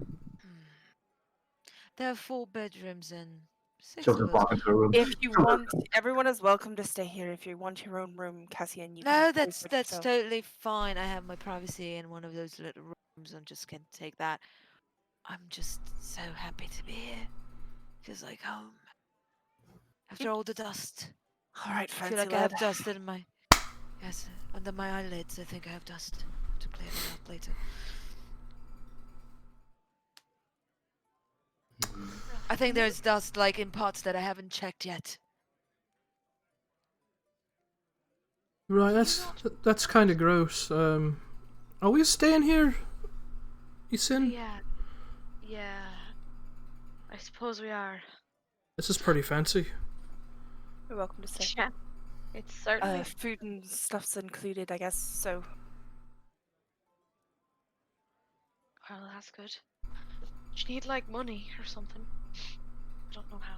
there are 4 bedrooms and 6 She'll of just us. walk into a room. If you want, everyone is welcome to stay here. If you want your own room, Cassian, you can. No, pay that's for it that's yourself. totally fine. I have my privacy in one of those little I'm just gonna take that. I'm just so happy to be here. Feels like home. After all the dust. All right, I feel fancy like I lad. have dust in my... Yes, under my eyelids I think I have dust. Have to clear that out later. I think there's dust like in pots that I haven't checked yet. Right, that's kind of gross. Are we staying here, Isin? Yeah. I suppose we are. This is pretty fancy. You're welcome to stay. Yeah. It's certainly. Food and stuff's included, I guess. So Well, that's good. Do you need like money or something? I don't know how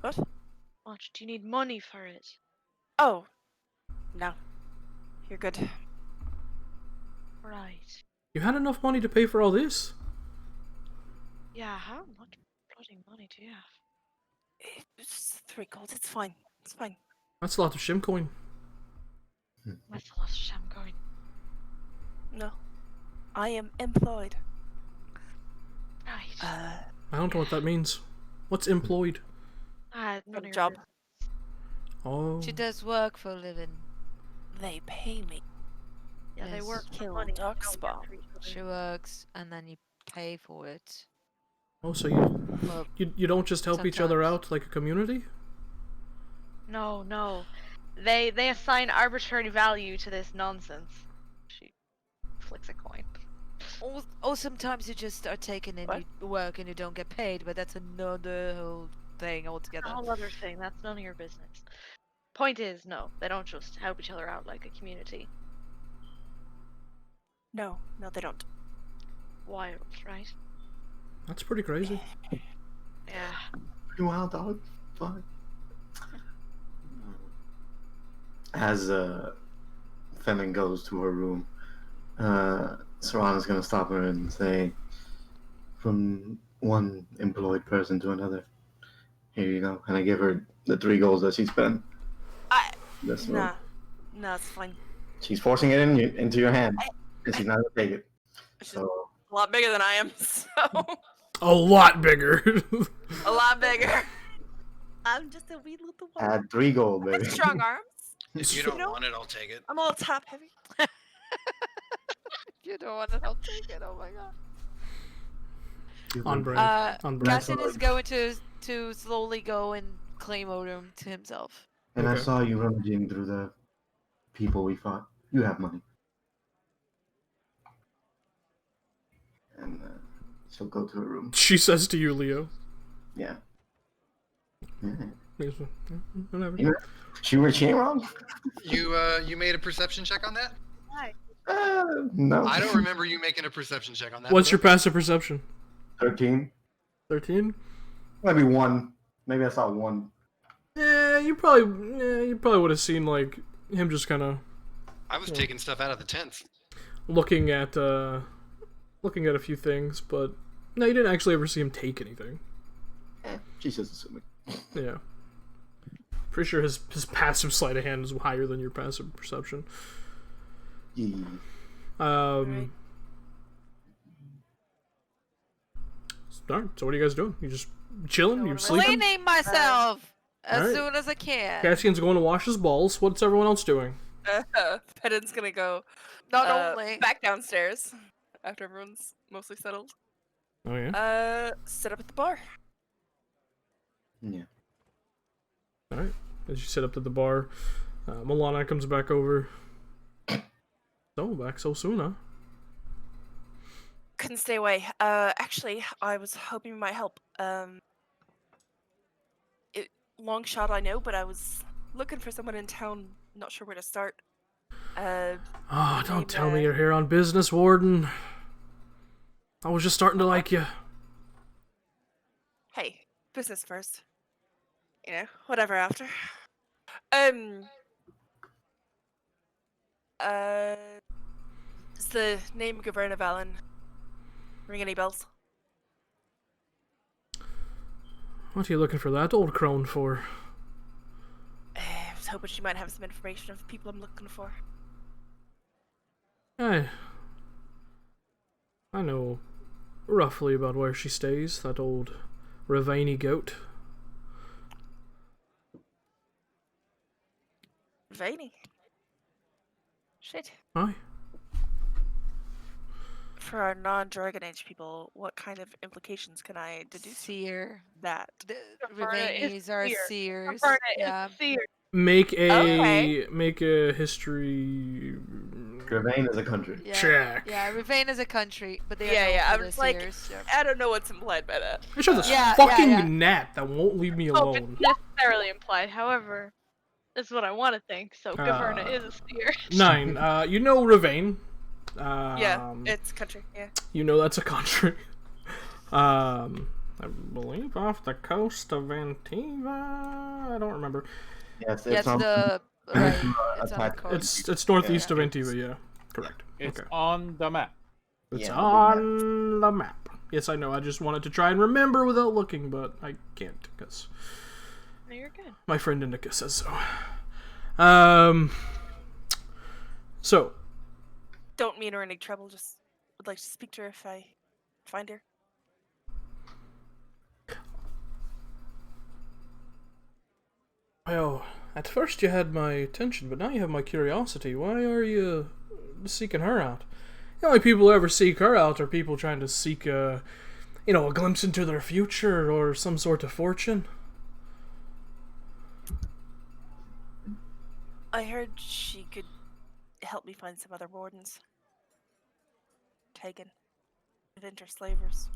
what? much. Do you need money for it? Oh, no. You're good. Right. You had enough money to pay for all this? Yeah, how much bloody money do you have? It's 3 gold. It's fine. It's fine. That's a lot of shim coin. That's a lot of sham going. No, I am employed. Right. I don't know what that means. What's employed? None Got of a your job. business. Oh. She does work for a living. They pay me. Yeah, they Yes. work for Kill money. They dog don't spawn. work for each other. She works and then you pay for it. Oh, so you Well, you don't just help each other sometimes. out like a community? No. They assign arbitrary value to this nonsense. She flicks a coin. Or sometimes you just are taken and What? you work and you don't get paid, but that's another whole thing altogether. A whole other thing. That's none of your business. Point is, no, they don't just help each other out like a community. No, they don't. Wild, right? That's pretty crazy. Yeah. Pretty wild, dog. Fuck. As Fenton goes to her room, Serana's gonna stop her and say, from one employed person to another, here you go. And I give her the 3 golds that she spent. This room. Nah, it's fine. She's forcing it into your hand, and she's not gonna take it. She's So a lot bigger than I am, so A lot bigger. a lot bigger. I'm just a wee little one. add 3 gold, I have baby. strong arms. If you don't want it, I'll take it. I'm a little top heavy. You don't want it, I'll take it. Oh my god. On brand. On brand. Cassian is going to slowly go and claim Odom to himself. And I Okay. saw you rummaging through the people we fought. You have money. And she'll go to her room. She says to you, Leo. Yeah. Whatever. She ain't wrong. You made a perception check on that? No. I don't remember you making a perception check on that. What's your passive perception? 13. 13? Maybe 1. Maybe I saw 1. You probably would have seen like him just kind of I was taking stuff out of the tents. looking at a few things, but no, you didn't actually ever see him take anything. She's just assuming. Yeah. Pretty sure his passive sleight of hand is higher than your passive perception. Yeah. Alright, so what are you guys doing? You just chilling? You sleeping? Cleaning myself as Alright. soon as I can. Cassian's going to wash his balls. What's everyone else doing? Pedant's gonna go Not only. back downstairs after everyone's mostly settled. Oh yeah. Sit up at the bar. Yeah. Alright. As you sit up at the bar, Milana comes back over. So, back so soon, huh? Couldn't stay away. Actually, I was hoping you might help. Long shot, I know, but I was looking for someone in town. Not sure where to start. Oh, don't tell me you're here on business, Warden. I was just starting to like you. Hey, business first. You know, whatever after. Does the name Governa Valen ring any bells? What are you looking for that old crone for? I was hoping she might have some information of the people I'm looking for. Hey, I know roughly about where she stays, that old Ravani goat. Veiny. Shit. Aye. For our non-Dragon Age people, what kind of implications can I deduce from Seer. that? The Caverna is Ravanis are seer. seers. Caverna Yeah. is seer. Make Okay. a history Gravane is a country. Yeah. check. Yeah, Ravane is a country, but they are Yeah, known yeah. for I'm their just like, seers. Yeah. I don't know what's implied by that. I just have this Yeah, fucking yeah. gnat that won't leave me Oh, it's alone. necessarily implied. However, that's what I want to think. So Caverna is a seer. 9. You know Ravane. Yeah, it's country. Yeah. You know that's a country. I believe off the coast of Antiva. I don't remember. Yes, Yeah, it's it's on the right. a It's on the type- coast. It's northeast Yeah. of Antiva. Yeah, correct. It's Okay. on the map. It's Yeah, on the map. Yes, I know. I just wanted to try and remember without looking, but I can't because No, you're good. my friend Indica says so. So Don't mean her any trouble. Just would like to speak to her if I find her. well, at first you had my attention, but now you have my curiosity. Why are you seeking her out? The only people who ever seek her out are people trying to seek a glimpse into their future or some sort of fortune. I heard she could help me find some other wardens. Taken. Winter slavers.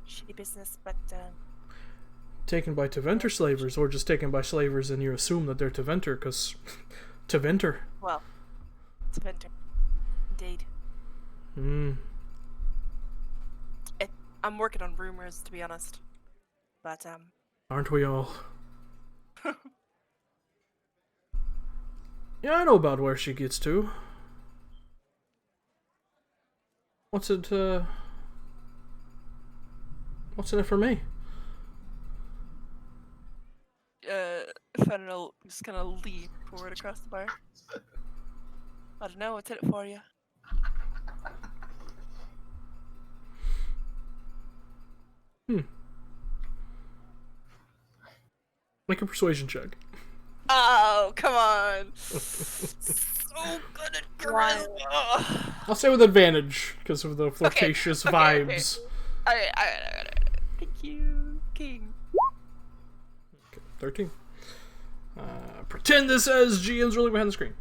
Shitty business, but Taken by Teventer slavers, or just taken by slavers and you assume that they're Teventer, because Teventer. well, it's winter. Indeed. I'm working on rumors, to be honest. But Aren't we all? Yeah, I know about where she gets to. What's in it for me? Fenrir just gonna lean forward across the bar. I don't know, what's in it for you? Make a persuasion check. Oh, come on! So good at charisma! I'll say with advantage, because of the flirtatious okay. vibes. Alright. Thank you, King. Okay, 13. Pretend this says GM's really behind the screen.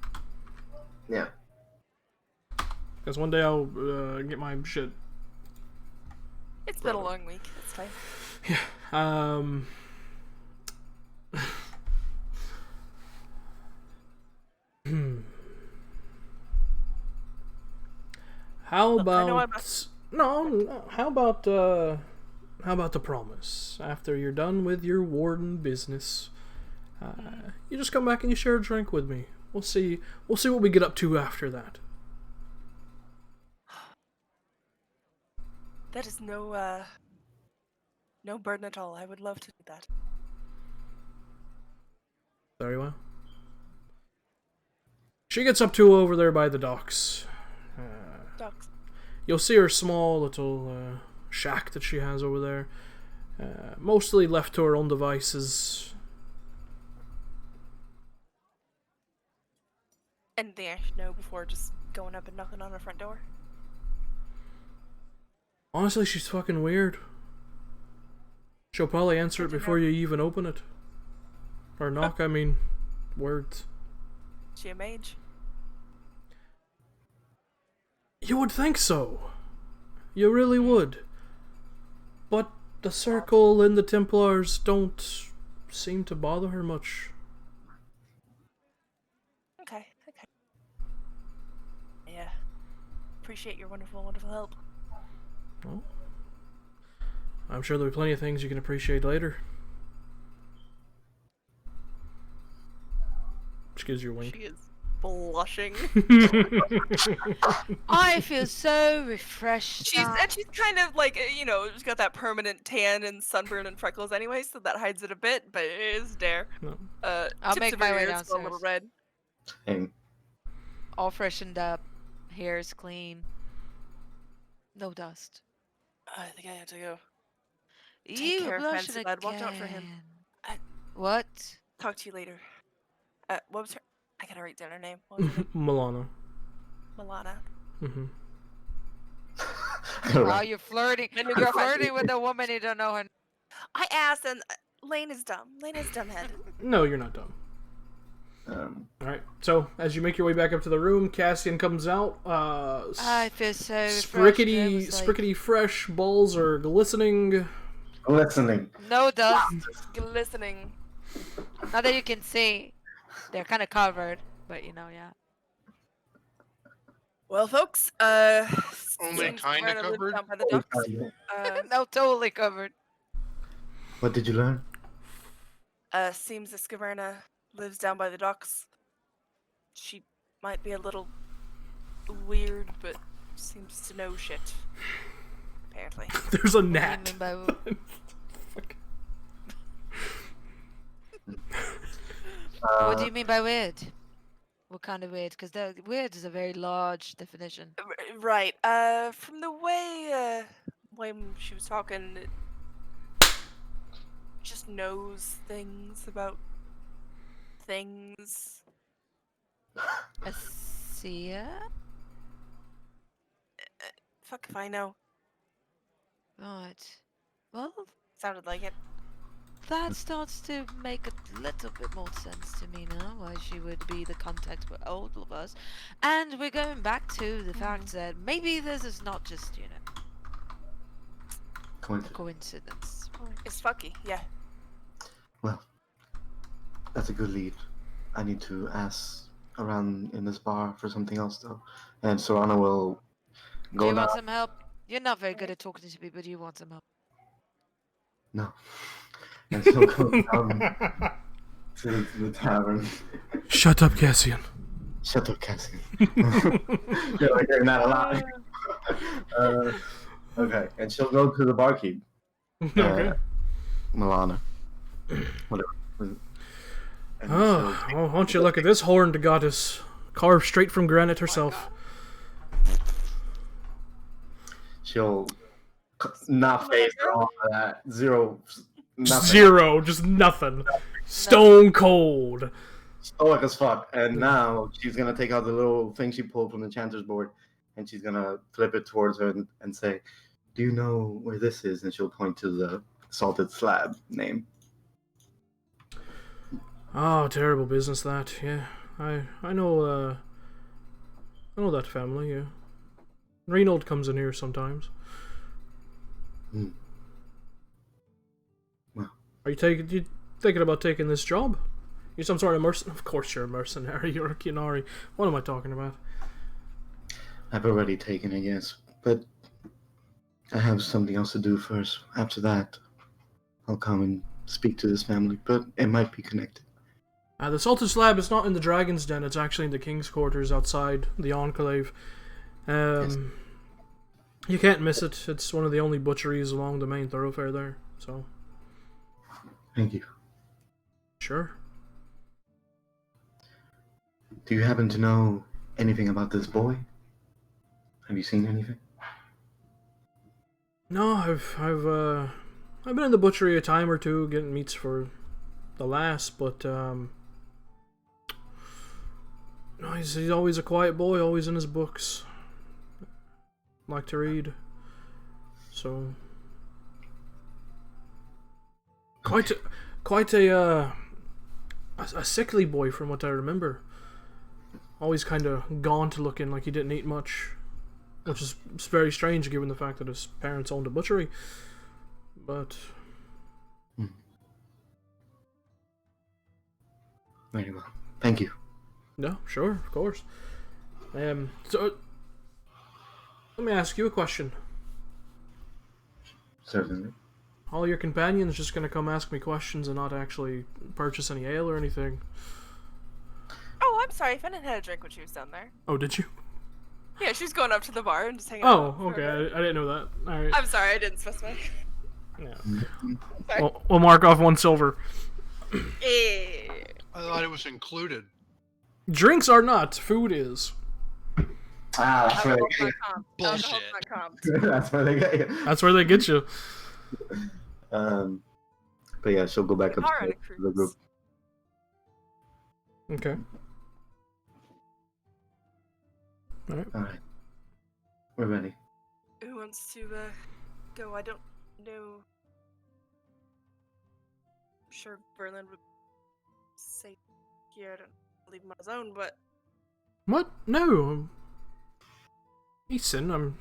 Yeah. Because one day I'll get my shit. It's been a long week, it's fine. Yeah. How about how about the promise? After you're done with your warden business, you just come back and you share a drink with me. We'll see what we get up to after that. That is no burden at all. I would love to do that. Very well. She gets up to over there by the docks. Dogs. You'll see her small little shack that she has over there. Mostly left to her own devices. Anything I should know before just going up and knocking on her front door? Honestly, she's fucking weird. She'll probably answer it Good to before know. you even open it. Or knock, I mean, words. Is she a mage? You would think so. You really would. But the Circle and the Templars don't seem to bother her much. Okay. Yeah. Appreciate your wonderful help. Well, I'm sure there'll be plenty of things you can appreciate later. She gives you a wink. She is blushing. I feel so refreshed. she's kind of like, she's got that permanent tan and sunburn and freckles anyway, so that hides it a bit, but it is there. No. I'll Tips make of my her way ears go a little downstairs. red. Same. All freshened up, hair's clean. No dust. I think I have to go. Take You care, blushing fancy lad. Watch out for him. again. What? Talk to you later. What was her? I gotta write down her name. What was her name? Milana. Milana. Mm-hmm. Wow, you're flirting. My new You're girlfriend. flirting with a woman you don't know her. I asked, and Lane is dumb. Lane is dumbhead. No, you're not dumb. Alright, so as you make your way back up to the room, Cassian comes out. I feel so sprickety fresh balls are glistening. Listening. No dust. Glistening. Not that you can see. They're kind of covered, but yeah. Well, folks, Only seems kinda Caverna lives covered? down by the docks. No, totally covered. What did you learn? Seems this Caverna lives down by the docks. She might be a little weird, but seems to know shit. Apparently. There's a What do you gnat. mean by what do you mean by weird? What kind of weird? Because weird is a very large definition. Right. From the way when she was talking, it just knows things about things. A seer? Fuck if I know. Right. Well, Sounded like it. that starts to make a little bit more sense to me now, why she would be the contact for all of us. And we're going back to the fact that maybe this is not just, a coincidence. It's fucky, yeah. Well, that's a good lead. I need to ask around in this bar for something else, though. And Serrano will Do go you down. want some help? You're not very good at talking to people. Do you want some help? No. And she'll go down to the tavern. Shut up, Cassian. Shut up, Cassian. You're like hearing that a lot. Okay, and she'll go to the barkeep. Okay. Milana. Whatever. And Oh, well, why don't you look at this horned goddess, carved straight from granite herself. she'll not phase her off of that. Zero. Nothing. Zero, just nothing. Stone cold. Stoic as fuck. And now she's gonna take out the little thing she pulled from the Enchanter's board, and she's gonna flip it towards her and say, "Do you know where this is?" And she'll point to the salted slab name. Oh, terrible business that. Yeah, I know. I know that family. Yeah, Reynold comes in here sometimes. Hmm. Well, Are you thinking about taking this job? You're some sort of mercenary. Of course, you're a mercenary. You're a Kinari. What am I talking about? I've already taken it, yes, but I have something else to do first. After that, I'll come and speak to this family, but it might be connected. The Salted Slab is not in the Dragon's Den. It's actually in the King's Quarters outside the Enclave. Yes. You can't miss it. It's one of the only butcheries along the main thoroughfare there. So, Thank you. sure. Do you happen to know anything about this boy? Have you seen anything? No, I've been in the butchery a time or two getting meats for the last, but no, he's always a quiet boy, always in his books. Like to read. So quite a sickly boy from what I remember. Always kind of gaunt looking, like he didn't eat much, which is very strange given the fact that his parents owned a butchery. But Very well. Thank you. no, sure, of course. So let me ask you a question. Certainly. All your companions just gonna come ask me questions and not actually purchase any ale or anything? Oh, I'm sorry. Fenton had a drink when she was down there. Oh, did you? Yeah, she was going up to the bar and just hanging Oh, out. for a okay. bit. I didn't know that. All right. I'm sorry, I didn't specify. Yeah. Sorry. We'll mark off 1 silver. Eh. I thought it was included. Drinks are not. Food is. Ah, that's where they get you. Bullshit. That's where they get you. That's where they get you. But yeah, she'll go back We are on a upstairs to the group. cruise. Okay. All right, we're ready. Who wants to go? I don't know. I'm sure Verlin would say here. I don't leave him on his own, but What? No. Ethan, I'm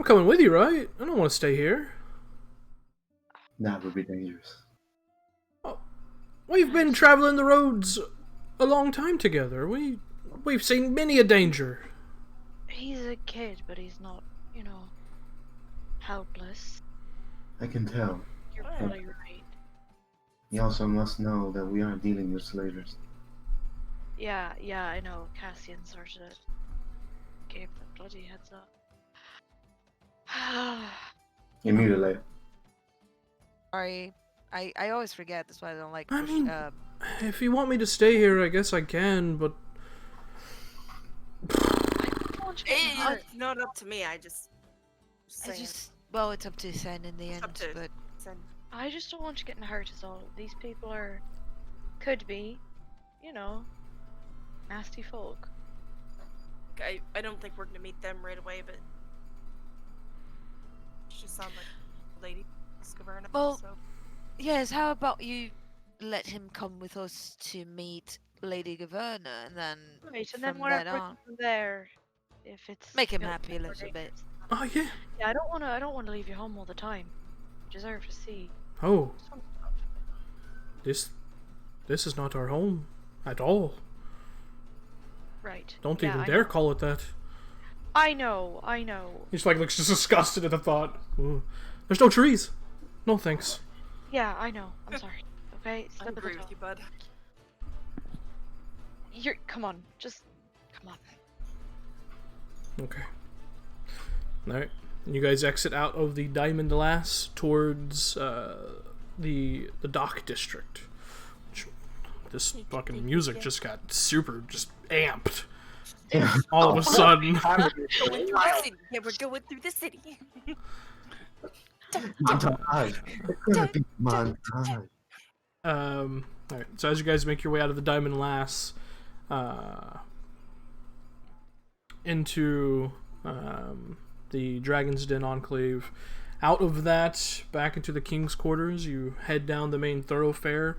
coming with you, right? I don't want to stay here. That would be dangerous. We've been traveling the roads a long time together. We've seen many a danger. He's a kid, but he's not, helpless. I can tell. You're probably right. You also must know that we aren't dealing with slavers. Yeah, I know. Cassian sort of gave the bloody heads up. You're mutilate. Sorry. I always forget. That's why I don't like. I mean, if you want me to stay here, I guess I can, but it's not up to me. I just. Well, it's up to Sen in the end, up to but Sen. I just don't want you getting hurt is all. These people could be, nasty folk. I don't think we're gonna meet them right away, but she just sound like a lady. Scaverna, Well, so. yes. How about you let him come with us to meet Lady Gaverna, and then Right, and then from whatever then on, from there, if it's make him feels happy a like little we're bit. oh yeah. Yeah, I don't wanna leave you home all the time. You deserve to see Oh, some stuff. this is not our home at all. Right. Don't yeah, even I dare know. call it that. I know. He's like looks just disgusted at the thought. Ooh. There's no trees. No thanks. Yeah, I know. I'm sorry. Okay, I slip of the agree with tongue. you, bud. Come on, just come on. Okay. Alright. You guys exit out of the Diamond Lass towards the dock district. This fucking music just got super just amped. Yeah. All of a sudden. Yeah, we're going through the city. Montage. It's gonna be montage. Alright, so as you guys make your way out of the Diamond Lass, into the Dragon's Den Enclave, out of that, back into the King's Quarters, you head down the main thoroughfare.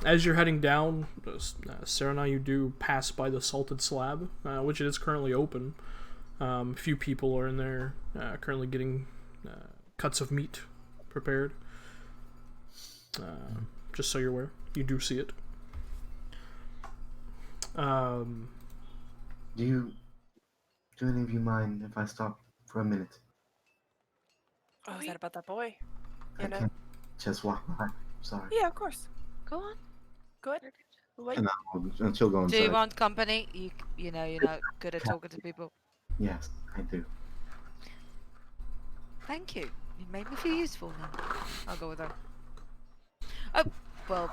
As you're heading down, Serena, you do pass by the Salted Slab, which it is currently open. A few people are in there currently getting cuts of meat prepared. Just so you're aware, you do see it. Do any of you mind if I stop for a minute? Oh, is that about that boy? I can't just walk by. Sorry. Yeah, of course. Go on. Go ahead. Wait. And she'll go Do inside. you want company? You know you're not good at talking to people. Yes, I do. Thank you. You made me feel useful now. I'll go with her. Oh, well,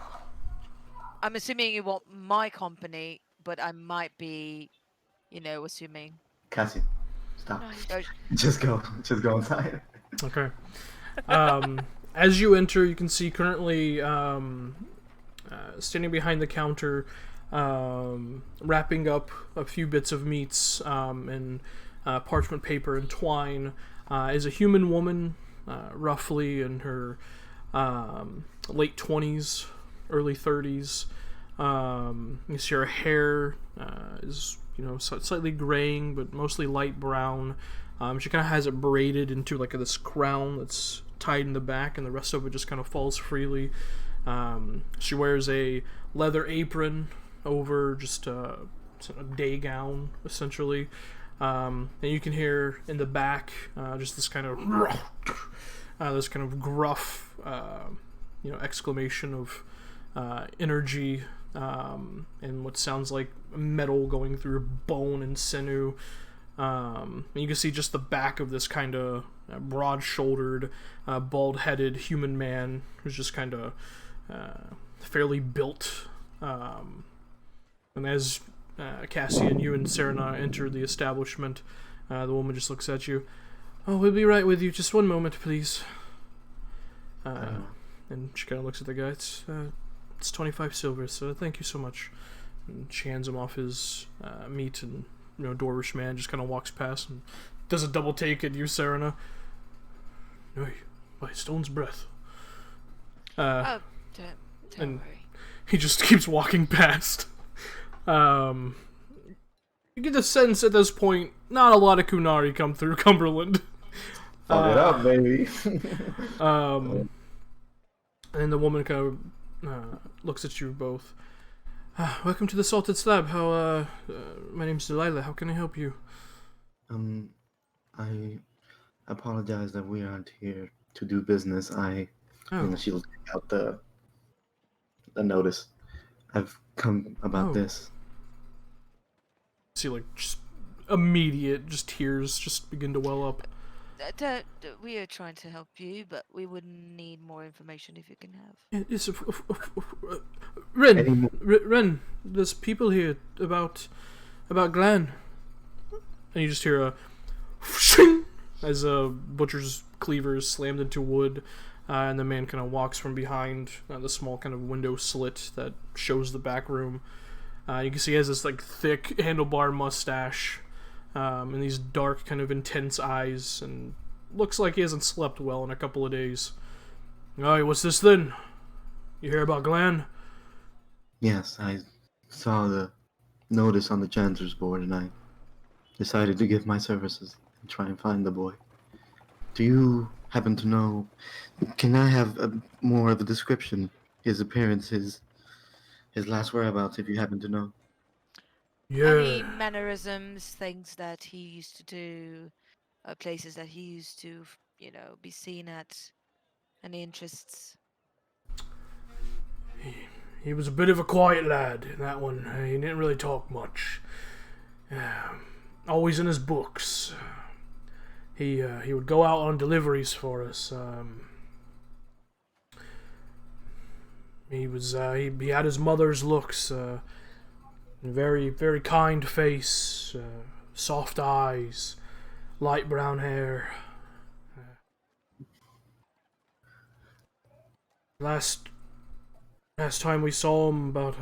I'm assuming you want my company, but I might be, assuming. Cassie, stop. Nice. Just go inside. Okay. As you enter, you can see currently standing behind the counter, wrapping up a few bits of meats in parchment paper and twine, is a human woman, roughly in her late 20s, early 30s. You see her hair is slightly graying, but mostly light brown. She kind of has it braided into like this crown that's tied in the back, and the rest of it just kind of falls freely. She wears a leather apron over just a day gown, essentially. And you can hear in the back just this kind of gruff, exclamation of energy, and what sounds like metal going through bone and sinew. And you can see just the back of this kind of broad-shouldered, bald-headed human man who's just kind of fairly built. And as Cassian, you and Serena enter the establishment. The woman just looks at you. Oh, we'll be right with you. Just one moment, please. And she kind of looks at the guy. It's 25 silver, so thank you so much. And she hands him off his meat, and Dwarvish man just kind of walks past and does a double take at you, Serena. No, by stone's breath. Don't and worry. he just keeps walking past. You get the sense at this point, not a lot of Kunari come through Cumberland. Fuck it up, baby. And the woman kind of looks at you both. Welcome to the Salted Slab. My name's Delilah. How can I help you? I apologize that we aren't here to do business. She'll take out the notice. I've come about this. See, just immediate, tears just begin to well up. We are trying to help you, but we would need more information if you can have. Yes, Ren, there's people here about Glenn. And you just hear a shing as a butcher's cleaver is slammed into wood, and the man kind of walks from behind the small kind of window slit that shows the back room. You can see he has this thick handlebar mustache, and these dark kind of intense eyes, and looks like he hasn't slept well in a couple of days. Alright, what's this then? You hear about Glenn? Yes, I saw the notice on the janitor's board, and I decided to give my services and try and find the boy. Do you happen to know? Can I have more of the description? His appearance, his last whereabouts, if you happen to know. Yeah. Any mannerisms, things that he used to do, places that he used to, be seen at, any interests? He was a bit of a quiet lad, that one. He didn't really talk much. Always in his books. He would go out on deliveries for us. He had his mother's looks. Very, very kind face, soft eyes, light brown hair. Last time we saw him about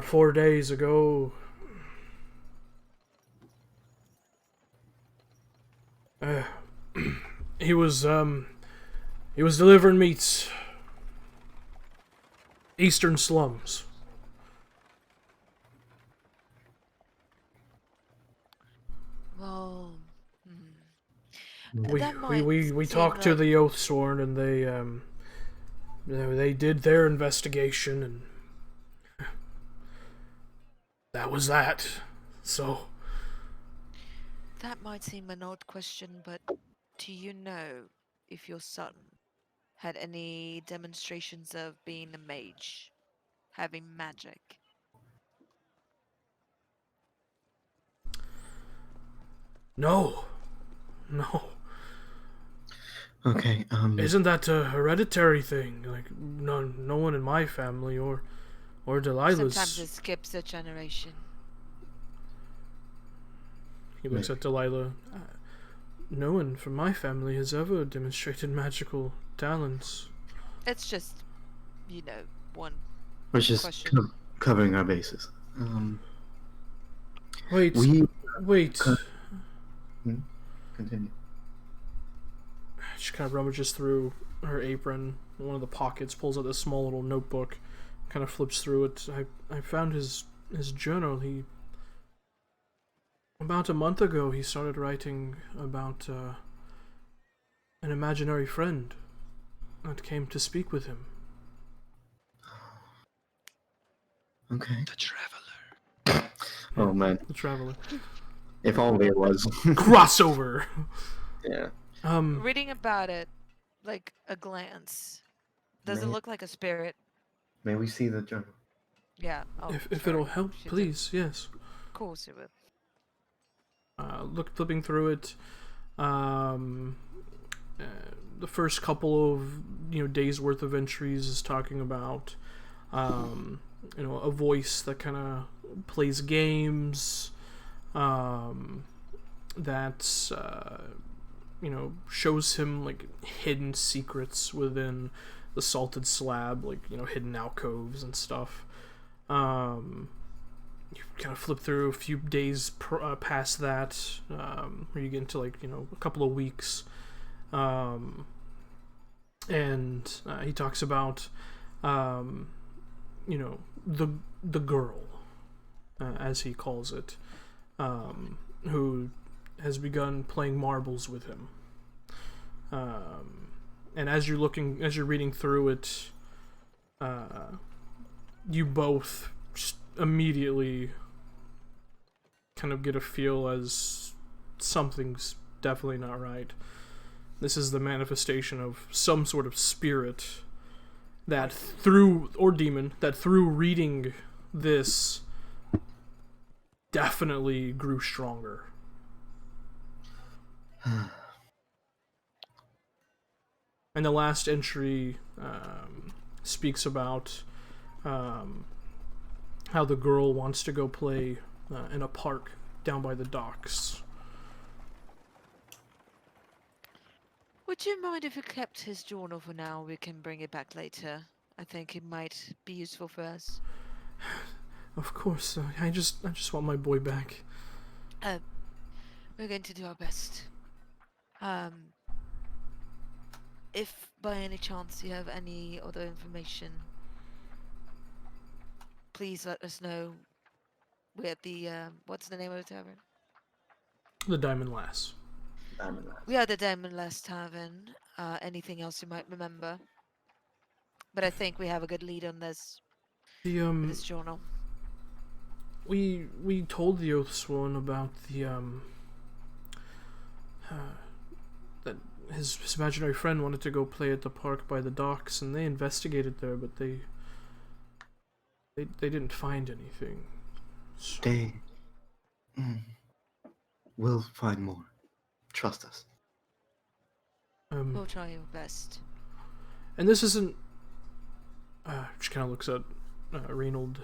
4 days ago. He was delivering meats. Eastern slums. Well, We talked to the Oathsworn, and they did their investigation, and that was that. So that might seem an odd question, but do you know if your son had any demonstrations of being a mage, having magic? No. Okay. Isn't that a hereditary thing? No one in my family or Delilah's. Sometimes it skips a generation. He looks at Delilah. No one from my family has ever demonstrated magical talents. It's just, one We're just question. covering our bases. Wait. Continue. She kind of rummages through her apron, one of the pockets, pulls out this small little notebook, kind of flips through it. I found his journal. About a month ago, he started writing about an imaginary friend that came to speak with him. Okay. The Traveler. Oh man. The Traveler. If only it was. Crossover! Yeah. Reading about it, like a glance, does it look like a spirit? May we see the journal? Yeah. Oh, if it'll help, please, yes. Of course it will. Flipping through it, the first couple of days worth of entries is talking about a voice that kind of plays games, that shows him like hidden secrets within the salted slab, like hidden alcoves and stuff. You kind of flip through a few days past that, where you get into like a couple of weeks, and he talks about the girl, as he calls it, who has begun playing marbles with him. And as you're reading through it, you both just immediately kind of get a feel as something's definitely not right. This is the manifestation of some sort of spirit that demon that through reading this definitely grew stronger. And the last entry speaks about how the girl wants to go play in a park down by the docks. Would you mind if you kept his journal for now? We can bring it back later. I think it might be useful for us. Of course, I just want my boy back. We're going to do our best. If by any chance you have any other information, please let us know. We're at the what's the name of the tavern? The Diamond Lass. We are the Diamond Lass Tavern. Anything else you might remember? But I think we have a good lead on this. This journal. We told the Oathsworn about the that his imaginary friend wanted to go play at the park by the docks, and they investigated there, but they didn't find anything. So. They will find more. Trust us. We'll try our best. And this isn't. She kind of looks at Reynold.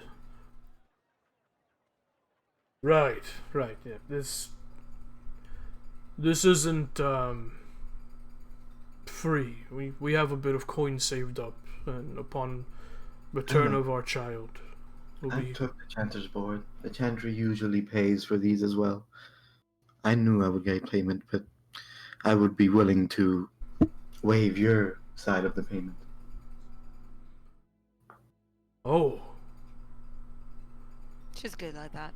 Right. Yeah. This isn't free. We have a bit of coin saved up, and upon return of our child, I took the Chanter's board. The Chanter usually pays for these as well. I knew I would get payment, but I would be willing to waive your side of the payment. Oh. She's good like that.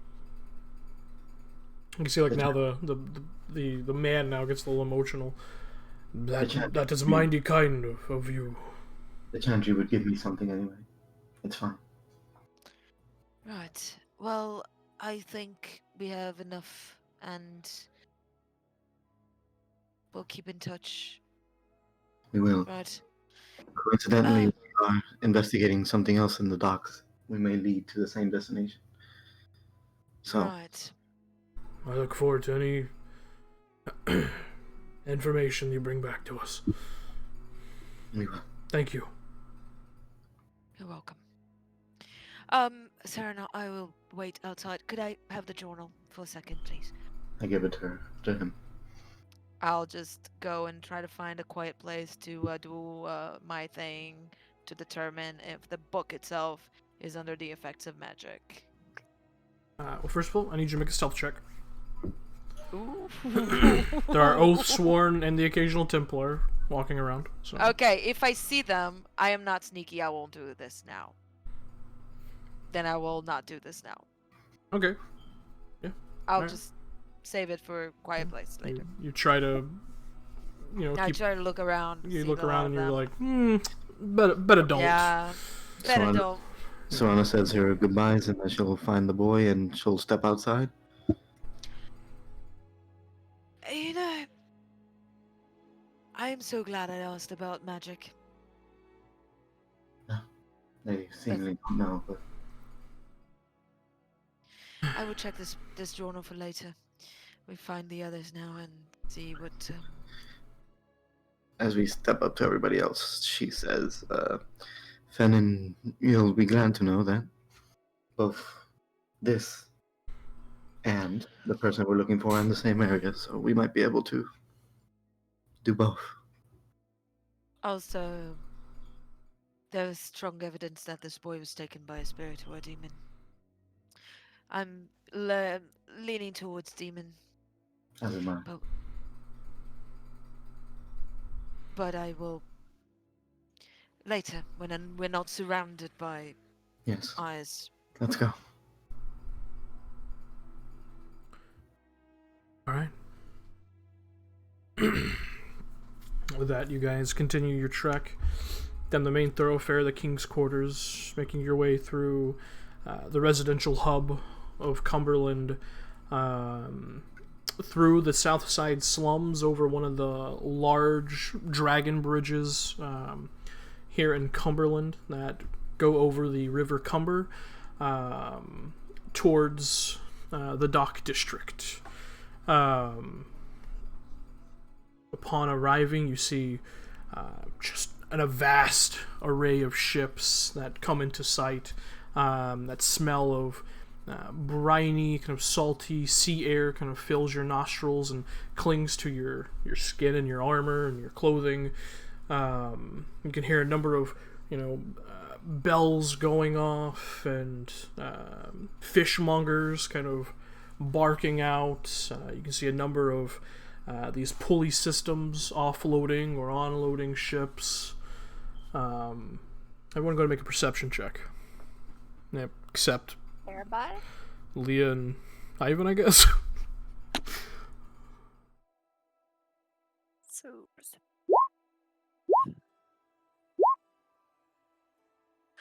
You can see like now the man now gets a little emotional. That is mighty kind of you. The Chantry would give me something anyway. It's fine. Right. Well, I think we have enough, and we'll keep in touch. We will. Right. Coincidentally, we are investigating something else in the docks. We may lead to the same destination. So. Right. I look forward to any information you bring back to us. We will. Thank you. You're welcome. Sarah, I will wait outside. Could I have the journal for a second, please? I give it to him. I'll just go and try to find a quiet place to do my thing to determine if the book itself is under the effects of magic. Well, first of all, I need you to make a stealth check. Ooh. There are Oathsworn and the occasional Templar walking around. So. Okay, if I see them, I am not sneaky. I won't do this now. Then I will not do this now. Okay. Yeah. I'll just save it for a quiet place later. You try to, I try to look around. You look around and you're like, better don't. Yeah, better don't. Serana says her goodbyes and that she'll find the boy and she'll step outside. I am so glad I asked about magic. They seemingly don't know, but I will check this journal for later. We find the others now and see what. As we step up to everybody else, she says, Fennin, you'll be glad to know that both this and the person we're looking for in the same area, so we might be able to do both. Also, there is strong evidence that this boy was taken by a spirit or a demon. I'm leaning towards demon, As am I. but I will later when we're not surrounded by Yes. eyes. Let's go. All right. With that, you guys continue your trek down the main thoroughfare, the King's Quarters, making your way through the residential hub of Cumberland, through the south side slums, over one of the large dragon bridges here in Cumberland that go over the River Cumber towards the Dock District. Upon arriving, you see just a vast array of ships that come into sight. That smell of briny, kind of salty sea air kind of fills your nostrils and clings to your skin and your armor and your clothing. You can hear a number of, bells going off and fishmongers kind of barking out. You can see a number of these pulley systems offloading or onloading ships. Everyone go to make a perception check. Yep, except Everybody? Leah and Ivan, I guess. So.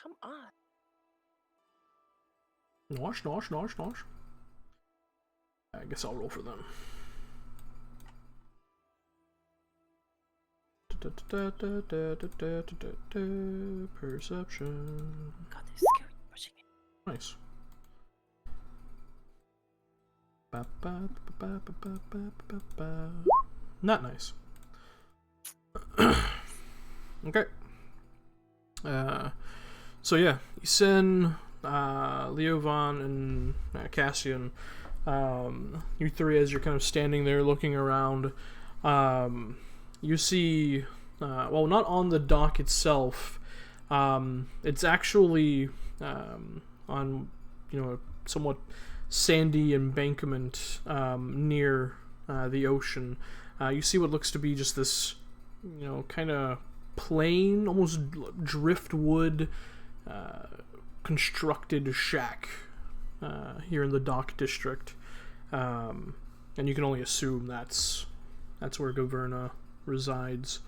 Come on. Nosh. I guess I'll roll for them. Perception. God, they're scary pushing it. Nice. Not nice. Okay. So yeah, Isen, Leovan, and Cassian, you three, as you're kind of standing there looking around, you see, well, not on the dock itself. It's actually on, a somewhat sandy embankment near the ocean. You see what looks to be just this, kind of plain, almost driftwood constructed shack here in the Dock District. And you can only assume that's where Gaverna resides.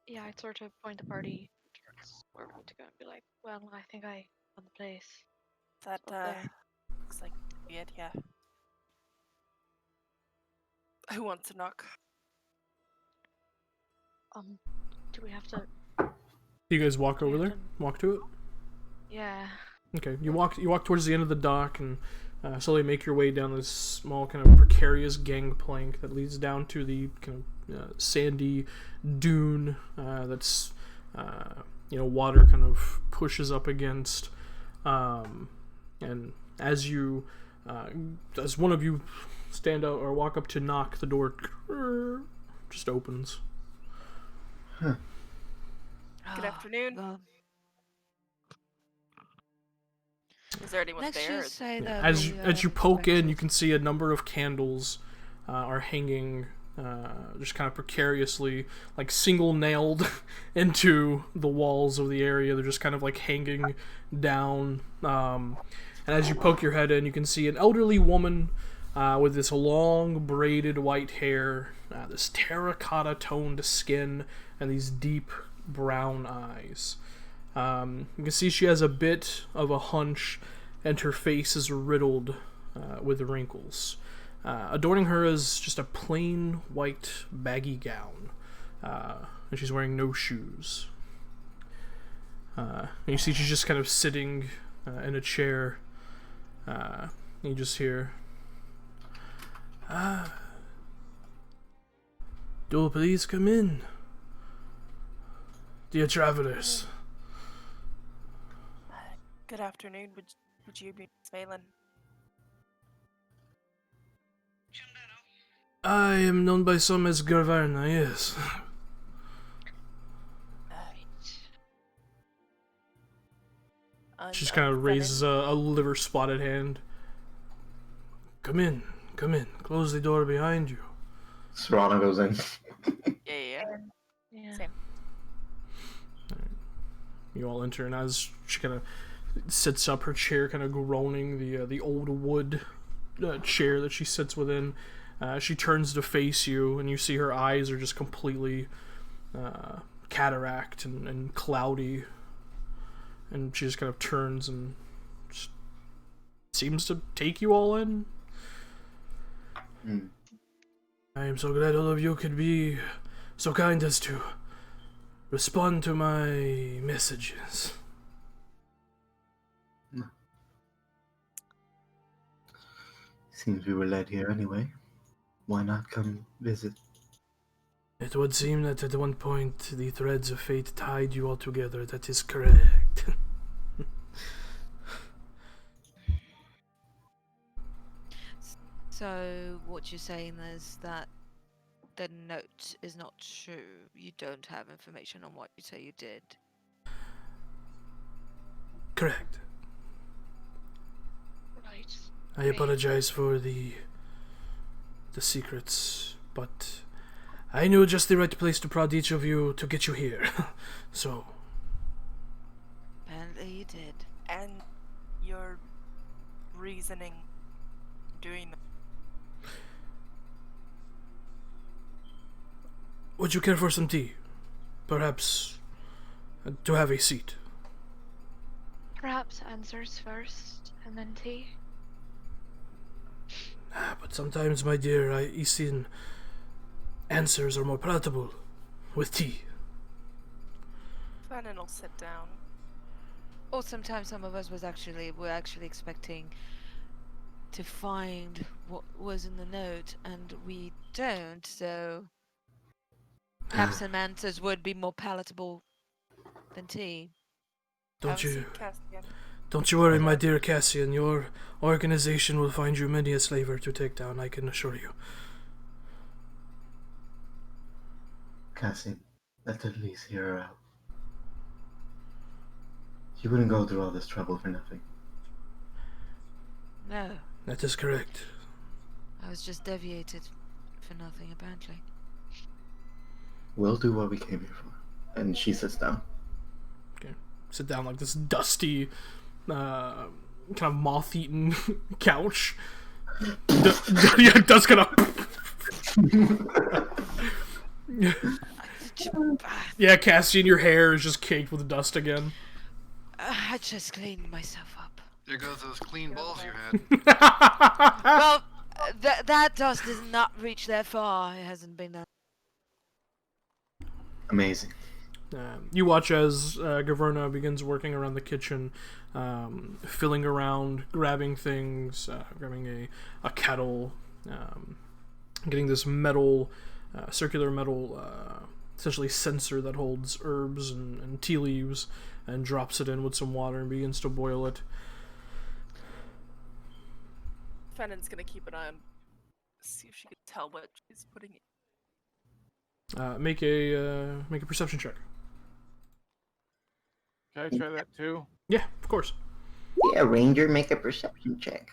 Yeah, I'd sort of point the party towards where we want to go and be like, well, I think I found the place. That Up there. looks like it, yeah. Who wants to knock? Do we have to? You guys walk do we over have there? Walk to it? Yeah. Okay, you walk towards the end of the dock and slowly make your way down this small kind of precarious gangplank that leads down to the kind of sandy dune that's water kind of pushes up against, and as you as one of you stand out or walk up to knock, the door just opens. Good afternoon. Is there anyone Let's there? just say that As you poke in, you can see a number of candles are hanging just kind of precariously, like single nailed into the walls of the area. They're just kind of like hanging down. And as you poke your head in, you can see an elderly woman with this long braided white hair, this terracotta toned skin, and these deep brown eyes. You can see she has a bit of a hunch, and her face is riddled with wrinkles. Adorning her is just a plain white baggy gown, and she's wearing no shoes. And you see she's just kind of sitting in a chair. And you just hear, "Do please come in." dear travelers. Good afternoon. Would you be Miss Valen? I am known by some as Nevarra, yes. She just kind of raises a liver-spotted hand. Come in, come in. Close the door behind you. Serrano goes in. Yeah. Same. You all enter, and as she kind of sits up, her chair kind of groaning, the old wood chair that she sits within, she turns to face you, and you see her eyes are just completely cataract and cloudy, and she just kind of turns and just seems to take you all in. I am so glad all of you could be so kind as to respond to my messages. Seems we were led here anyway. Why not come visit? It would seem that at one point the threads of fate tied you all together. That is correct. So what you're saying is that the note is not true. You don't have information on what you say you did. Correct. Right. I apologize for the secrets, but I knew just the right place to prod each of you to get you here. So Apparently you did. And your reasoning doing that. would you care for some tea? Perhaps to have a seat. Perhaps answers first, and then tea. But sometimes, my dear, I seen answers are more palatable with tea. Fannin will sit down. Or sometimes some of us were actually expecting to find what was in the note, and we don't. So perhaps some answers would be more palatable than tea. Don't you? Castian. Don't you worry, my dear Cassian. Your organization will find you many a slaver to take down, I can assure you. Cassian, let's at least hear her out. You wouldn't go through all this trouble for nothing. No, That is correct. I was just deviated for nothing, apparently. We'll do what we came here for. And she sits down. Okay. Sit down like this dusty, kind of moth-eaten couch. Yeah, dust kind Yeah, Cassian, your hair is just caked with dust again. I just cleaned myself up. There goes those clean balls you had. Well, that dust does not reach that far. It hasn't been that. Amazing. You watch as Gaverna begins working around the kitchen, filling around, grabbing things, grabbing a kettle, getting this metal, circular metal, essentially censer that holds herbs and tea leaves, and drops it in with some water and begins to boil it. Fannin's gonna keep an eye on, see if she can tell what she's putting in. Make a perception check. Can I try that too? Yeah, of course. Yeah, Ranger, make a perception check.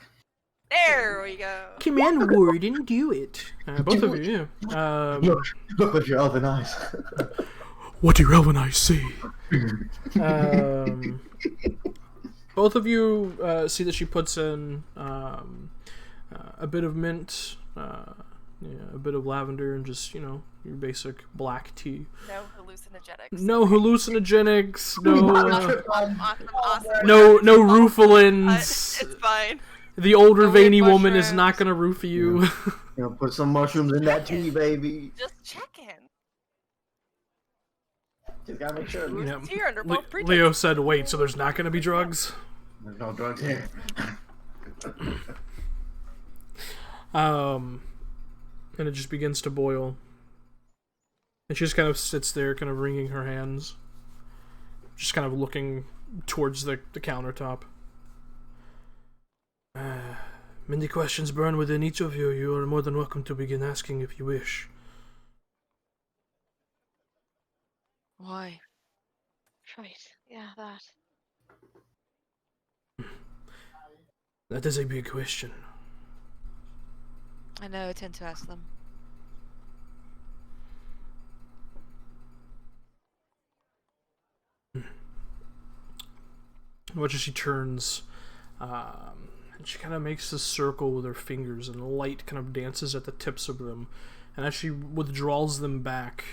There we go. Command Warden, do it. Both of you, yeah. Look with your elven eyes. What do your elven eyes see? Both of you see that she puts in a bit of mint, a bit of lavender, and just, your basic black tea. No hallucinogenics. No hallucinogenics. Awesome. No roofalins. It's fine. The older No veiny weird woman is mushrooms. not gonna roof you. Put some mushrooms in that tea, baby. Just checking. Just gotta make sure. Yeah. Here under both pretenses. Leo said, "Wait, so there's not gonna be drugs?" There's no drugs here. And it just begins to boil. And she just kind of sits there, kind of wringing her hands. just kind of looking towards the countertop. Many questions burn within each of you. You are more than welcome to begin asking if you wish. Why? Right. Yeah, that. That is a big question. I know I tend to ask them. Watch as she turns, and she kind of makes a circle with her fingers, and light kind of dances at the tips of them. And as she withdraws them back,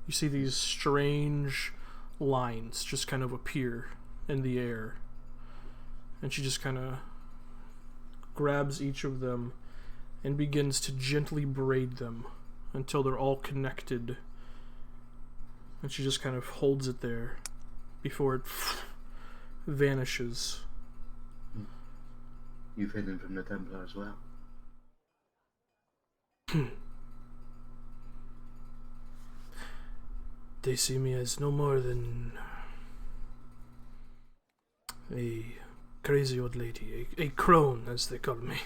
you see these strange lines just kind of appear in the air. And she just kind of grabs each of them and begins to gently braid them until they're all connected. And she just kind of holds it there before it vanishes. You've hidden from the Templar as well. They see me as no more than a crazy old lady, a crone, as they call me.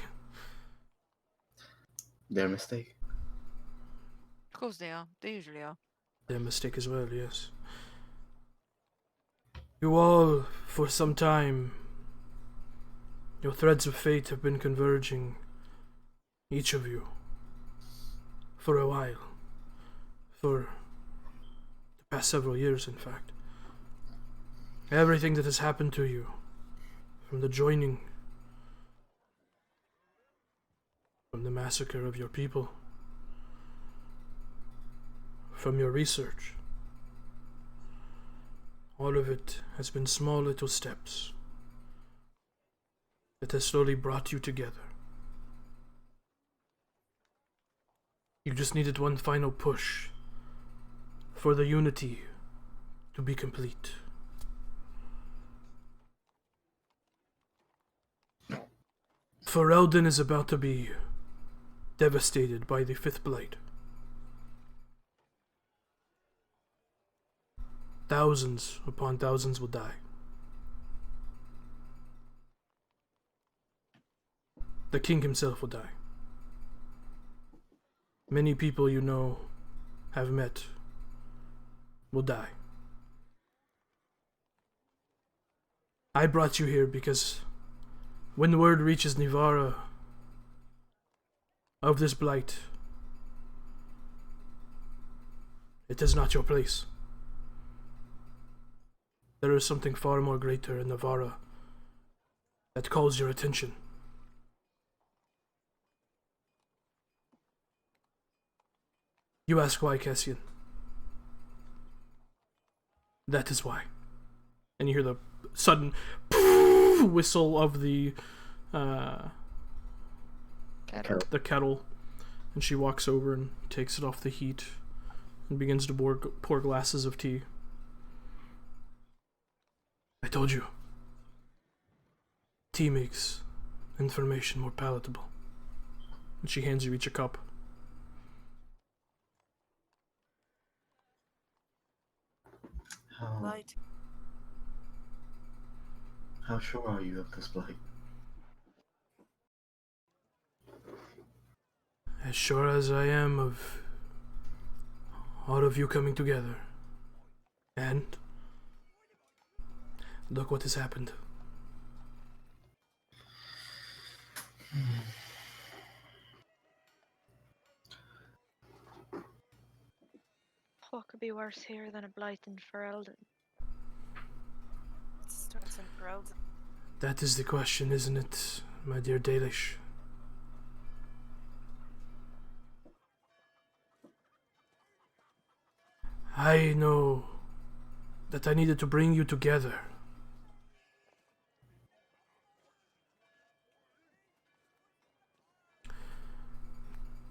Their mistake. Of course they are. They usually are. Their mistake as well, yes. You all, for some time, your threads of fate have been converging, each of you, for a while. For the past several years, in fact. Everything that has happened to you, from the joining, from the massacre of your people, from your research, all of it has been small little steps that has slowly brought you together. You just needed one final push for the unity to be complete. For Eldon is about to be devastated by the fifth blight. Thousands upon thousands will die. The king himself will die. Many people you know have met will die. I brought you here because when the word reaches Nevarra of this blight, it is not your place. There is something far more greater in Nevarra that calls your attention. You ask why, Cassian. That is why. And you hear the sudden whistle of the kettle, and she walks over and takes it off the heat and begins to pour glasses of tea. I told you. Tea makes information more palatable. And she hands you each a cup. Light. How sure are you of this blight? As sure as I am of all of you coming together. And look what has happened. What could be worse here than a blight in Ferelden? Starts in Ferelden. That is the question, isn't it, my dear Dalish? I know that I needed to bring you together.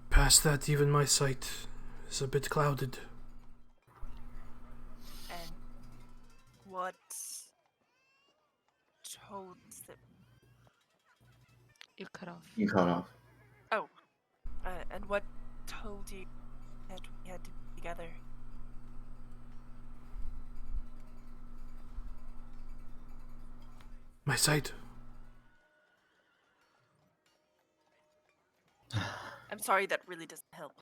Past that, even my sight is a bit clouded. And what told them? You cut off. You cut off. Oh, and what told you that we had to be together? My sight. I'm sorry, that really doesn't help.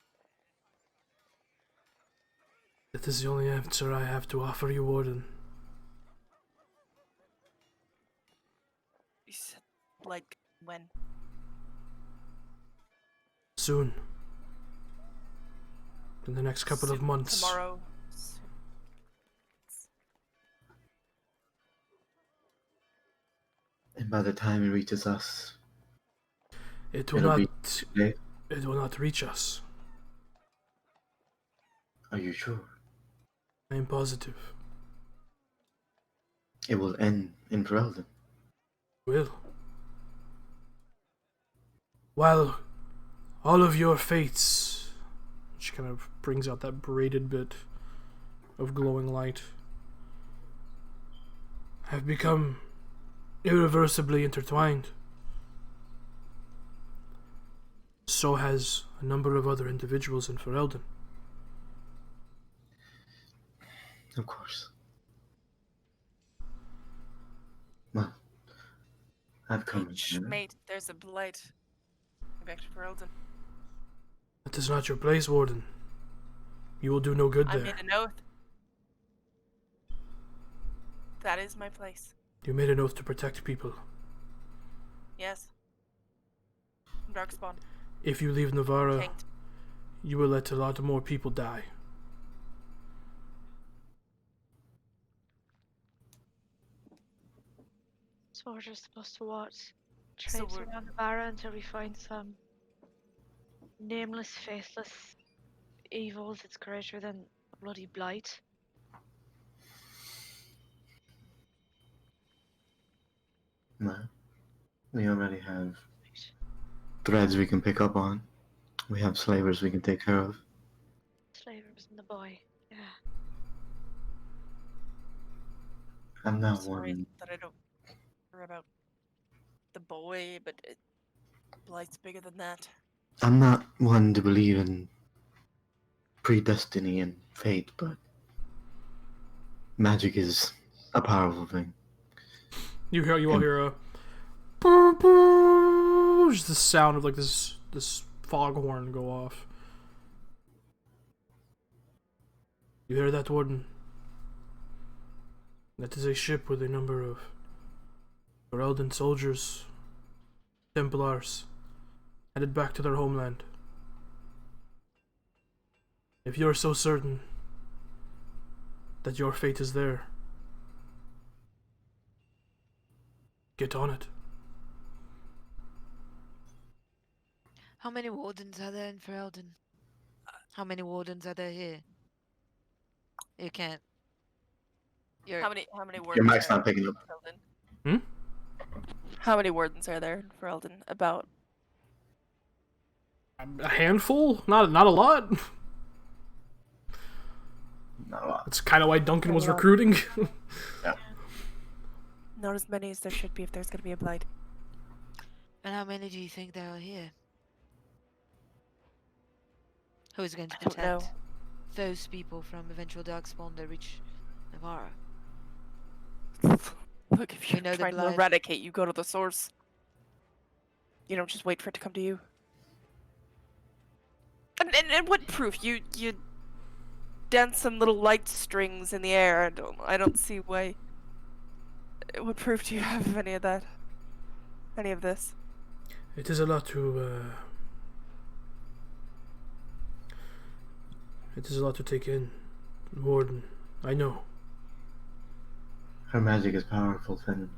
That is the only answer I have to offer you, Warden. You said, like, when? Soon. In the next couple of Soon, months. Tomorrow. Soon. And by the time it reaches us, It will it'll be not. too late. It will not reach us. Are you sure? I am positive. It will end in Ferelden. Will. While all of your fates, she kind of brings out that braided bit of glowing light, have become irreversibly intertwined, so has a number of other individuals in Ferelden. Of course. Well, I've come here. Mate, there's a blight. Back to Ferelden. That is not your place, Warden. You will do no good I there. made an oath. That is my place. You made an oath to protect people. Yes. I'm Darkspawn. If you leave Nevarra, Tanked. you will let a lot more people die. So we're just supposed to what? So Traipse we're- around the barra until we find some nameless, faceless evil that's greater than a bloody blight. Well, we already have threads we can pick up on. We have slavers we can take care of. Slavers and the boy. Yeah. I'm I'm not sorry one. that I don't care about the boy, but blight's bigger than that. I'm not one to believe in predestiny and fate, but magic is a powerful thing. You all hear a boo boo, just the sound of like this foghorn go off. You hear that, Warden? That is a ship with a number of Ferelden soldiers, Templars, headed back to their homeland. If you're so certain that your fate is there, get on it. How many wardens are there in Ferelden? How many wardens are there here? You can't. You're How many wardens Your mic's are not picking up. in Ferelden? How many wardens are there in Ferelden? About. A handful? Not a lot. Not a lot. That's kind of why Duncan was Not a lot. recruiting. Not as many as there should be if there's gonna be a blight. And how many do you think there are here? Who is going to I don't know. protect those people from eventual darkspawn that reach Nevarra? Look, if We you're know the trying to blight. eradicate, you go to the source. You don't just wait for it to come to you. And what proof? You dance some little light strings in the air. I don't see why. What proof do you have of any of that? Any of this? It is a lot to take in, Warden. I know. Her magic is powerful, Fenton.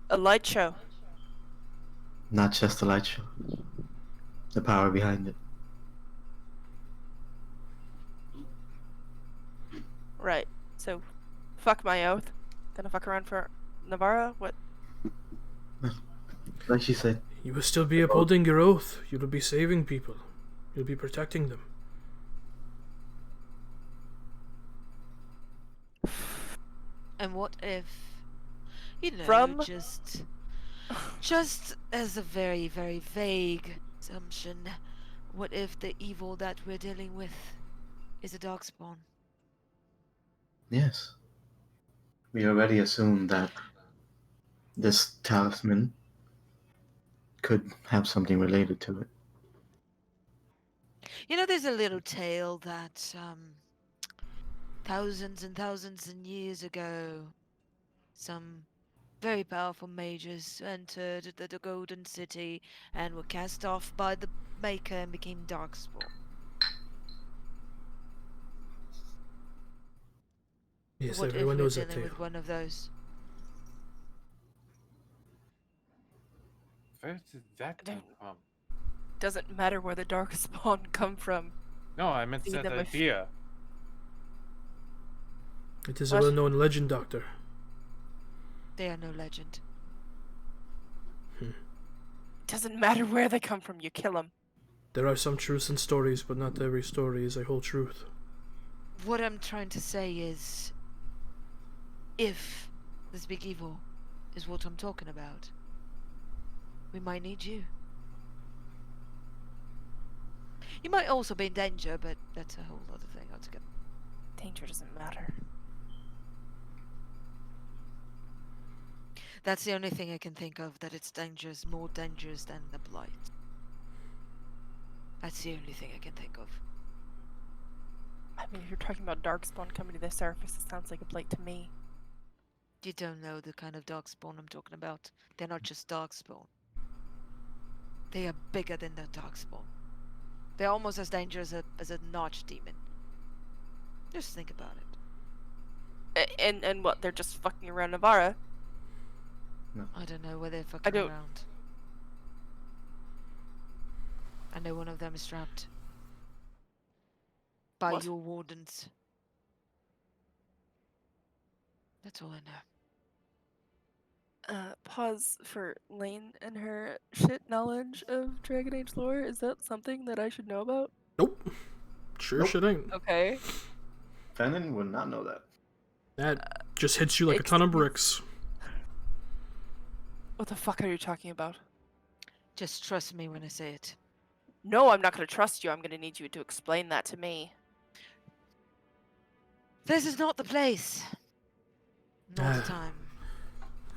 A light show. Not just a light show. The power behind it. Right. So, fuck my oath. Gonna fuck around for Nevarra? What? Like she said, You will still be upholding your oath. You will be saving people. You'll be protecting them. And what if, you know, From- just as a very, very vague assumption, what if the evil that we're dealing with is a darkspawn? yes. we already assumed that this talisman could have something related to it. You know, there's a little tale that thousands and thousands and years ago, some very powerful mages entered the Golden City and were cast off by the Maker and became Darkspawn. Yes, What if everyone we're knows that dealing tale. with one of those? Where did that come from? Doesn't matter where the Darkspawn come from. No, I meant See that them if- idea. It is What? a well-known legend, Doctor. They are no legend. Doesn't matter where they come from, you kill them. There are some truths in stories, but not every story is a whole truth. What I'm trying to say is, if this big evil is what I'm talking about, we might need you. You might also be in danger, but that's a whole other thing altogether. Danger doesn't matter. That's the only thing I can think of, that it's dangerous, more dangerous than the blight. That's the only thing I can think of. I mean, if you're talking about Darkspawn coming to the surface, it sounds like a blight to me. You don't know the kind of darkspawn I'm talking about. They're not just darkspawn. They are bigger than the darkspawn. They're almost as dangerous as an archdemon. Just think about it. And what? They're just fucking around Nevarra. I don't know where they're fucking don't- around. I know one of them is trapped. By What? your wardens. That's all I know. Pause for Lane and her shit knowledge of Dragon Age lore. Is that something that I should know about? Nope. Sure Nope. shit ain't. Okay. Fennon would not know that. That just hits you like a ton of bricks. What the fuck are you talking about? Just trust me when I say it. No, I'm not gonna trust you. I'm gonna need you to explain that to me. This is not the place. Not the time.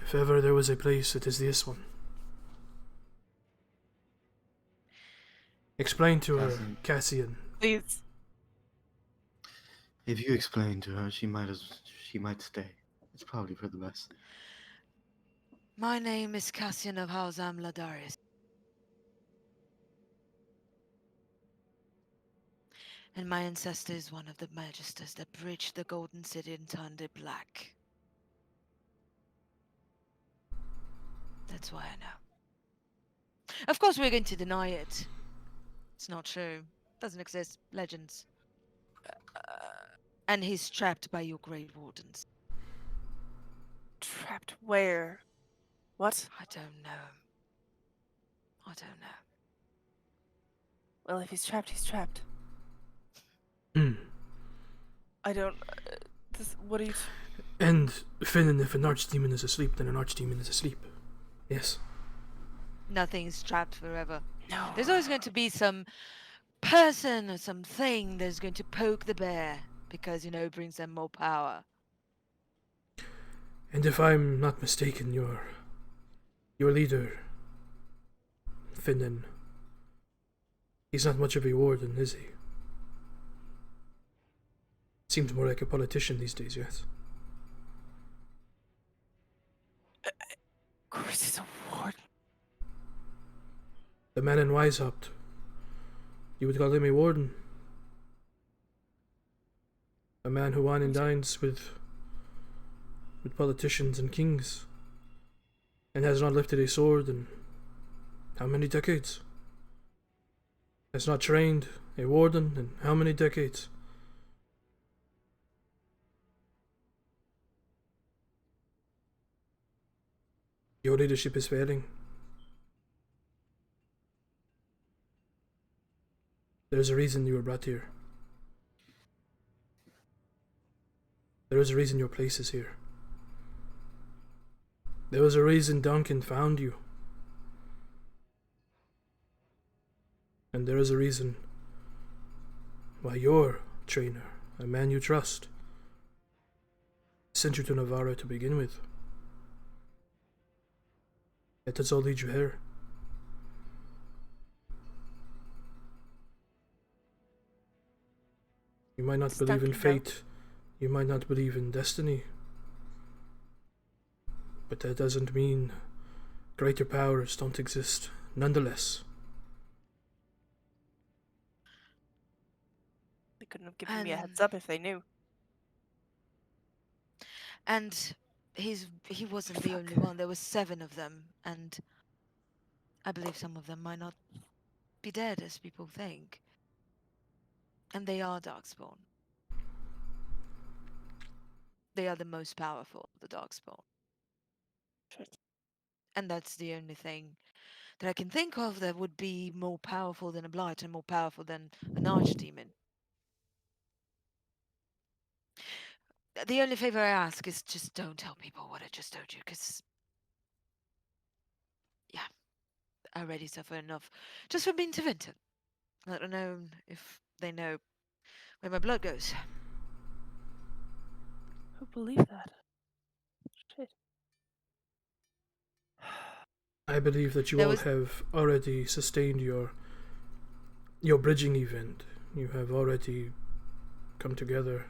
If ever there was a place, it is this one. Explain to her, Cassian. Please. If you explain to her, she might stay. It's probably for the best. My name is Cassian of Halzam Ladaris. And my ancestor is one of the magisters that breached the Golden City and turned it black. That's why I know. Of course we're going to deny it. It's not true. Doesn't exist. Legends. And he's trapped by your Great Wardens. Trapped where? What? I don't know. I don't know. Well, if he's trapped, he's trapped. Hmm. I don't. What are you? And, Finnan, if an archdemon is asleep, then an archdemon is asleep. Yes. Nothing's trapped forever. No. There's always going to be some person or something that's going to poke the bear because, you know, it brings them more power. And if I'm not mistaken, your leader, Finnan, he's not much of a warden, is he? Seems more like a politician these days, yes? Of course, he's a warden. The man in Weishaupt. You would call him a warden. A man who wine and dines with politicians and kings, and has not lifted a sword in how many decades? Has not trained a warden in how many decades? Your leadership is failing. There's a reason you were brought here. There is a reason your place is here. There was a reason Duncan found you. And there is a reason why your trainer, a man you trust, sent you to Nevarra to begin with. That does all lead you here. You might not believe in Stunky note. fate. You might not believe in destiny. But that doesn't mean greater powers don't exist nonetheless. They couldn't have given me a heads up if they knew. And he wasn't the only one. There were 7 of them, and I believe some of them might not be dead as people think. And they are Darkspawn. They are the most powerful, the Darkspawn. And that's the only thing that I can think of that would be more powerful than a Blight and more powerful than an Archdemon. The only favor I ask is just don't tell people what I just told you, because, yeah, I already suffer enough just from being Tevinton. Let alone if they know where my blood goes. Who believe that? Shit. I believe that you There all was- have already sustained your bridging event. You have already come together.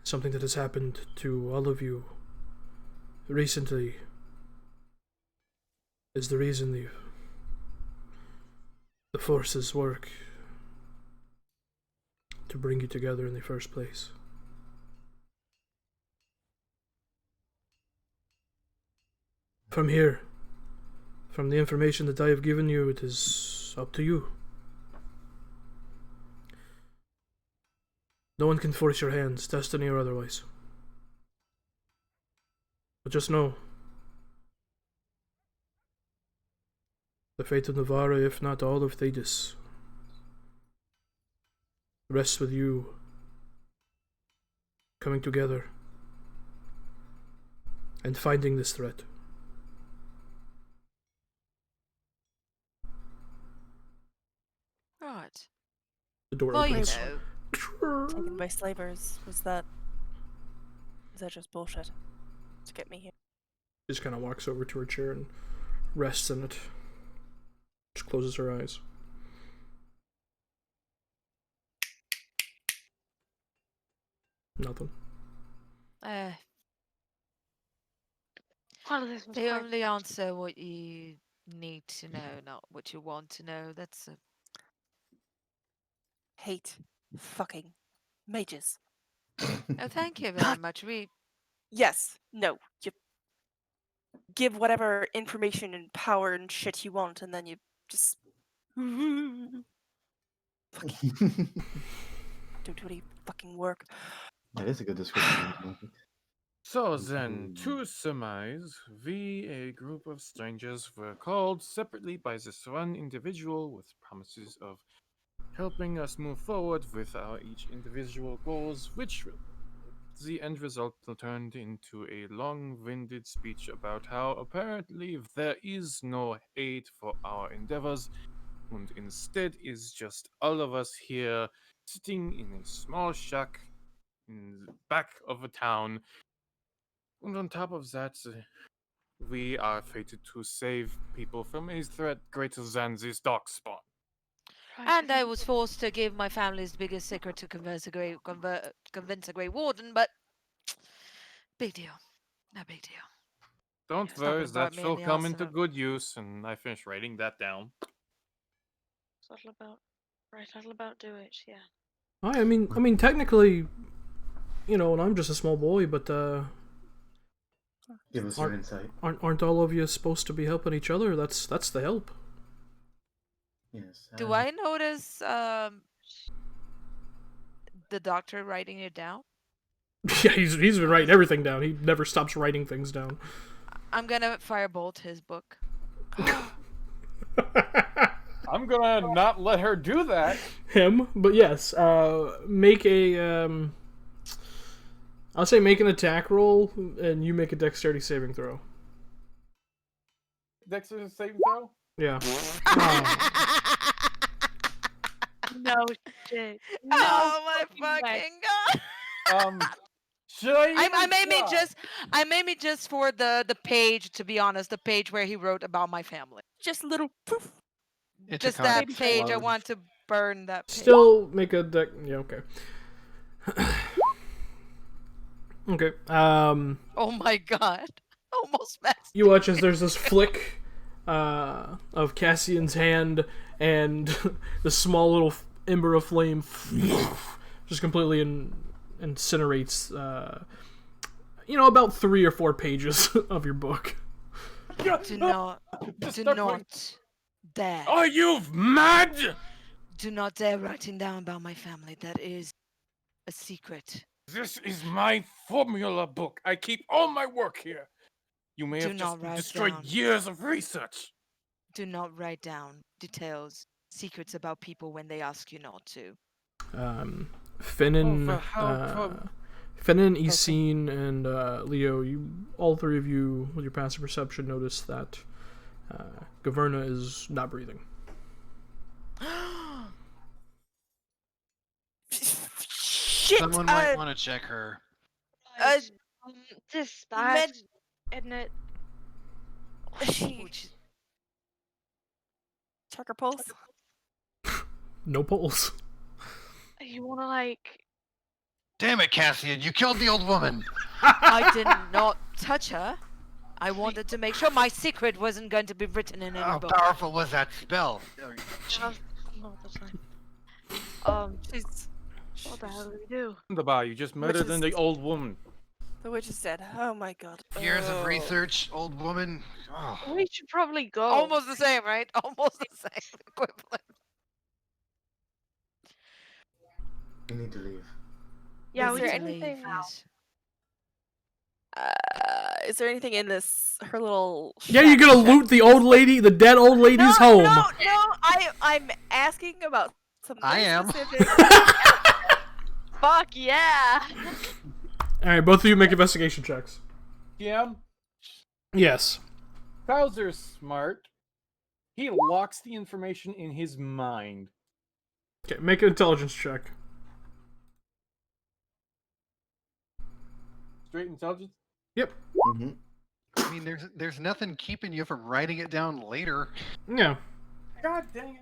Something that has happened to all of you recently is the reason the forces work to bring you together in the first place. From here, from the information that I have given you, it is up to you. No one can force your hands, destiny or otherwise. But just know, the fate of Nevarra, if not all of Thedas, rests with you coming together and finding this threat. Right. The door Well, you opens. know, Taken by slavers. Is that just bullshit? To get me here. She just kind of walks over to her chair and rests in it. Just closes her eyes. Nothing. Well, this was They quite... only answer what you need to know, not what you want to know. That's a... Hate fucking mages. Oh, thank you very much. Yes. No. You give whatever information and power and shit you want, and then you just fucking don't do any fucking work. That is a good description of magic. So then, to surmise, we, a group of strangers, were called separately by this one individual with promises of helping us move forward with our each individual goals, which the end result turned into a long-winded speech about how apparently there is no aid for our endeavors, and instead is just all of us here sitting in a small shack in the back of a town. And on top of that, we are fated to save people from a threat greater than this Darkspawn. And I was forced to give my family's biggest secret to convince a Grey Warden, but big deal. No big deal. Don't It's not worry, gonna bite that me in will the come arse into if I- good use, and I finished writing that down. That'll about do it, yeah. I mean, technically, you know, and I'm just a small boy, but Give us your insight. aren't all of you supposed to be helping each other? That's the help. Yes. Do I notice the doctor writing it down? Yeah, he's been writing everything down. He never stops writing things down. I'm gonna firebolt his book. I'm gonna not let her do that. Him, but yes, make a I'll say make an attack roll, and you make a dexterity saving throw. Dexter's saving throw? Yeah. No shit. Oh my fucking way. fucking god! Should I I even made me just for the page. To be honest, the page where he wrote about my family. Just a little poof. Just that Itacon page. I explodes. want to burn that page. Still make a deck. Yeah, okay. Okay. Oh my god! Almost messed. You watch as there's this flick of Cassian's hand, and the small little ember of flame just completely incinerates. About 3 or 4 pages of your book. Do not dare. Are you mad? Do not dare writing down about my family. That is a secret. This is my formula book. I keep all my work here. You may Do have not just write destroyed down. years of research. Do not write down details, secrets about people when they ask you not to. Finnan, how- Finnan, Esene, and Leo, all 3 of you, with your passive perception, notice that Gaverna is not breathing. Shit. Someone might want to check her. This bad, Med- isn't it? Check her pulse. No pulse. You wanna like? Damn it, Cassian! You killed the old woman. I did not touch her. I wanted to make sure my secret wasn't going to be written in any How book. powerful was that spell? No, that's fine. She's What the hell do we do? The bar, you just murdered is- the old woman. the witch is dead. Oh my god. Years Oh. of research, old woman. Oh. We should probably go. Almost the same, right? Almost the same equivalent. You need to leave. Yeah, Is we there need to anything- leave now. Is there anything in this her little? Yeah, you're gonna shack? loot the dead old lady's home. No. I'm asking about something I am. specific. Fuck yeah! Alright, both of you make investigation checks. Yeah, Yes. Bowser's smart. He locks the information in his mind. Okay, make an intelligence check. Straight intelligence. Yep. Mm-hmm. I mean, there's nothing keeping you from writing it down later. Yeah. God dang it.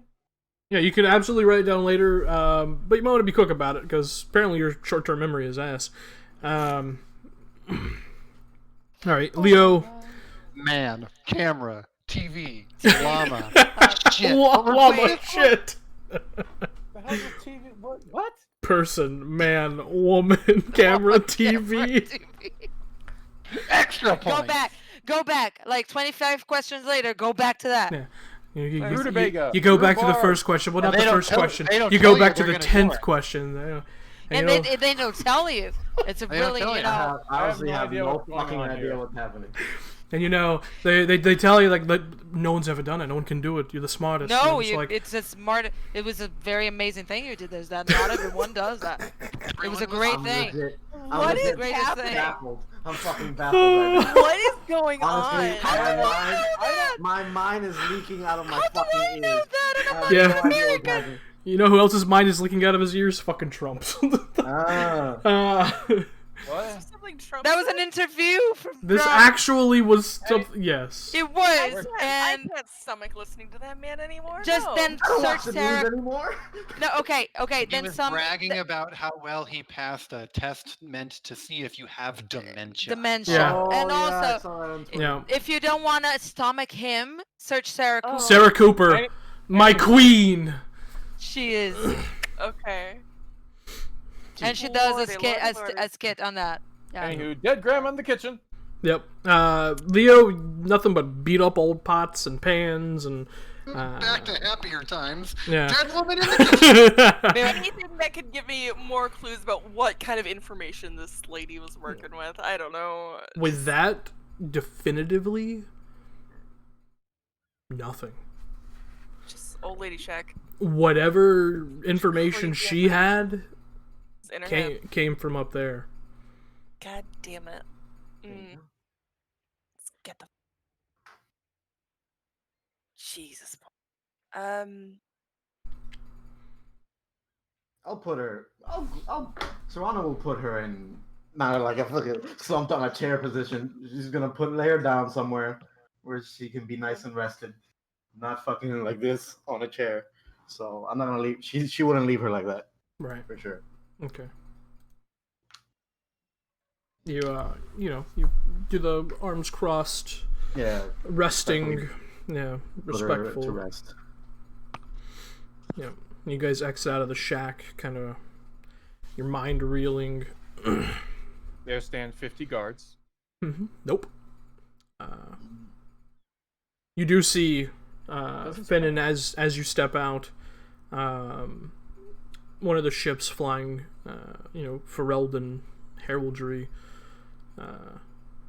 Yeah, you could absolutely write it down later, but you might want to be quick about it, because apparently your short-term memory is ass. Alright, Leo. Man, camera, TV, llama, shit. Llama shit! The hell is TV? What? Person, man, woman, camera, TV. Extra points. Go back. Like 25 questions later, go back to that. Yeah. You Rutabaga, go back to the rhubarb. first question. Well, And not they the don't first tell- question. they don't You tell go you back to they're the gonna do 10th it. question. And you know, they don't tell you. It's a They don't really, tell you you. know. I honestly no have idea no what's going fucking on idea here. what's happening. and they tell you like no one's ever done it. No one can do it. You're the smartest. No, And it's like, it's a smart. It was a very amazing thing you did. There's that. Not everyone does that. It was a great I'm thing. legit. What I'm is legit greatest happening? thing? baffled. I'm fucking baffled right now. What is going Honestly, on? my mind is leaking out of my How do fucking I ears. know that? And I'm I not have Yeah. no idea what's American. happening. you know who else's mind is leaking out of his ears? Fucking Trump's. Ah. What? Something Trump That was said? an interview from. This Trump. actually was something. Yes. It I was, can't and stomach listening to that man anymore. just no. then I don't search watch the news Sarah. anymore. No, okay. He Then was some bragging about how well he passed a test meant to see if you have dementia. dementia, Yeah. Oh, and yeah, I also saw that on Twitter. Yeah. if you don't want to stomach him, search Sarah. Oh. Cooper. Sarah Cooper, my queen. She is, Okay. and she does a Lordy, skit lordy, as lordy. a skit on that. Yeah. Anywho, dead grandma in the kitchen. Yep. Leo, nothing but beat up old pots and pans and. Back to happier times. Yeah. Dead woman in the kitchen. Anything that could give me more clues about what kind of information this lady was working with. I don't know. With that, definitively, nothing. Just old lady check. Whatever information Freaky she had Internet. came from up there. God damn it. Let's get the. Jesus. I'll put her. Serrano will put her in Not like a fucking slumped on a chair position. She's gonna lay her down somewhere where she can be nice and rested. Not fucking like this on a chair. So I'm not gonna leave. She wouldn't leave her like that Right. for sure. Okay. You you do the arms crossed, Yeah. resting, yeah, Put her respectful. to rest. Yeah. You guys exit out of the shack, kind of your mind reeling. There stand 50 guards. Nope. You do see Finnan as you step out. One of the ships flying, Ferelden heraldry,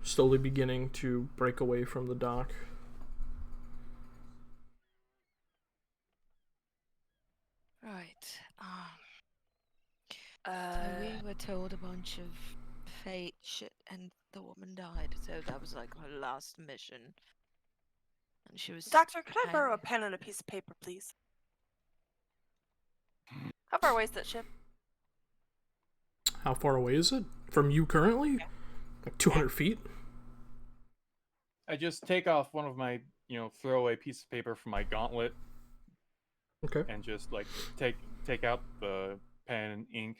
slowly beginning to break away from the dock. Right. So we were told a bunch of fate shit, and the woman died. So that was like her last mission. And she was. Doctor, could I borrow a pen and a piece of paper, please? How far away is that ship? How far away is it from you currently? Like 200 feet. I just take off one of my, throwaway piece of paper from my gauntlet. Okay. And just like take out the pen and ink,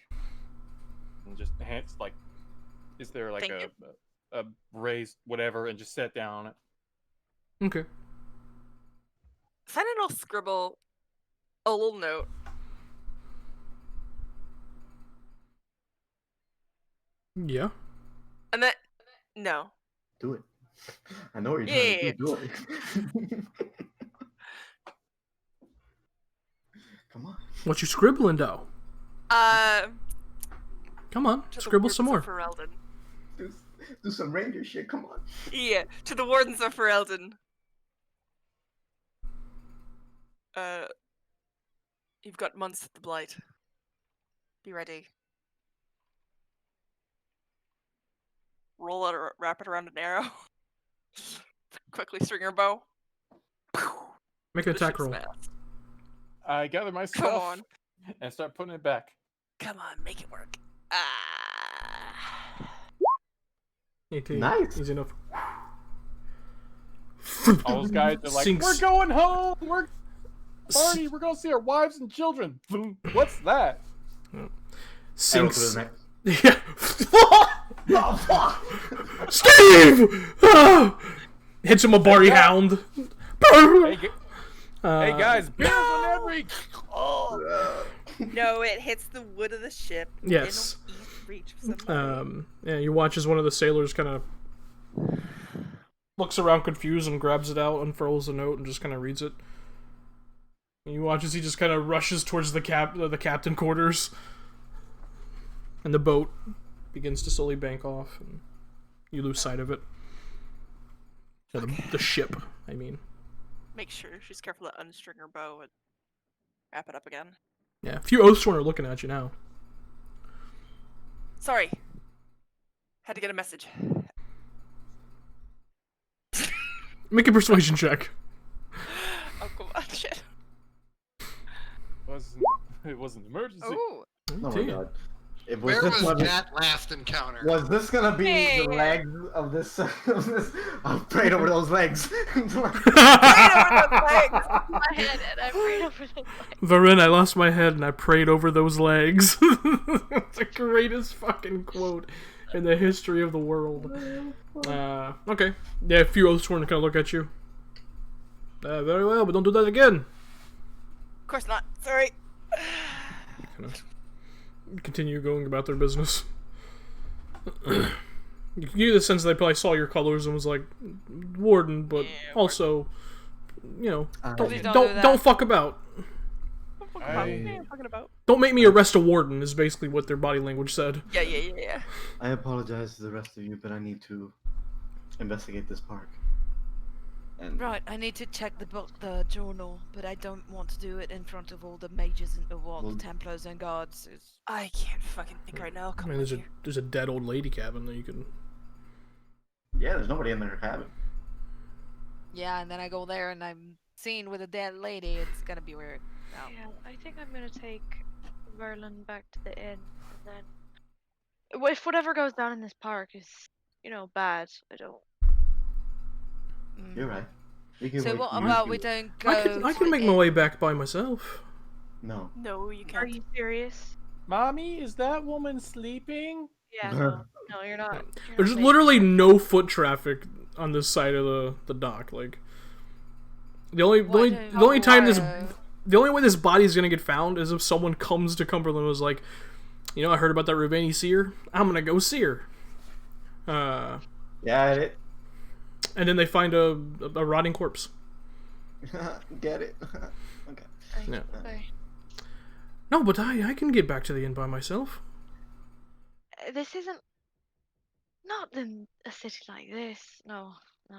and just hands like, is there like a raised whatever, and just set down on it. Okay. Finnan will scribble a little note. Yeah. And then, no. Do it. I know what you're Yeah. trying to do. Do it. Come on. What you scribbling, though? Come on, scribble some more. Do some ranger shit. Come on. Yeah, to the wardens of Ferelden. You've got months at the blight. Be ready. Roll it or wrap it around an arrow. Quickly string your bow. Make an attack roll. I gather my Come stuff on. and start putting it back. Come on, make it work. 18. Nice. Easy enough. All those guys are like, Sinks. we're going home. We're party. We're going to see our wives and children. What's that? Sinks. Yeah. Yeah. Steve! Ah! Hits him a Barry Hound. Hey guys, beers on every. No, it hits the wood of the ship. Yes. Reach for somebody. Yeah, you watch as one of the sailors kind of looks around confused and grabs it out, unfurls the note, and just kind of reads it. And you watch as he just kind of rushes towards the captain quarters, and the boat begins to slowly bank off, and you lose sight of it. Yeah, the ship, I mean. Make sure she's careful to unstring her bow and wrap it up again. Yeah, a few Oathsworn are looking at you now. Sorry. Had to get a message. Make a persuasion check. Oh, come on, shit. It was an emergency. Ooh. Oh my god. Where was that last encounter? Was this gonna be the legs of this? I've prayed over those legs. My head, and I prayed over those legs. Varin, I lost my head and I prayed over those legs. It's the greatest fucking quote in the history of the world. Okay. Yeah, a few Oathsworn kind of look at you. Very well, but don't do that again. Of course not. Sorry. Kind of continue going about their business. You get the sense they probably saw your colors and was like, Warden, but also, don't fuck about. Don't make me arrest a warden is basically what their body language said. Yeah. I apologize to the rest of you, but I need to investigate this park. And Right, I need to check the journal, but I don't want to do it in front of all the mages and all the Templars and guards. I can't fucking think right now. I mean, there's a dead old lady cabin that you can. Yeah, there's nobody in their cabin. Yeah, and then I go there and I'm seen with a dead lady. It's gonna be weird. No. Yeah, I think I'm gonna take Verlin back to the inn, and then If whatever goes down in this park is, bad, I don't. You're right. We can So wait what for you about to- we don't I go can I to can the make my way inn? back by myself. No. No, you Are can't. you serious? Mommy, is that woman sleeping? Yeah, no, you're not. You're There's not making literally it. no foot traffic on this side of the dock. Like the only Why the only time this don't- the only way this body's gonna get found is if someone comes to Cumberland and was like, I heard about that Ruvani seer. I'm gonna go see her. Get it? And then they find a rotting corpse. Get it? Okay. Yeah. Okay. No, but I can get back to the inn by myself. This isn't. Not in a city like this. No, no.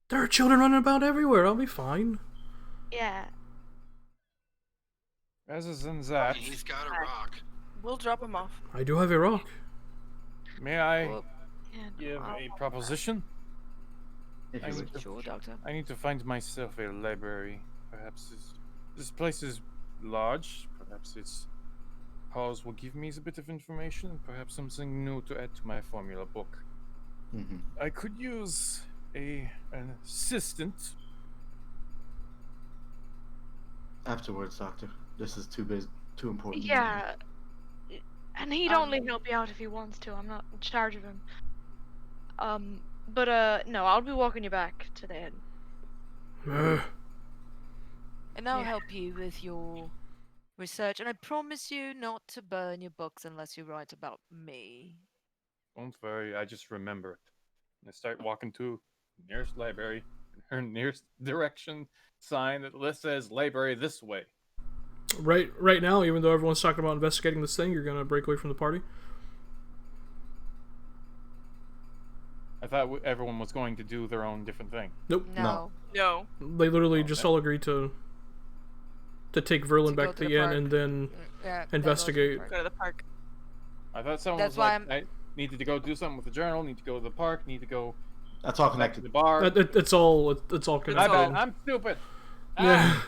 There are children running about everywhere. I'll be fine. Yeah. Rather than I that, mean, he's got a rock. We'll drop him off. I do have a rock. may I Well, Yeah. No, give I'll- a proposition? If I you need wish. to- Sure, doctor. I need to find myself a library. Perhaps this place is large. Perhaps its halls will give me a bit of information. Perhaps something new to add to my formula book. Mhm. I could use an assistant. Afterwards, doctor. This is too important. Yeah. And he'd only help you out if he wants to. I'm not in charge of him. But no, I'll be walking you back to the inn. And I'll Yeah. help you with your research. And I promise you not to burn your books unless you write about me. Don't worry, I just remember it. And I start walking to nearest library, her nearest direction sign that says library this way. Right now, even though everyone's talking about investigating this thing, you're gonna break away from the party. I thought everyone was going to do their own different thing. Nope. No. No. They literally Oh, just okay. all agreed to take Verlin To go back to to the the inn park. and then Yeah, investigate. Go to the park. I thought someone That's was why like, I needed to go do something with the journal, need to go to the park, need to go That's all back to connected. the bar. It's all My connected. bad, I'm stupid. Yeah.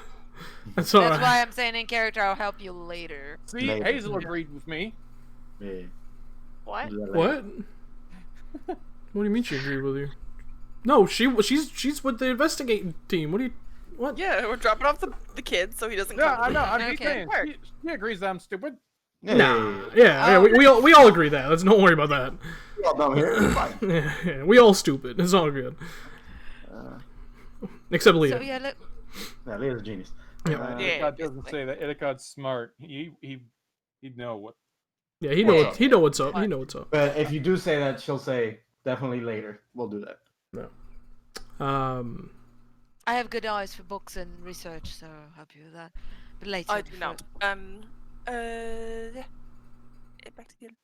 That's alright. That's why I'm saying in character I'll help you later. See, Later. Hazel agreed with me. Yeah. What? Do that later. What? What do you mean she agreed with you? No, she's with the investigating team. What? Yeah, we're dropping off the kid so he doesn't Yeah, come. I know. I'm Okay. just saying. She agrees that I'm stupid. Yeah, Nah. Yeah, we all agree that. Let's don't worry about that. We all done here. It's fine. Yeah, we all stupid. It's all good. Except Leah. So yeah, look. Yeah, Leah's a genius. Yeah. Yeah, Eddicott doesn't say that. Edicot's smart. He'd know what. Yeah, he know what's up. He know what's up. But if you do say that, she'll say definitely later. We'll do that. I have good eyes for books and research, so I'll help you with that. But later. I do before- not. Yeah. Back to the inn.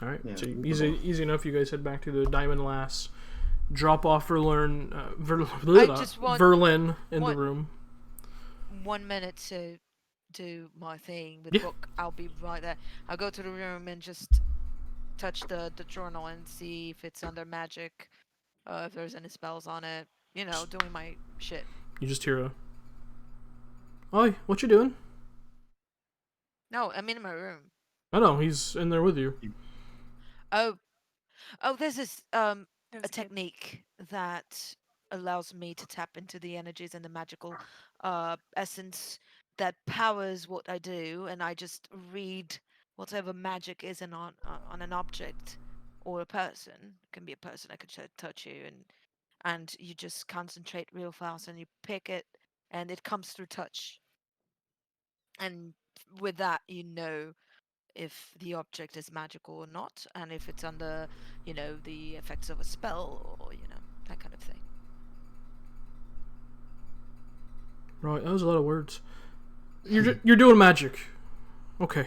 All right. Yeah, So we can easy enough. You guys head back to the Diamond Lass. Drop off Verlin just want Verlin in the one- room. 1 minute to do my thing with Yeah. book. I'll be right there. I'll go to the room and just touch the journal and see if it's under magic, if there's any spells on it. You know, doing my shit. You just hear a. Oi, what you doing? No, I'm in my room. I know he's in there with you. Oh, this is a There's a kid. technique that allows me to tap into the energies and the magical essence that powers what I do, and I just read whatever magic is on an object or a person. It can be a person. I could touch you, and you just concentrate real fast, and you pick it, and it comes through touch. And with that, you know if the object is magical or not, and if it's under, the effects of a spell or, that kind of thing. Right, that was a lot of words. You're doing magic. Okay.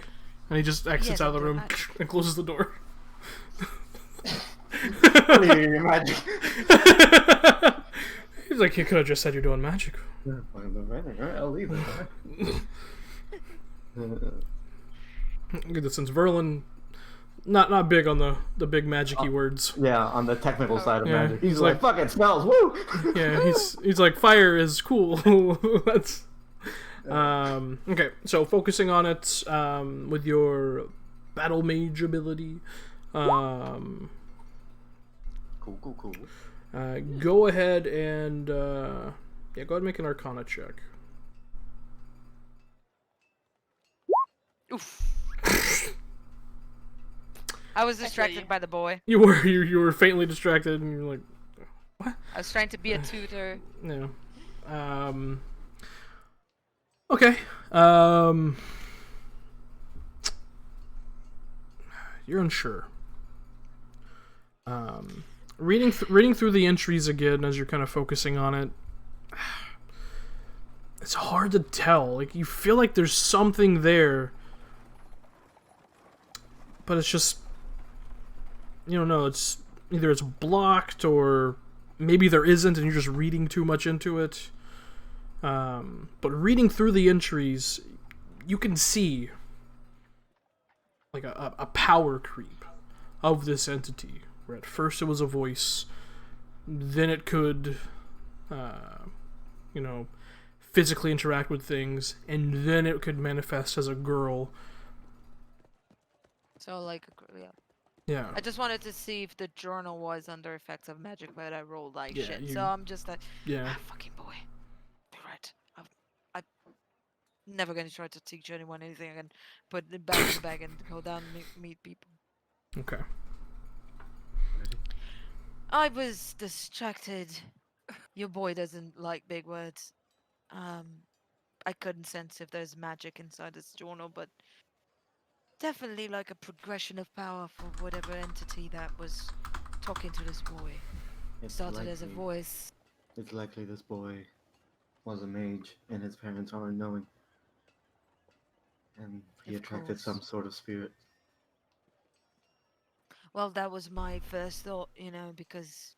And he just exits Yes, out of the I'm doing room magic. and closes the door. Magic. He's like, you could have just said you're doing magic. I'll leave it. Get the sense Verlin, not big on the big magic-y words. Yeah, on the technical side of Yeah, magic. He's he's like, fuck it, smells, woo! Yeah, he's like, fire is cool. That's okay. So focusing on it with your battle mage ability, Cool. Go ahead and go ahead and make an Arcana check. Oof. I was you. distracted by the boy. You were faintly distracted, and you're like, I was trying to be a tutor. no. Okay. You're unsure. Reading through the entries again as you're kind of focusing on it. It's hard to tell. Like, you feel like there's something there, but it's just, you don't know. It's either it's blocked or maybe there isn't, and you're just reading too much into it. But reading through the entries, you can see like a power creep of this entity. Where at first it was a voice, then it could, physically interact with things, and then it could manifest as a girl. So, like, yeah. Yeah. I just wanted to see if the journal was under effects of magic, but I rolled like Yeah, shit. So I'm just like, Yeah. fucking boy. You're right. I'm never gonna try to teach anyone anything. I can put it back in the bag and go down and meet people. Okay. I was distracted. Your boy doesn't like big words. I couldn't sense if there's magic inside this journal, but definitely like a progression of power for whatever entity that was talking to this boy. It's Started as a likely- voice. It's likely this boy was a mage and his parents are unknowing. And he Of attracted course. some sort of spirit. Well, that was my first thought, because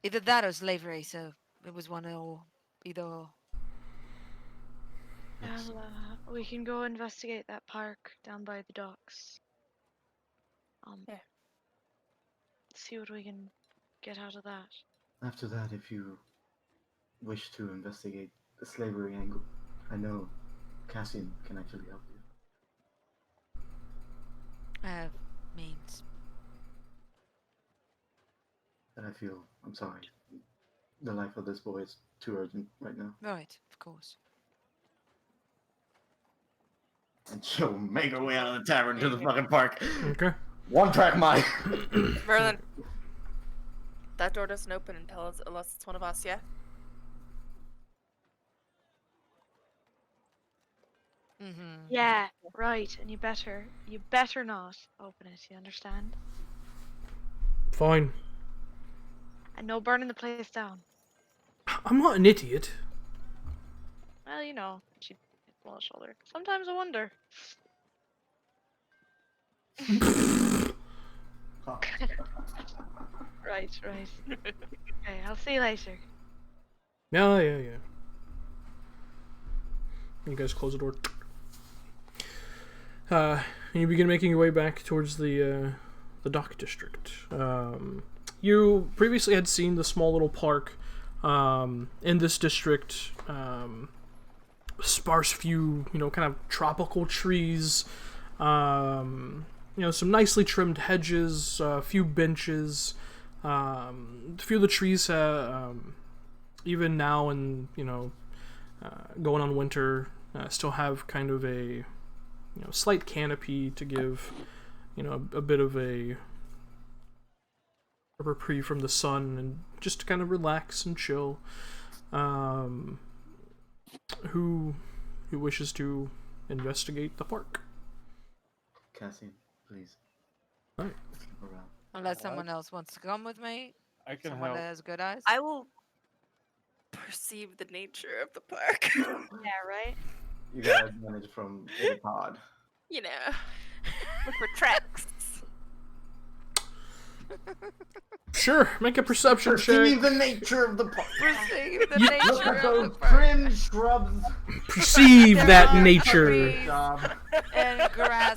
either that or slavery, so it was one or either or. Yes. Well, we can go investigate that park down by the docks. Yeah. See what we can get out of that. After that, if you wish to investigate the slavery angle, I know Cassian can actually help you. Means. But I'm sorry, the life of this boy is too urgent right now. Right, of course. And she'll make her way out of the tavern to the fucking park. Okay. One track mind. Merlin, that door doesn't open unless it's one of us, yeah? Mm-hmm. Yeah, right. And you better not open it. You understand? Fine. And no burning the place down. I'm not an idiot. Well, she hits him on the shoulder. Sometimes I wonder. Right. Okay, I'll see you later. Yeah. You guys close the door. And you begin making your way back towards the dock district. You previously had seen the small little park in this district. Sparse few, kind of tropical trees. Some nicely trimmed hedges, a few benches. A few of the trees, even now and, going on winter, still have kind of a, slight canopy to give, a bit of a reprieve from the sun and just to kind of relax and chill. Who wishes to investigate the park? Cassian, please. Alright. Let's look around. Unless someone else wants to come with me. I can Someone help. that has good eyes. I will perceive the nature of the park. Yeah, right? You got advantage from the pod. Look for tracks. Sure, make a perception Perceive check. the nature of the park. Perceive the You- nature Look at of those the park. prim shrubs. Perceive There that are nature. trees Job. and grass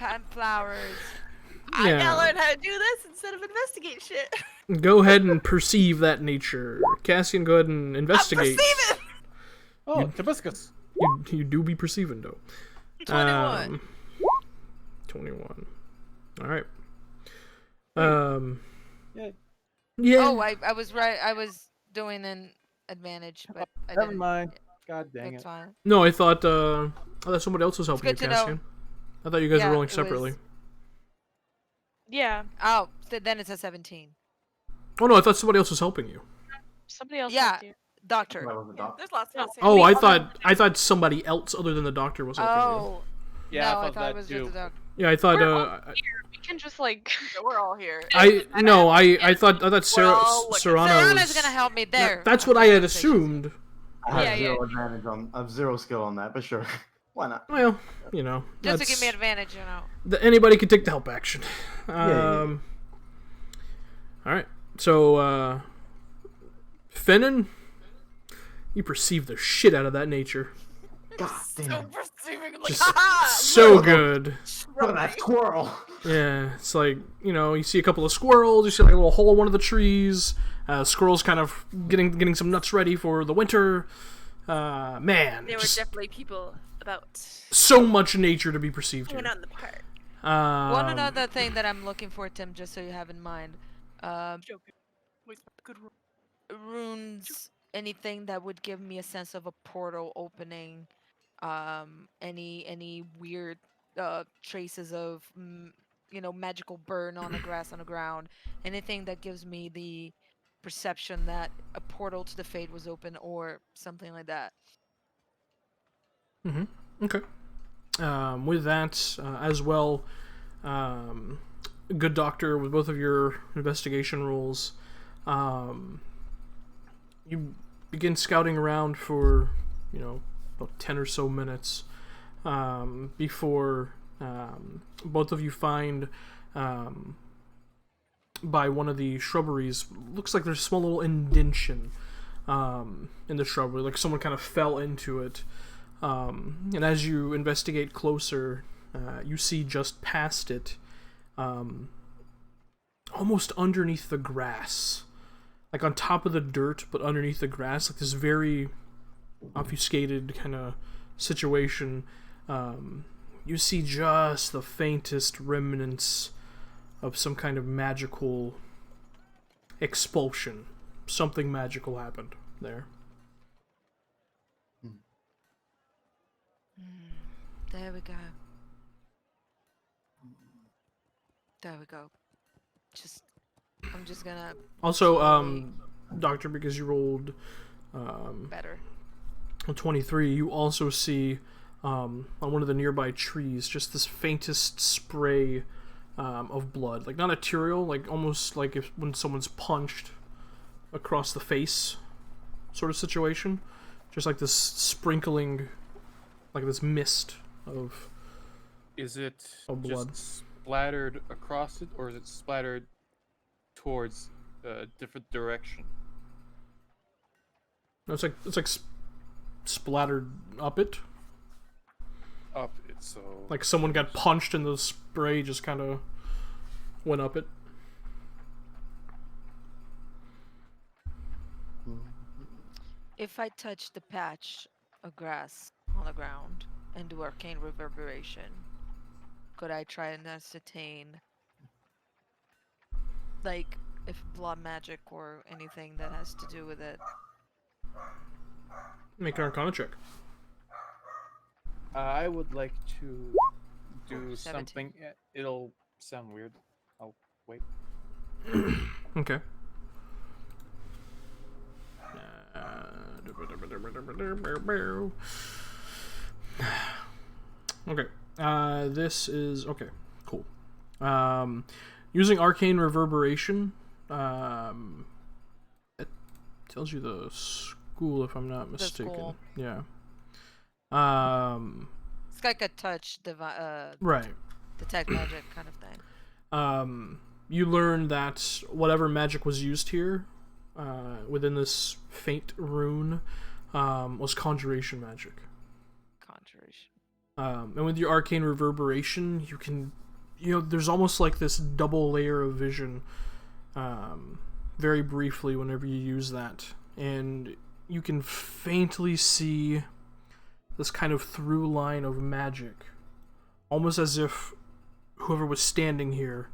and flowers. I Yeah. gotta learn how to do this instead of investigate shit. Go ahead and perceive that nature. Cassian, go ahead and investigate. Perceive it! Oh, Hibiscus. You do be perceiving, though. 21. 21. All right. Yeah. Yeah. Oh, I was right. I was doing an advantage, but I Never didn't. mind. God dang That's it. fine. No, I thought somebody else was helping you, good to know. Cassian. I thought you guys were Yeah, rolling it separately. was- Yeah, Oh, then it's a 17. Oh no, I thought somebody else was helping you. somebody else Yeah, helped you. doctor. That was a Yeah, doctor. there's lots of No. us here. Oh, I Somebody- thought somebody else other than the doctor was helping you. Oh, Yeah, no, I I thought thought that it was too. just the doctor. Yeah, I thought. We're all We can just like. Yeah, we're all here. I thought We're Sarah all looking. Serrano Serrana's was. gonna help me there. That's what I had assumed. I have Yeah, zero advantage on. I have zero skill on that, but sure. Why not? Well, you know, Just to give me that's- advantage, you know. anybody can take the help action. Yeah. All right, so Fennon, you perceive the shit out of that nature. God So damn. perceiving, like, Just haha, so good. Look at that squirrel. Yeah, it's like, you see a couple of squirrels, you see like a little hole in one of the trees, squirrels kind of getting some nuts ready for the winter. Man, There were just definitely people about so much nature to be perceived here. hanging out in the park. One another thing that I'm looking for, Tim, just so you have in mind. Joking. Wait, good rule. Runes, anything that would give me a sense of a portal opening, any weird traces of magical burn on the grass on the ground, anything that gives me the perception that a portal to the fade was open or something like that. Okay. With that, as well, good doctor, with both of your investigation rolls, you begin scouting around for, about 10 or so minutes before both of you find by one of the shrubberies, looks like there's a small little indention in the shrubbery, like someone kind of fell into it. And as you investigate closer, you see just past it, almost underneath the grass, like on top of the dirt, but underneath the grass, like this very obfuscated kind of situation. You see just the faintest remnants of some kind of magical expulsion. Something magical happened there. There we go. There we go. I'm just gonna Also, slowly- Doctor, because you rolled better. a 23, you also see on one of the nearby trees just this faintest spray of blood. Like, not arterial, like almost like if when someone's punched across the face sort of situation. Just like this sprinkling, like this mist of... Is it Of blood. just splattered across it, or is it splattered towards a different direction? No, it's like splattered up it. Up it, so Like someone got punched and the spray just kind of went up it. If I touch the patch of grass on the ground and do arcane reverberation, could I try and ascertain, like, if blood magic or anything that has to do with it? Make an Arcana check. I would like to do 17. something. It'll sound weird. I'll wait. Okay. Okay. This is okay. Cool. Using arcane reverberation. It tells you the school, if I'm not mistaken. school. Yeah. It's like a touch, Right. detect magic kind of thing. You learn that whatever magic was used here, within this faint rune, was conjuration magic. Conjuration. And with your arcane reverberation, you can, there's almost like this double layer of vision, very briefly whenever you use that. And you can faintly see this kind of through line of magic. Almost as if whoever was standing here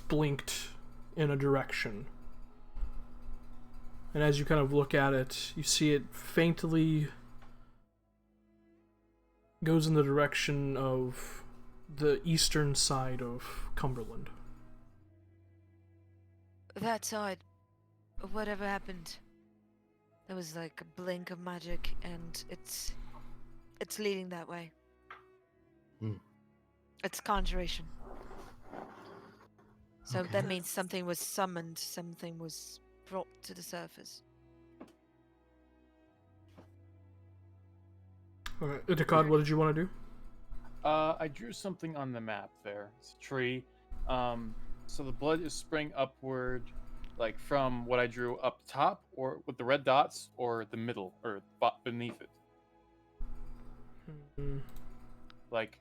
blinked in a direction. And as you kind of look at it, you see it faintly goes in the direction of the eastern side of Cumberland. That side. Whatever happened. There was like a blink of magic, and it's leading that way. Hmm. It's conjuration. So Okay. that means something was summoned, something was brought to the surface. Alright, Itakad, what did you want to do? I drew something on the map there. It's a tree. So the blood is spraying upward, like from what I drew up top, or with the red dots, or the middle, or beneath it. Like,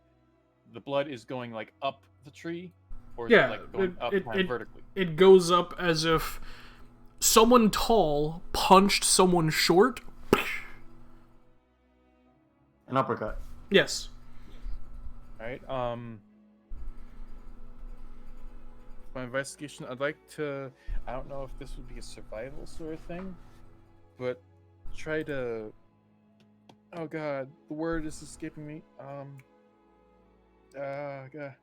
the blood is going like up the tree, or is Yeah, it like going up kind of vertically? It goes up as if someone tall punched someone short. An uppercut. Yes. Alright, my investigation, I'd like to, I don't know if this would be a survival sort of thing, but try to, oh god, the word is escaping me, god.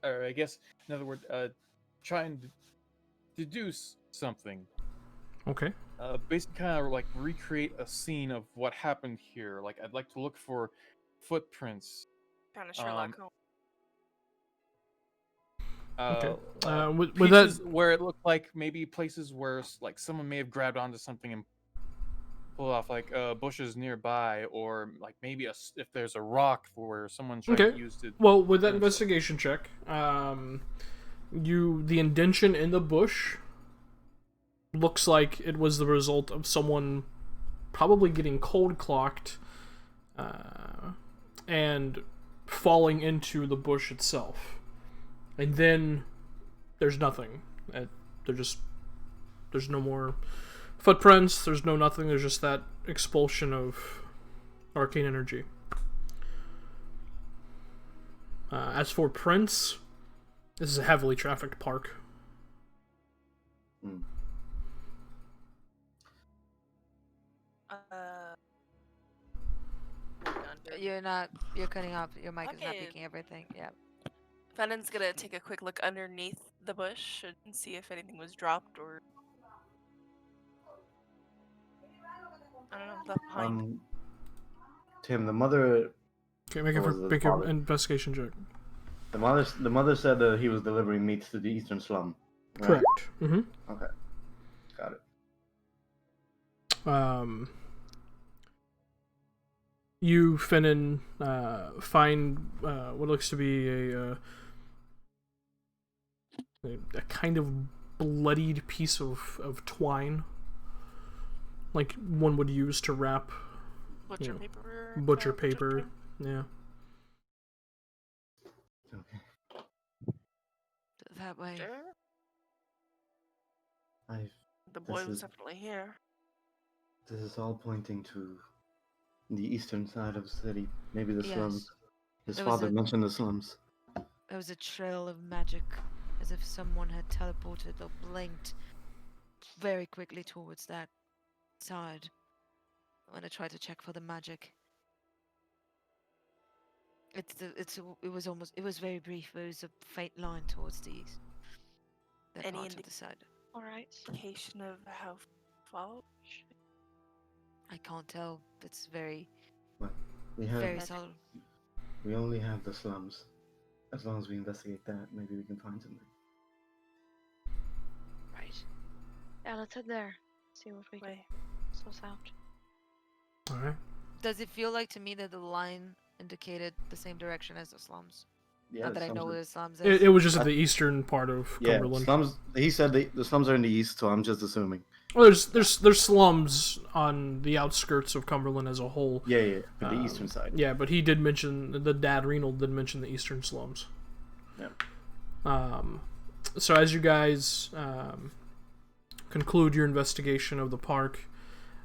Or I guess, another word, try and deduce something. Okay. Basically kind of like recreate a scene of what happened here. Like, I'd like to look for footprints. Kind of Sherlock Holmes. Okay. With Pieces that, where it looked like maybe places where like someone may have grabbed onto something and pulled off, like bushes nearby, or like maybe if there's a rock where someone tried to use it. Well, with that investigation check, the indention in the bush looks like it was the result of someone probably getting cold clocked and falling into the bush itself. And then there's nothing. There's no more footprints, there's no nothing, there's just that expulsion of arcane energy. As for prints, this is a heavily trafficked park. You're cutting off. Your mic is not picking everything. Yeah. Fennon's gonna take a quick look underneath the bush and see if anything was dropped or I don't know, left behind. Tim, the mother. Okay, make an investigation check. The mother said that he was delivering meat to the eastern slum. Right? Correct. Mm-hmm. Okay, got it. You, Finnan, find what looks to be a kind of bloodied piece of twine, like one would use to wrap butcher paper. Butcher paper, yeah. Okay. That way. The boy was definitely here. This is all pointing to the eastern side of the city. Maybe the slums. His father mentioned the slums. There was a trail of magic, as if someone had teleported or blinked very quickly towards that side. When I tried to check for the magic, it was very brief. There was a faint line towards the east. Any to the side. All right. Indication of how far? I can't tell. It's very, very subtle. We only have the slums. As long as we investigate that, maybe we can find something. Right. Yeah, let's head there. See what we can source out. Alright. Does it feel like to me that the line indicated the same direction as the slums? Yeah, Not that I know where the slums is. It was just at the eastern part of Cumberland. Slums. He said the slums are in the east, so I'm just assuming. Well, there's slums on the outskirts of Cumberland as a whole. Yeah, but the eastern side. Yeah, but he did mention, the dad Reynold did mention the eastern slums. Yeah. So as you guys conclude your investigation of the park,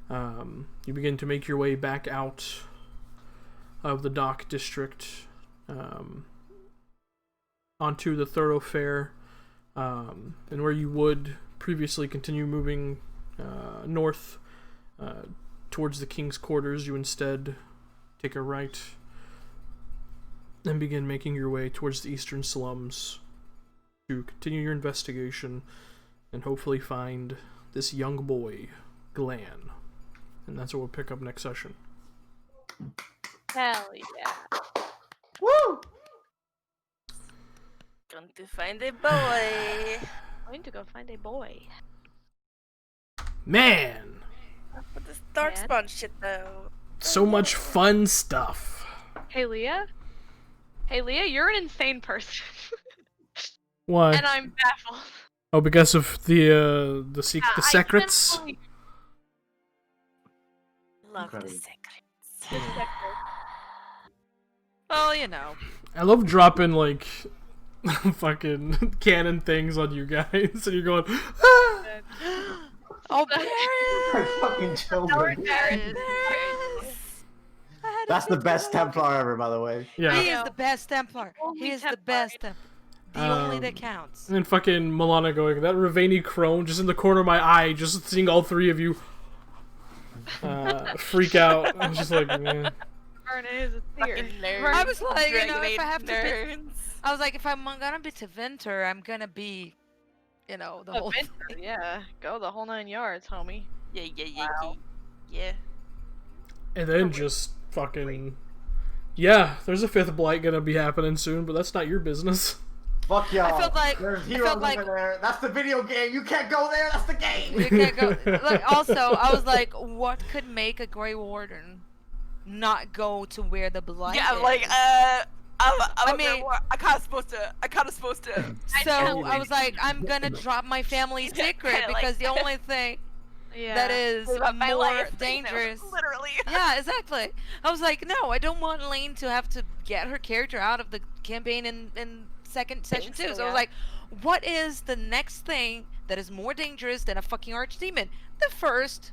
You begin to make your way back out of the dock district onto the thoroughfare, and where you would previously continue moving north towards the king's quarters, you instead take a right and begin making your way towards the eastern slums to continue your investigation and hopefully find this young boy, Glan. And that's what we'll pick up next session. Hell yeah. Woo! Going to find a boy. Going to go find a boy. Man! What this darkspawn shit though? So much fun stuff. Hey, Leah? Hey, Leah, you're an insane person. Why? And I'm baffled. Oh, because of the secrets? I can't believe Love the Incredible. secrets. Well, you know. I love dropping, like, fucking canon things on you guys, and you're going, ah! Oh, My fucking children. That's the best Templar ever, by the way. Yeah. He is the best Templar. Only He is the Templar. best Templar. The only that counts. And then fucking Milana going, that Ravani crone just in the corner of my eye, just seeing all three of you freak out. I'm just like, man. Verna is a seer. Fucking nerds. I was like, you know, if I have to nerds. I was like, if I'm gonna be Tevinter, I'm gonna be, you know, the whole thing. Yeah, go the whole 9 yards, homie. Yeah. Wow. Yeah. And then just fucking, yeah, there's a fifth blight gonna be happening soon, but that's not your business. Fuck y'all. I felt like- There's I heroes felt like- over there. That's the video game. You can't go there. That's the game. You can't go. Like, also, I was like, what could make a Grey Warden not go to where the blight Yeah, is? like I mean- kind of supposed to. So I was like, I'm gonna drop my family secret kinda like because the that. only thing Yeah. that is About my more life, you know, dangerous. literally. Yeah, exactly. I was like, no, I don't want Lane to have to get her character out of the campaign in second session so, too. So I was yeah. like, what is the next thing that is more dangerous than a fucking archdemon? The first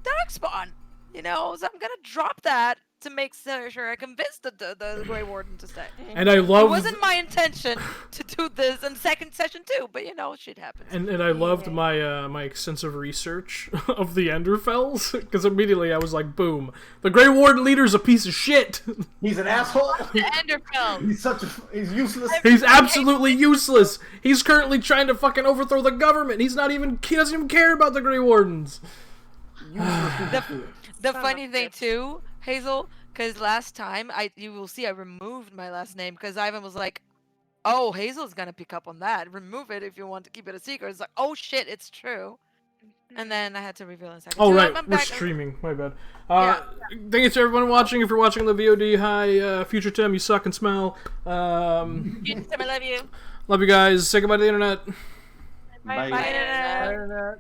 darkspawn. You know, so I'm gonna drop that to make sure I convince the Grey Warden to stay. And I It love, wasn't my intention to do this in second session too, but you know, shit happens. and I loved my my extensive research of the Enderfells, because immediately I was like, boom, the Grey Warden leader's a piece of shit. He's an asshole. Enderfell. He's useless. He's absolutely useless. He's currently trying to fucking overthrow the government. He doesn't even care about the Grey Wardens. The funny thing too, Hazel, because last time you will see I removed my last name because Ivan was like, "Oh, Hazel's gonna pick up on that. Remove it if you want to keep it a secret." It's like, "Oh shit, it's true." And then I had to reveal in a second. Oh So right, I'm we're back. streaming. My bad. Thank you to everyone watching. If you're watching the VOD, hi, Future Tim, you suck and smell. I love you. Love you guys. Say goodbye to the internet. Bye. Bye. Internet. Internet.